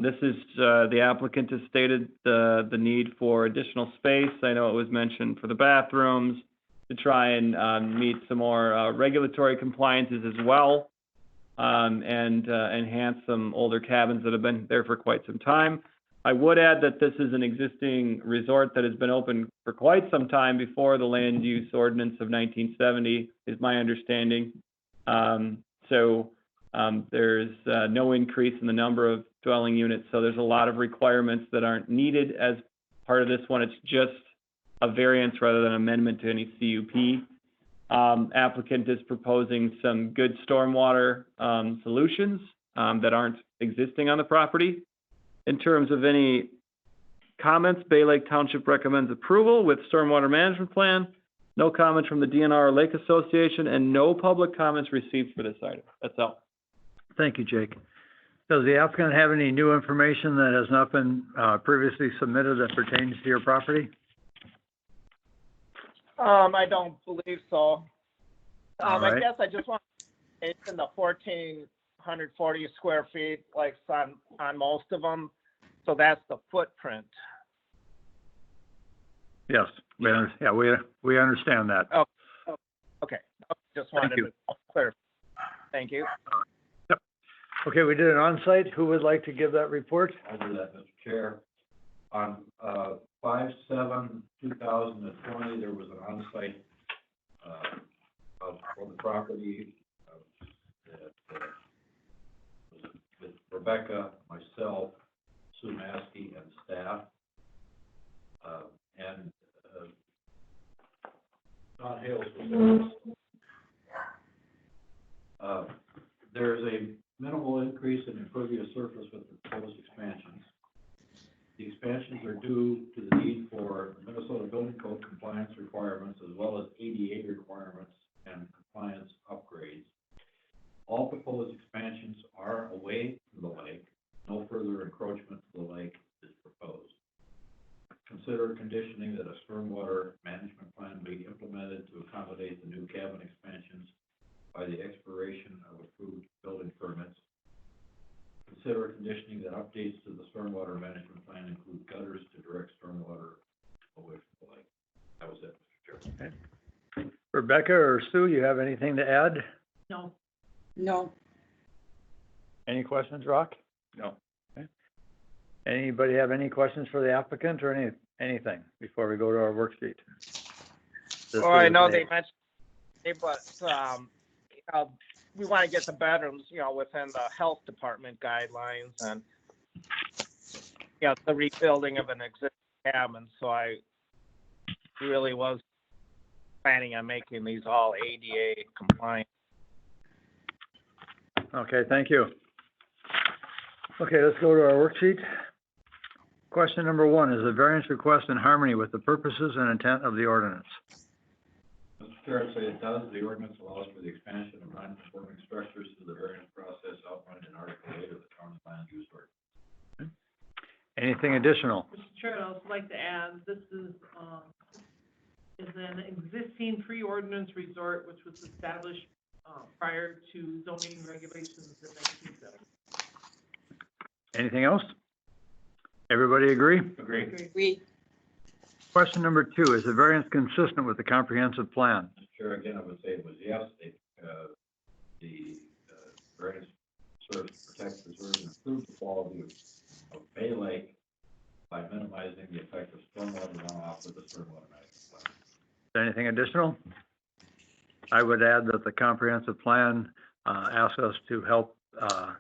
This is the applicant has stated the need for additional space. I know it was mentioned for the bathrooms to try and meet some more regulatory compliances as well, and enhance some older cabins that have been there for quite some time. I would add that this is an existing resort that has been open for quite some time before the land use ordinance of 1970, is my understanding. There's no increase in the number of dwelling units, so there's a lot of requirements that aren't needed as part of this one. It's just a variance rather than amendment to any CUP. Applicant is proposing some good stormwater solutions that aren't existing on the property. In terms of any comments, Bay Lake Township recommends approval with stormwater management plan. No comments from the DNR Lake Association and no public comments received for this item. That's all. Thank you, Jake. Does the applicant have any new information that has not been previously submitted that pertains to your property? I don't believe so. All right. I guess I just want to say it's in the 1,440 square feet, like on most of them. So that's the footprint. Yes, we understand that. Oh, okay. Just wanted Thank to clarify. Thank you. Yep. Okay, we did an on-site. Who would like to give that report? I'll do that, Mr. Chair. On 5/7/2020, there was an on-site for the property with Rebecca, myself, Sue Maskey, and staff. And Don Hales was there. There's a minimal increase in impervious surface with the proposed expansions. The expansions are due to the need for Minnesota Building Code compliance requirements as well as ADA requirements and compliance upgrades. All proposed expansions are away from the lake. No further encroachment to the lake is proposed. Consider conditioning that a stormwater management plan be implemented to accommodate the new cabin expansions by the expiration of approved building permits. Consider conditioning that updates to the stormwater management plan include gutters to direct stormwater away from the lake. That was it, Mr. Chair. Okay. Rebecca or Sue, you have anything to add? No. No. Any questions, Rock? No. Okay. Anybody have any questions for the applicant or anything before we go to our worksheet? Well, I know they mentioned, but we want to get the bedrooms, within the health department guidelines and, the rebuilding of an existing cabin. So I really was planning on making these all ADA compliant. Okay, thank you. Okay, let's go to our worksheet. Question number 1, is the variance request in harmony with the purposes and intent of the ordinance? Mr. Chair, I'd say it does. The ordinance allows for the expansion of non-conforming structures through the variance process outlined in Article 8 of the County Land Use Ordinance. Anything additional? Mr. Chair, I'd also like to add, this is an existing pre-ordinance resort which was established prior to zoning regulations in 1970. Anything else? Everybody agree? Agree. Question number 2, is the variance consistent with the comprehensive plan? Mr. Chair, again, I would say it was yes. The variance serves to protect, preserve, and improve the quality of Bay Lake by minimizing the effect of stormwater runoff with the stormwater management plan. Is there anything additional? I would add that the comprehensive plan asks us to help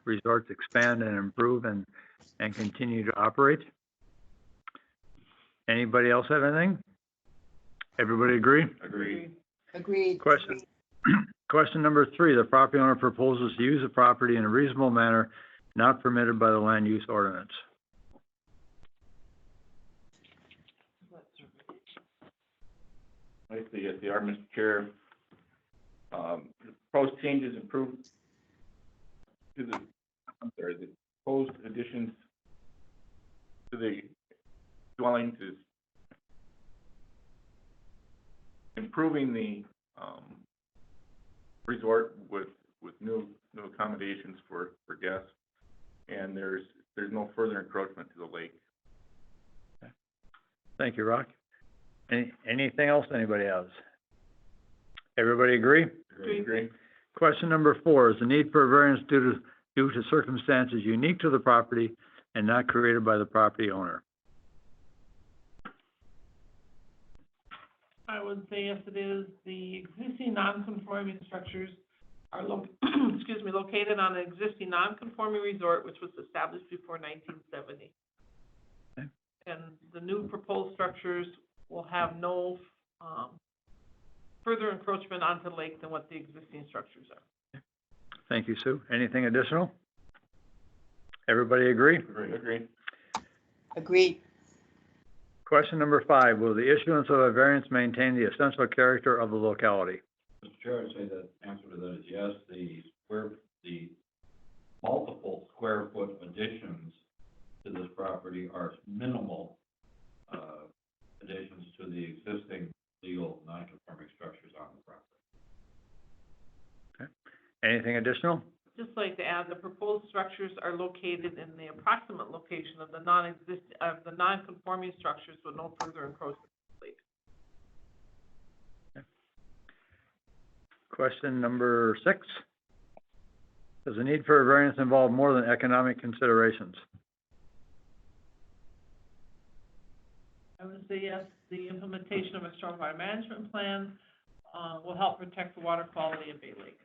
resorts expand and improve and continue to operate. Anybody else have anything? Everybody agree? Agreed. Question number 3, the property owner proposes to use the property in a reasonable manner not permitted by the land use ordinance. I see it, Mr. Chair. The proposed changes improved to the proposed additions to the dwelling is improving the resort with new accommodations for guests, and there's no further encroachment to the lake. Thank you, Rock. Anything else anybody has? Everybody agree? Agree. Question number 4, is the need for a variance due to circumstances unique to the property and not created by the property owner? I would say yes, it is. The existing non-conforming structures are located on an existing non-conforming resort which was established before 1970. Okay. And the new proposed structures will have no further encroachment onto the lake than what the existing structures are. Thank you, Sue. Anything additional? Everybody agree? Agreed. Question number 5, will the issuance of a variance maintain the essential character of the locality? Mr. Chair, I'd say the answer to that is yes. The multiple square foot additions to this property are minimal additions to the existing legal non-conforming structures on the property. Okay. Anything additional? Just like to add, the proposed structures are located in the approximate location of the non-conforming structures with no further encroachment. Okay. Question number 6. Does the need for a variance involve more than economic considerations? I would say yes, the implementation of a stormwater management plan will help protect the water quality of Bay Lake.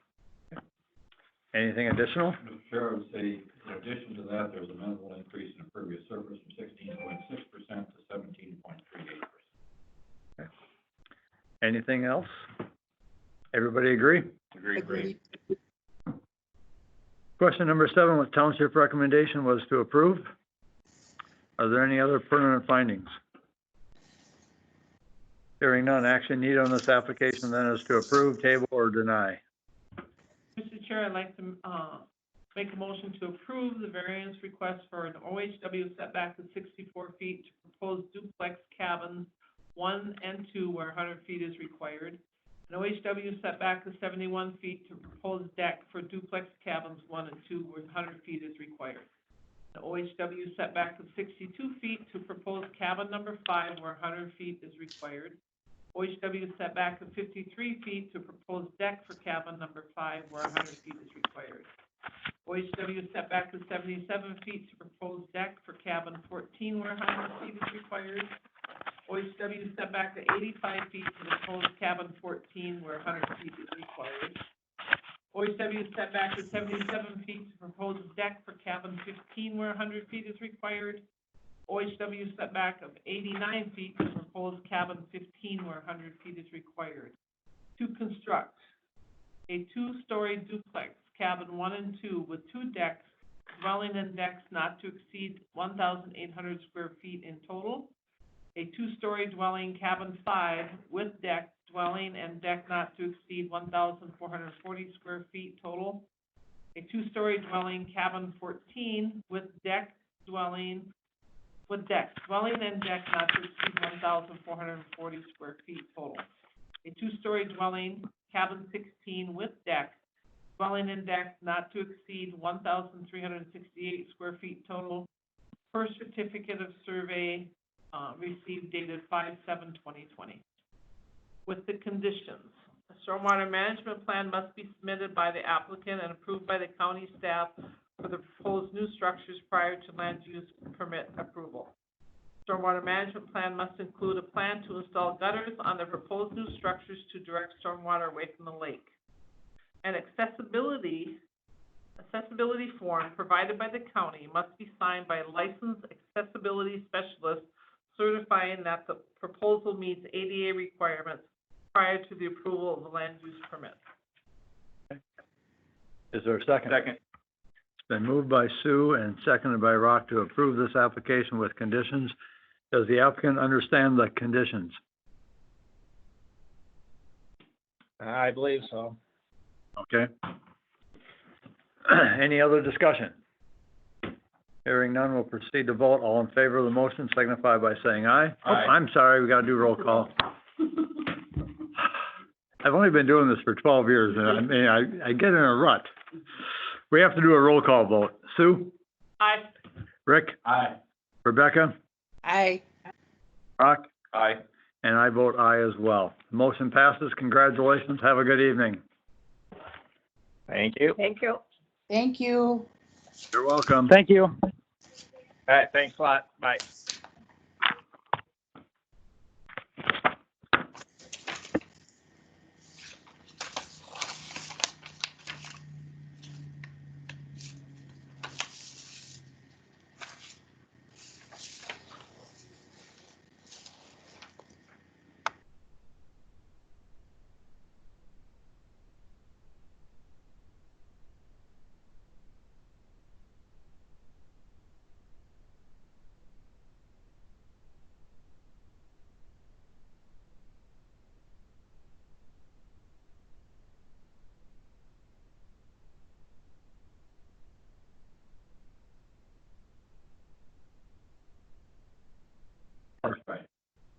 Anything additional? Mr. Chair, I would say in addition to that, there's a minimal increase in impervious surface from 16.6% to 17.38%. Okay. Anything else? Everybody agree? Agreed. Question number 7, what township recommendation was to approve? Are there any other permanent findings? Hearing none, action needed on this application then is to approve, table, or deny. Mr. Chair, I'd like to make a motion to approve the variance request for an OHW setback of 64 feet to propose duplex cabins 1 and 2 where 100 feet is required. An OHW setback of 71 feet to propose deck for duplex cabins 1 and 2 where 100 feet is required. An OHW setback of 62 feet to propose cabin number 5 where 100 feet is required. OHW setback of 53 feet to propose deck for cabin number 5 where 100 feet is required. OHW setback of 77 feet to propose deck for cabin 14 where 100 feet is required. OHW setback of 85 feet to propose cabin 14 where 100 feet is required. OHW setback of 77 feet to propose deck for cabin 15 where 100 feet is required. OHW setback of 89 feet to propose cabin 15 where 100 feet is required. To construct a 2-story duplex cabin 1 and 2 with 2 decks dwelling and decks not to exceed 1,800 square feet in total. A two-story dwelling, cabin 5, with deck, dwelling and deck not to exceed 1,440 square feet total. A two-story dwelling, cabin 14, with deck, dwelling and deck not to exceed 1,440 square feet total. A two-story dwelling, cabin 16, with deck, dwelling and deck not to exceed 1,368 square feet total, per certificate of survey received dated 5/7/2020. With the conditions, a stormwater management plan must be submitted by the applicant and approved by the county staff for the proposed new structures prior to land use permit approval. Stormwater management plan must include a plan to install gutters on the proposed new structures to direct stormwater away from the lake. An accessibility form provided by the county must be signed by a licensed accessibility specialist certifying that the proposal meets ADA requirements prior to the approval of the land use permit. Is there a second? Second. It's been moved by Sue and seconded by Rock to approve this application with conditions. Does the applicant understand the conditions? I believe so. Okay. Any other discussion? Hearing none, we'll proceed to vote. All in favor of the motion signify by saying aye. Oh, Aye. I'm sorry, we gotta do roll call. I've only been doing this for 12 years, and I mean, I get in a rut. We have to do a roll call vote. Sue? Aye. Rick? Aye. Rebecca? Aye. Rock? Aye. And I vote aye as well. Motion passes. Congratulations. Have a good evening. Thank you. Thank you. Thank you. You're welcome. Thank you. All right, thanks a lot. Bye.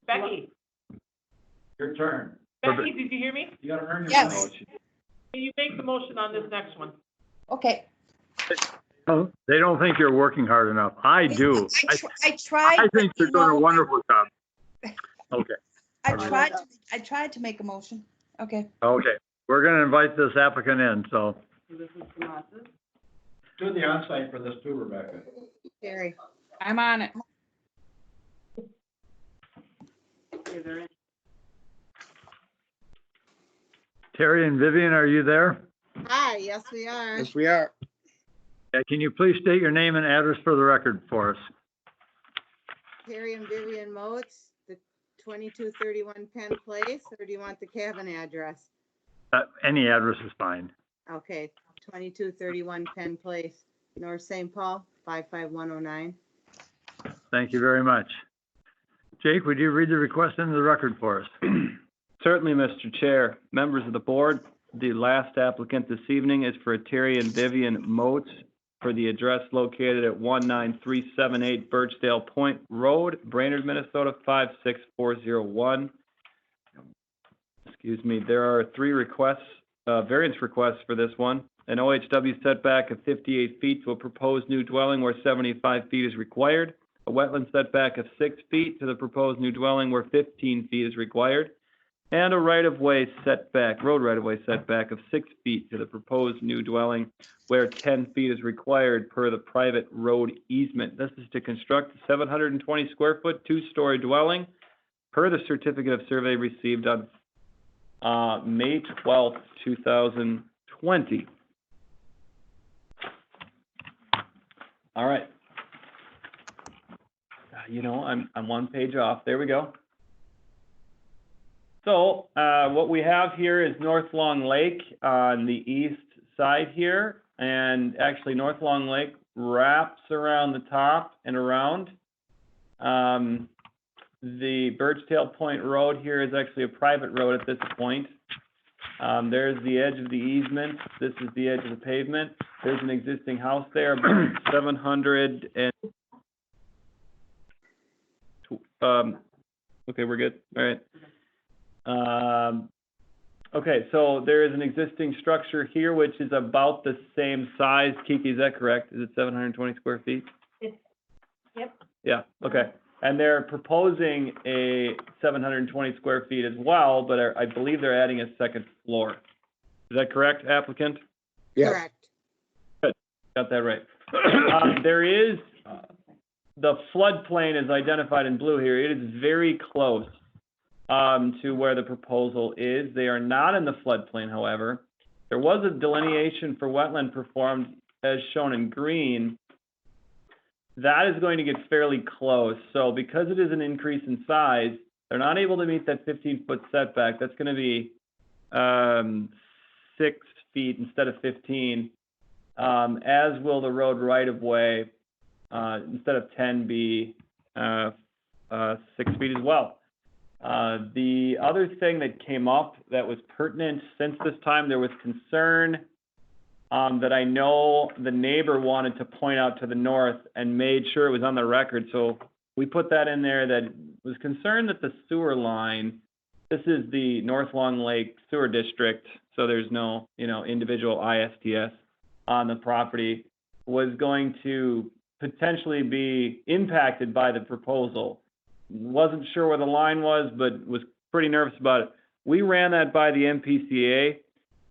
Becky, Your turn. Becky, did you hear me? You gotta earn your Yes. motion. Can you make the motion on this next one? Okay. Oh, they don't think you're working hard enough. I do. I tried. I think but you're you doing a know, wonderful job. Okay, I tried to make a motion. Okay. okay. We're gonna invite this applicant in, so. This is Tomas's. Do the onsite for this too, Rebecca. Terry. I'm on it. Terry and Vivian, are you there? Hi, yes, we are. Yes, we are. Can you please state your name and address for the record for us? Terry and Vivian Moats, the 2231 Penn Place, or do you want the cabin address? Any address is fine. Okay, 2231 Penn Place, North St. Paul, 55109. Thank you very much. Jake, would you read the request into the record for us? Certainly, Mr. Chair. Members of the board, the last applicant this evening is for Terry and Vivian Moats for the address located at 19378 Birchdale Point Road, Brainerd, Minnesota 56401. Excuse me, there are three requests, variance requests for this one. An OHW setback of 58 feet to a proposed new dwelling where 75 feet is required. A wetland setback of 6 feet to the proposed new dwelling where 15 feet is required. And a right-of-way setback, road right-of-way setback of 6 feet to the proposed new dwelling where 10 feet is required per the private road easement. This is to construct a 720 square foot, two-story dwelling per the certificate of survey received on May 12th, 2020. All right. You know, I'm one page off. There we go. So what we have here is North Long Lake on the east side here. And actually North Long Lake wraps around the top and around. The Birchtail Point Road here is actually a private road at this point. There's the edge of the easement. This is the edge of the pavement. There's an existing house there, about 700 and, okay, we're good. All right. Okay, so there is an existing structure here, which is about the same size. Kiki, is that correct? Is it 720 square feet? Yep. Yeah, okay. And they're proposing a 720 square feet as well, but I believe they're adding a second floor. Is that correct, applicant? Correct. Good, got that right. There is, the floodplain is identified in blue here. It is very close to where the proposal is. They are not in the floodplain, however. There was a delineation for wetland performed as shown in green. That is going to get fairly close. So because it is an increase in size, they're not able to meet that 15-foot setback. That's going to be 6 feet instead of 15, as will the road right-of-way, instead of 10 be 6 feet as well. The other thing that came up that was pertinent since this time, there was concern that I know the neighbor wanted to point out to the north and made sure it was on the record. So we put that in there, that was concerned that the sewer line, this is the North Long Lake Sewer District, so there's no, individual ISTS on the property, was going to potentially be impacted by the proposal. Wasn't sure where the line was, but was pretty nervous about it. We ran that by the MPCA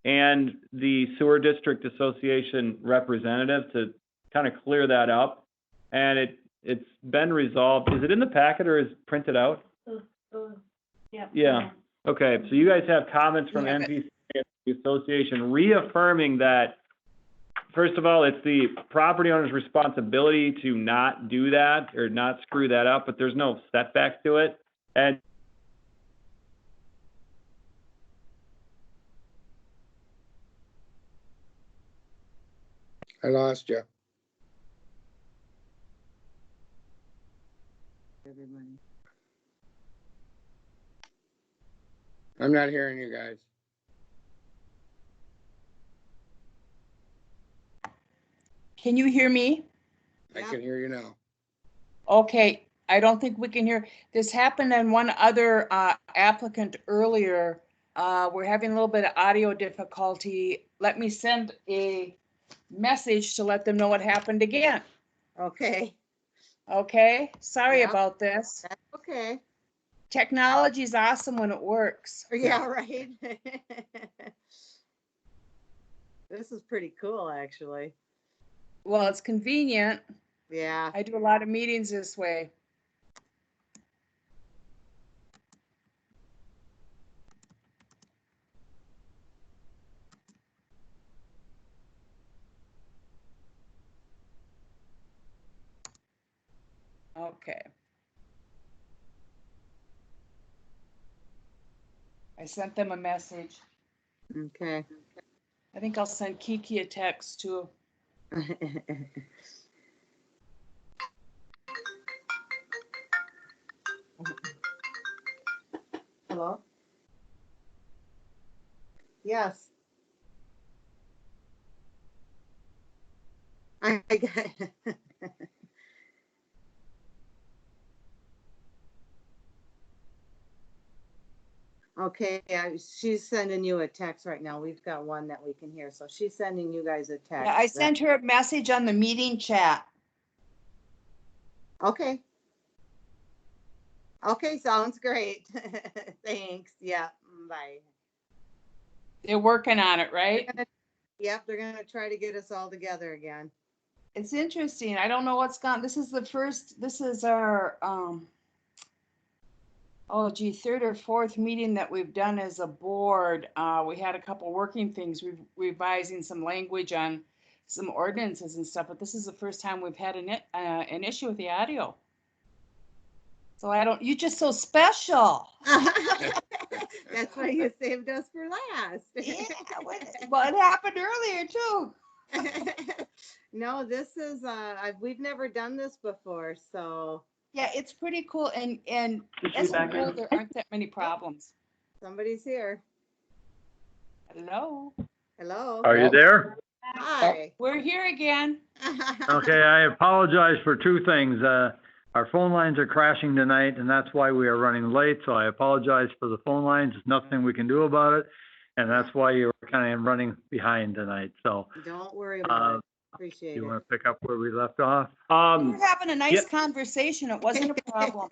and the Sewer District Association representative to kind of clear that up. And it's been resolved. Is it in the packet or is it printed out? Yep. Yeah. Okay. So you guys have comments from MPCA and the association reaffirming that, first of all, it's the property owner's responsibility to not do that or not screw that up, but there's no setback to it. And I lost you. I'm not hearing you guys. Can you hear me? I can hear you now. Okay, I don't think we can hear. This happened on one other applicant earlier. We're having a little bit of audio difficulty. Let me send a message to let them know what happened again. Okay. Okay, sorry Yep. about this. That's okay. Technology is awesome when it works. Yeah, right. This is pretty cool, actually. Well, it's convenient. Yeah. I do a lot of meetings this way. Okay. I sent them a message. Okay. I think I'll send Kiki a text too. Hello? Yes. I got Okay, she's sending you a text right now. We've got one that we can hear, so she's sending you guys a text. Yeah, I sent her a message on the meeting chat. Okay. Okay, sounds great. Thanks. Yeah, bye. They're working on it, right? Yep, they're gonna try to get us all together again. It's interesting. I don't know what's gone. This is our, third or fourth meeting that we've done as a board. We had a couple working things, revising some language on some ordinances and stuff, but this is the first time we've had an issue with the audio. So you're just so special. That's why you saved us for last. Yeah, well, it happened earlier too. No, this is, we've never done this before, so Yeah, it's pretty cool and Is she as a back whole, in? there aren't that many problems. somebody's here. Hello? Hello? Are you there? Hi. We're here again. Okay, I apologize for two things. Our phone lines are crashing tonight, and that's why we are running late, so I apologize for the phone lines. There's nothing we can do about it, and that's why you're kind of running behind tonight, so. Don't worry about Uh, it. Appreciate You it. want to pick up where we left off? We were having a nice Yep. conversation. It wasn't a problem.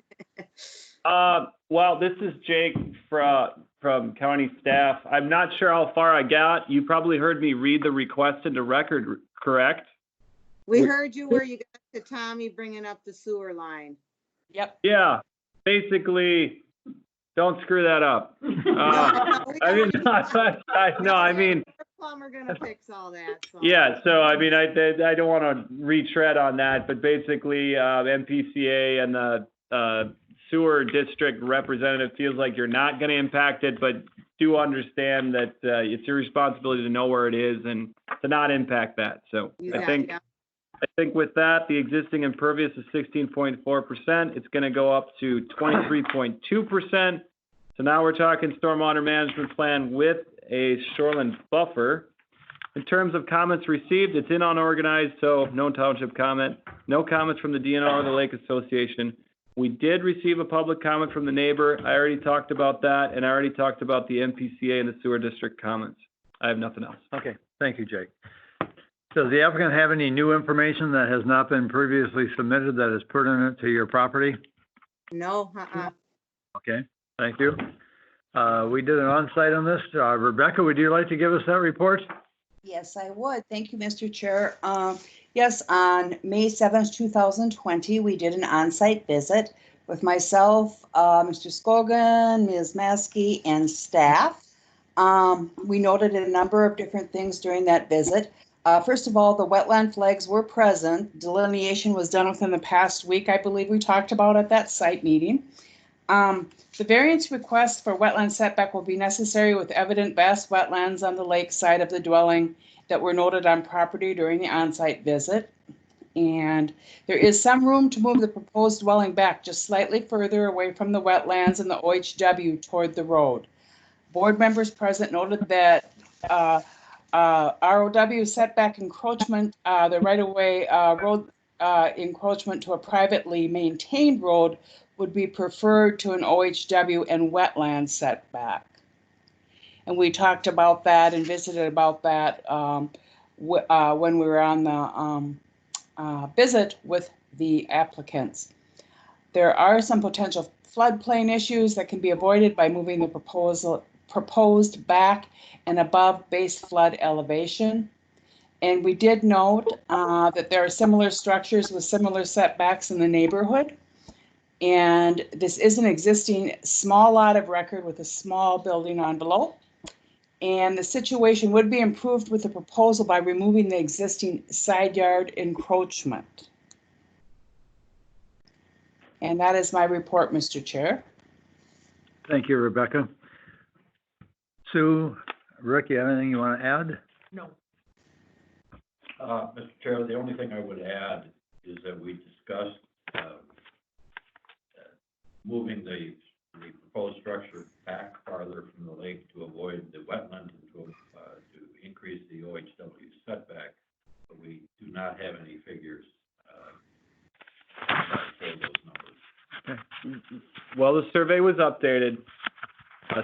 Well, this is Jake from county staff. I'm not sure how far I got. You probably heard me read the request into record, correct? We heard you where you got to Tommy bringing up the sewer line. Yep. Yeah, basically, don't screw that up. I mean, Plumber gonna fix all that, so. yeah, so I mean, I don't want to retread on that, but basically, MPCA and the sewer district representative feels like you're not going to impact it, but do understand that it's your responsibility to know where it is and to not impact that. So I think with that, the existing impervious is 16.4%. It's going to go up to 23.2%. So now we're talking stormwater management plan with a shoreline buffer. In terms of comments received, it's in unorganized, so no township comment. No comments from the DNR or the Lake Association. We did receive a public comment from the neighbor. I already talked about that, and I already talked about the MPCA and the sewer district comments. I have nothing else. Okay, thank you, Jake. Does the applicant have any new information that has not been previously submitted that is pertinent to your property? No, Okay, thank you. We did an on-site on this. Rebecca, would you like to give us that report? Yes, I would. Thank you, Mr. Chair. Yes, on May 7th, 2020, we did an on-site visit with myself, Mr. Scogan, Ms. Maskey, and staff. We noted a number of different things during that visit. First of all, the wetland flags were present. Delineation was done within the past week, I believe we talked about at that site meeting. The variance request for wetland setback will be necessary with evident vast wetlands on the lake side of the dwelling that were noted on property during the on-site visit. And there is some room to move the proposed dwelling back just slightly further away from the wetlands and the OHW toward the road. Board members present noted that ROW setback encroachment, the right-of-way road encroachment to a privately maintained road would be preferred to an OHW and wetland setback. And we talked about that and visited about that when we were on the visit with the applicants. There are some potential floodplain issues that can be avoided by moving the proposed back and above base flood elevation. And we did note that there are similar structures with similar setbacks in the neighborhood. And this is an existing small lot of record with a small building envelope. And the situation would be improved with the proposal by removing the existing side yard encroachment. And that is my report, Mr. Chair. Thank you, Rebecca. Sue, Rick, you have anything you want to add? No. Mr. Chair, the only thing I would add is that we discussed moving the proposed structure back farther from the lake to avoid the wetland and to increase the OHW setback, but we do not have any figures for those numbers. Okay. Well, the survey was updated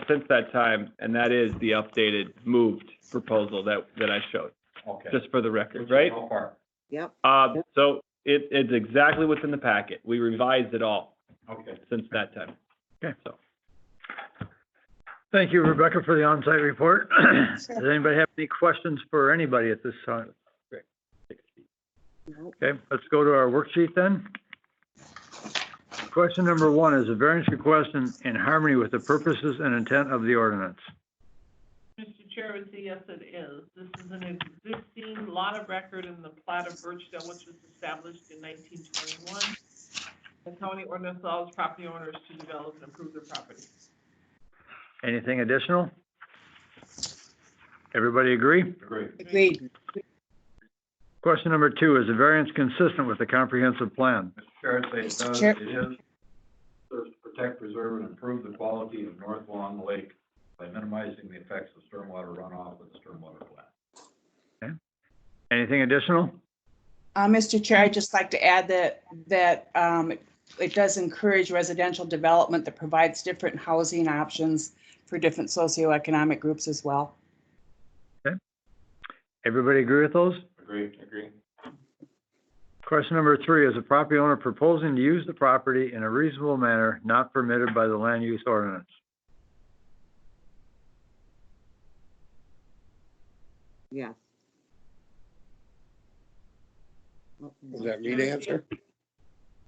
since that time, and that is the updated moved proposal that I showed. Okay. Just for the record, right? How far? Yep. So it's exactly what's in the packet. We revised it all. Okay. Since that time. Okay. So. Thank you, Rebecca, for the on-site report. Does anybody have any questions for anybody at this time? Okay, let's go to our worksheet then. Question number 1 is a variance request in harmony with the purposes and intent of the ordinance. Mr. Chair, I would say yes, it is. This is an existing lot of record in the plat of Birchdale, which was established in 1921. The county ordinance allows property owners to develop and improve their property. Anything additional? Everybody agree? Agree. Agreed. Question number 2, is the variance consistent with the comprehensive plan? Mr. Chair, I'd say it Mr. does. Chair. It is. Serves to protect, preserve, and improve the quality of North Long Lake by minimizing the effects of stormwater runoff with the stormwater plan. Okay. Anything additional? Mr. Chair, I'd just like to add that it does encourage residential development that provides different housing options for different socioeconomic groups as well. Everybody agree with those? Agree. Question number 3, is the property owner proposing to use the property in a reasonable manner not permitted by the land use ordinance? Yes. Is that me to answer?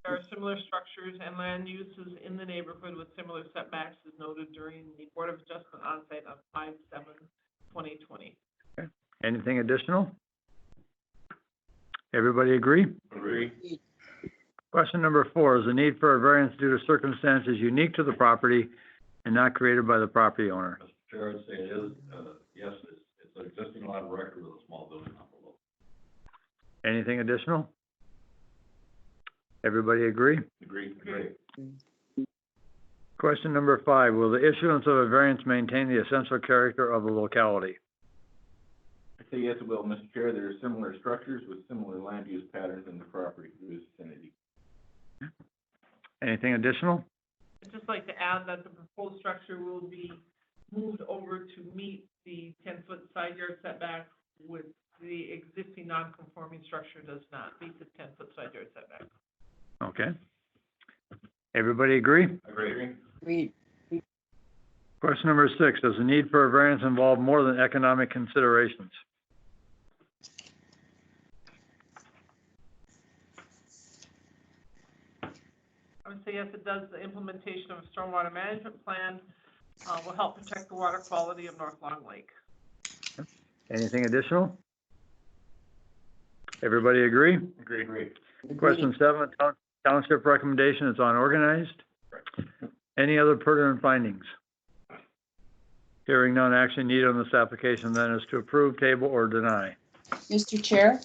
There are similar structures and land uses in the neighborhood with similar setbacks as noted during the Board of Adjustment onsite on 5/7/2020. Okay. Anything additional? Everybody agree? Agree. Question number 4, is the need for a variance due to circumstances unique to the property and not created by the property owner? Mr. Chair, I'd say it is. Yes, it's an existing lot of record with a small building envelope. Anything additional? Everybody agree? Agree. Question number 5, will the issuance of a variance maintain the essential character of the locality? I say yes, it will, Mr. Chair. There are similar structures with similar land use patterns in the property vicinity. Anything additional? I'd just like to add that the proposed structure will be moved over to meet the 10-foot side yard setback with the existing non-conforming structure does not meet the 10-foot side yard setback. Okay. Everybody agree? Agree. We, Question number 6, does the need for a variance involve more than economic considerations? I would say yes, it does. The implementation of a stormwater management plan will help protect the water quality of North Long Lake. Anything additional? Everybody agree? Agree. Question 7, township recommendation is unorganized. Any other pertinent findings? Hearing none, action needed on this application then is to approve, table, or deny. Mr. Chair,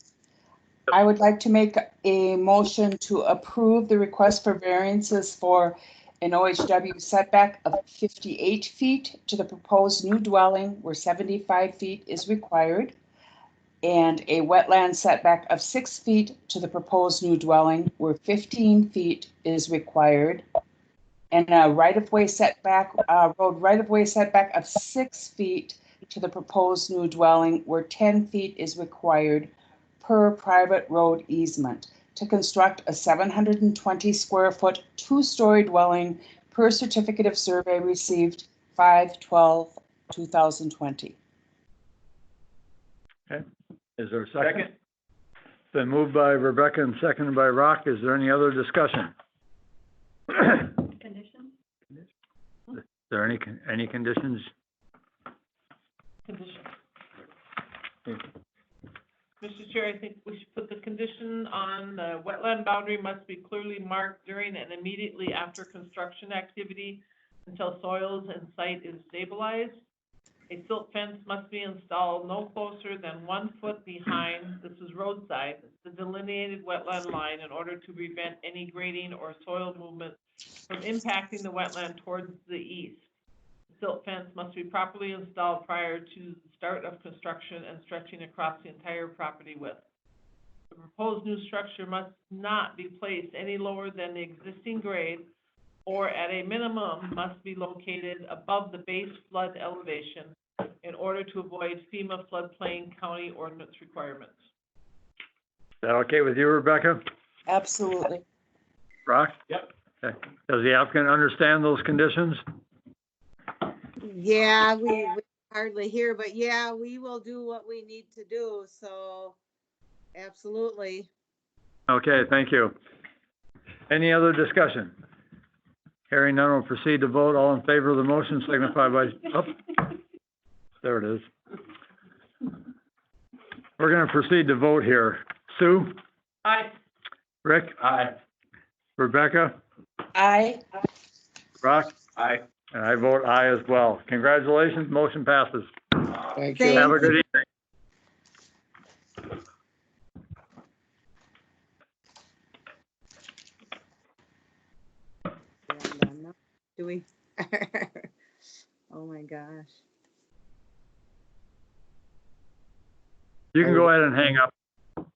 I would like to make a motion to approve the request for variances for an OHW setback of 58 feet to the proposed new dwelling where 75 feet is required, and a wetland setback of 6 feet to the proposed new dwelling where 15 feet is required, and a right-of-way setback, road right-of-way setback of 6 feet to the proposed new dwelling where 10 feet is required per private road easement to construct a 720 square foot, 2-story dwelling per certificate of survey received 5/12/2020. Okay. Is there a second? Been moved by Rebecca and seconded by Rock. Is there any other discussion? Conditions? Is there any conditions? Condition. Mr. Chair, I think we should put the condition on the wetland boundary must be clearly marked during and immediately after construction activity until soils and site is stabilized. A silt fence must be installed no closer than 1 foot behind, this is roadside, the delineated wetland line in order to prevent any grading or soil movement from impacting the wetland towards the east. The silt fence must be properly installed prior to the start of construction and stretching across the entire property width. The proposed new structure must not be placed any lower than the existing grade, or at a minimum must be located above the base flood elevation in order to avoid FEMA floodplain county ordinance requirements. Is that okay with you, Rebecca? Absolutely. Rock? Yep. Okay. Does the applicant understand those conditions? Yeah, we hardly hear, but yeah, we will do what we need to do, so absolutely. Okay, thank you. Any other discussion? Hearing none, we'll proceed to vote. All in favor of the motion signify by, oh, there it is. We're going to proceed to vote here. Sue? Aye. Rick? Aye. Rebecca? Aye. Rock? Aye. And I vote aye as well. Congratulations, motion passes. Thank Thank you. Have a good evening. Do we? Oh, my gosh. You can go ahead and hang up.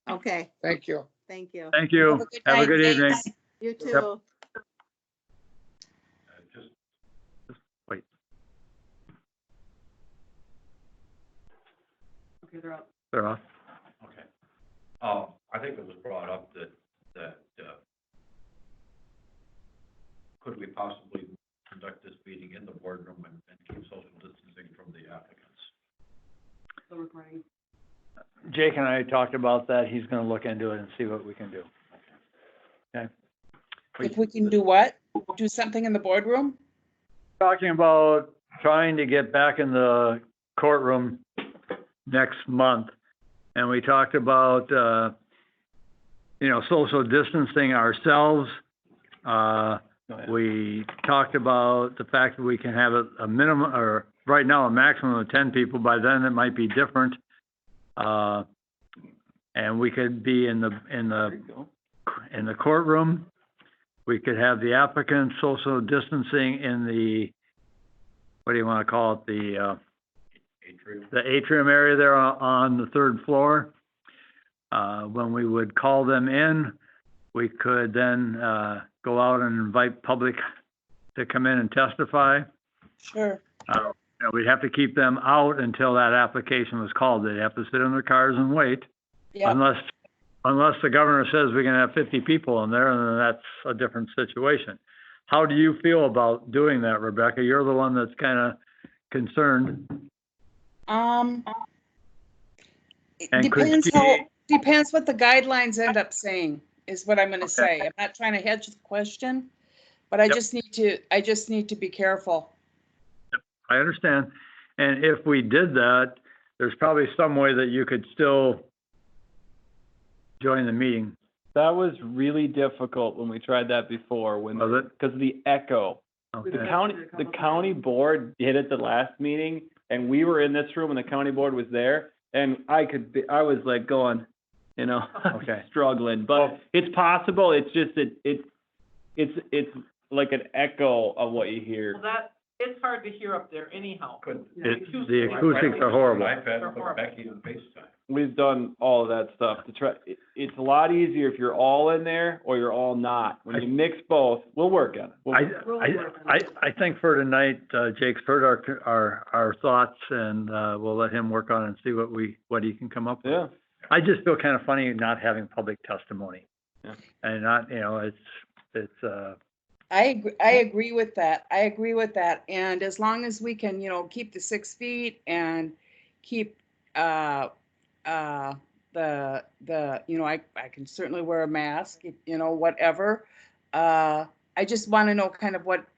Okay, Thank you. thank you. Thank you. Have a good evening. You too. Just Wait. Okay, they're up. They're off. Okay. I think it was brought up that could we possibly conduct this meeting in the boardroom and keep social distancing from the applicants? So recording. Jake and I talked about that. He's gonna look into it and see what we can do. Okay. If we can do what? Do something in the boardroom? Talking about trying to get back in the courtroom next month. And we talked about, social distancing ourselves. We talked about the fact that we can have a minimum, or right now, a maximum of 10 people. By then, it might be different. And we could be in the courtroom. We could have the applicant social distancing in the, what do you want to call it? The atrium area there on the third floor. When we would call them in, we could then go out and invite public to come in and testify. Sure. We'd have to keep them out until that application was called. They'd have to sit in their cars and wait. Yep. Unless the governor says we can have 50 people in there, and then that's a different situation. How do you feel about doing that, Rebecca? You're the one that's kind of concerned. It And depends what the guidelines end up saying, is what I'm gonna say. I'm not trying to hedge the question, but I just need to be careful. I understand. And if we did that, there's probably some way that you could still join the meeting. That was really difficult when we tried that before, Was it? because of the echo. Okay. The county board did it the last meeting, and we were in this room and the county board was there, and I was like going, Okay. struggling, but it's possible. It's just that it's like an echo of what you hear. Well, it's hard to hear up there anyhow. The acoustics are horrible. iPad, put Becky on FaceTime. We've done all of that stuff to try. It's a lot easier if you're all in there or you're all not. When you mix both, we'll work on it. I think for tonight, Jake's heard our thoughts, and we'll let him work on it and see what he can come up with. Yeah. I just feel kind of funny not having public testimony. Yeah. And not, I agree with that. I agree with that. And as long as we can, keep the 6 feet and keep, I can certainly wear a mask, whatever. I just want to know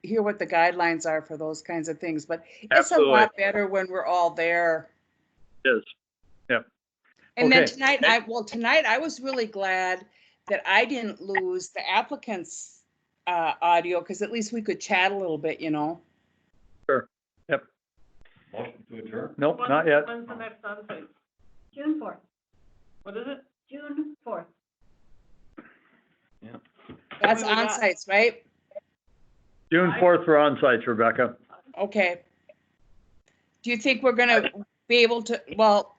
hear what the guidelines are for those kinds of things, but it's a lot better when we're all there. It is. Yep. And then tonight I was really glad that I didn't lose the applicant's audio, because at least we could chat a little bit, Sure. Yep. Motion to adjourn? Nope, not yet. When's the next onsite? June 4th, What is it? June 4th. That's What do we on got? sites, right? June 4th for on-sites, Rebecca. Okay. Do you think we're gonna be able to, we'll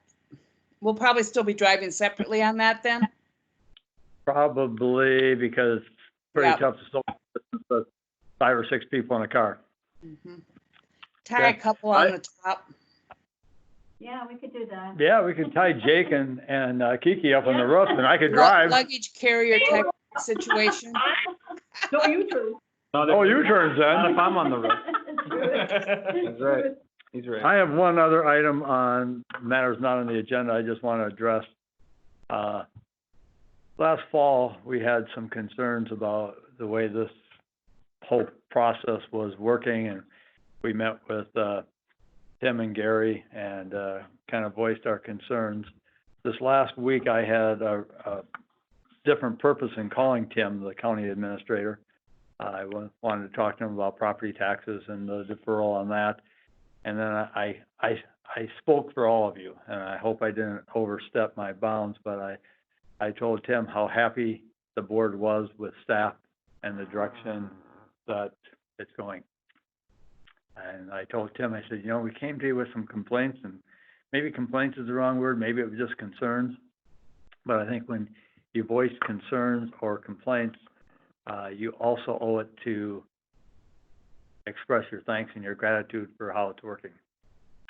probably still be driving separately on that then? Probably, because it's pretty Yeah. tough to social distance with 5 or 6 people in a car. Mhm. Tie a couple on the top. Yeah, we could do that. Yeah, we could tie Jake and Kiki up on the roof, and I could drive. Luggage carrier type situation. No, you too. Oh, U-turns then. Not if I'm on the roof. He's right. He's right. I have one other item on matters not on the agenda I just want to address. Last fall, we had some concerns about the way this whole process was working, and we met with Tim and Gary and kind of voiced our concerns. This last week, I had a different purpose in calling Tim, the county administrator. I wanted to talk to him about property taxes and the deferral on that. And then I spoke for all of you, and I hope I didn't overstep my bounds, but I told Tim how happy the board was with staff and the direction that it's going. And I told Tim, I said, we came to you with some complaints, and maybe complaints is the wrong word, maybe it was just concerns. But I think when you voice concerns or complaints, you also owe it to express your thanks and your gratitude for how it's working.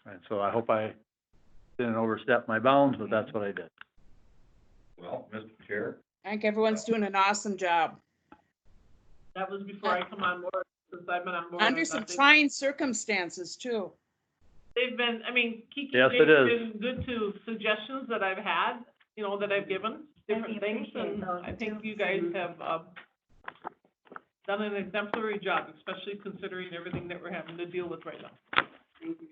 And so I hope I didn't overstep my bounds, but that's what I did. Well, Mr. Chair, I think everyone's doing an awesome job. That was before I come on board, since I've been on board. Under I some thought they- trying circumstances too. They've been, Kiki, Yes, they've it is. been good to suggestions that I've had, that I've given, different things, appreciate and those I think too. you guys have, done an exemplary job, especially considering everything that we're having to deal with right now.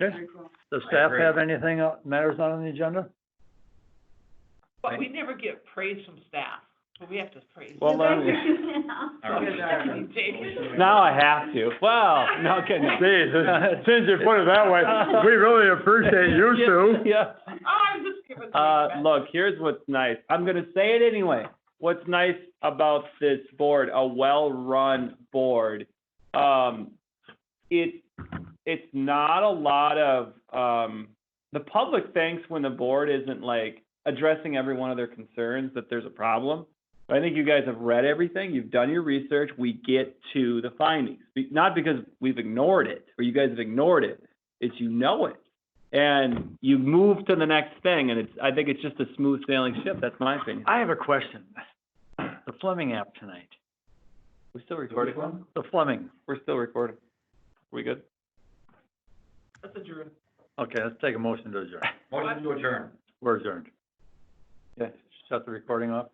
Okay. Does staff agree. have anything matters not on the agenda? But we never get praise from staff, but we have to praise. Well, them. all right. now I have to. Well, no kidding. Since you put it that way, we really appreciate you two. Yeah. I'm just giving. feedback. Look, here's what's nice. I'm gonna say it anyway. What's nice about this board, a well-run board, it's not a lot of, the public thinks when the board isn't like addressing every one of their concerns that there's a problem. But I think you guys have read everything, you've done your research, we get to the findings. Not because we've ignored it, or you guys have ignored it, it's you know it. And you move to the next thing, and I think it's just a smooth sailing ship, that's my opinion. I have a question. The Fleming app tonight. We're still recording? The Fleming. We're still recording. We good? That's adjourned. Okay, let's take a motion to adjourn. Motion to adjourn. We're adjourned. Yeah. Shut the recording off.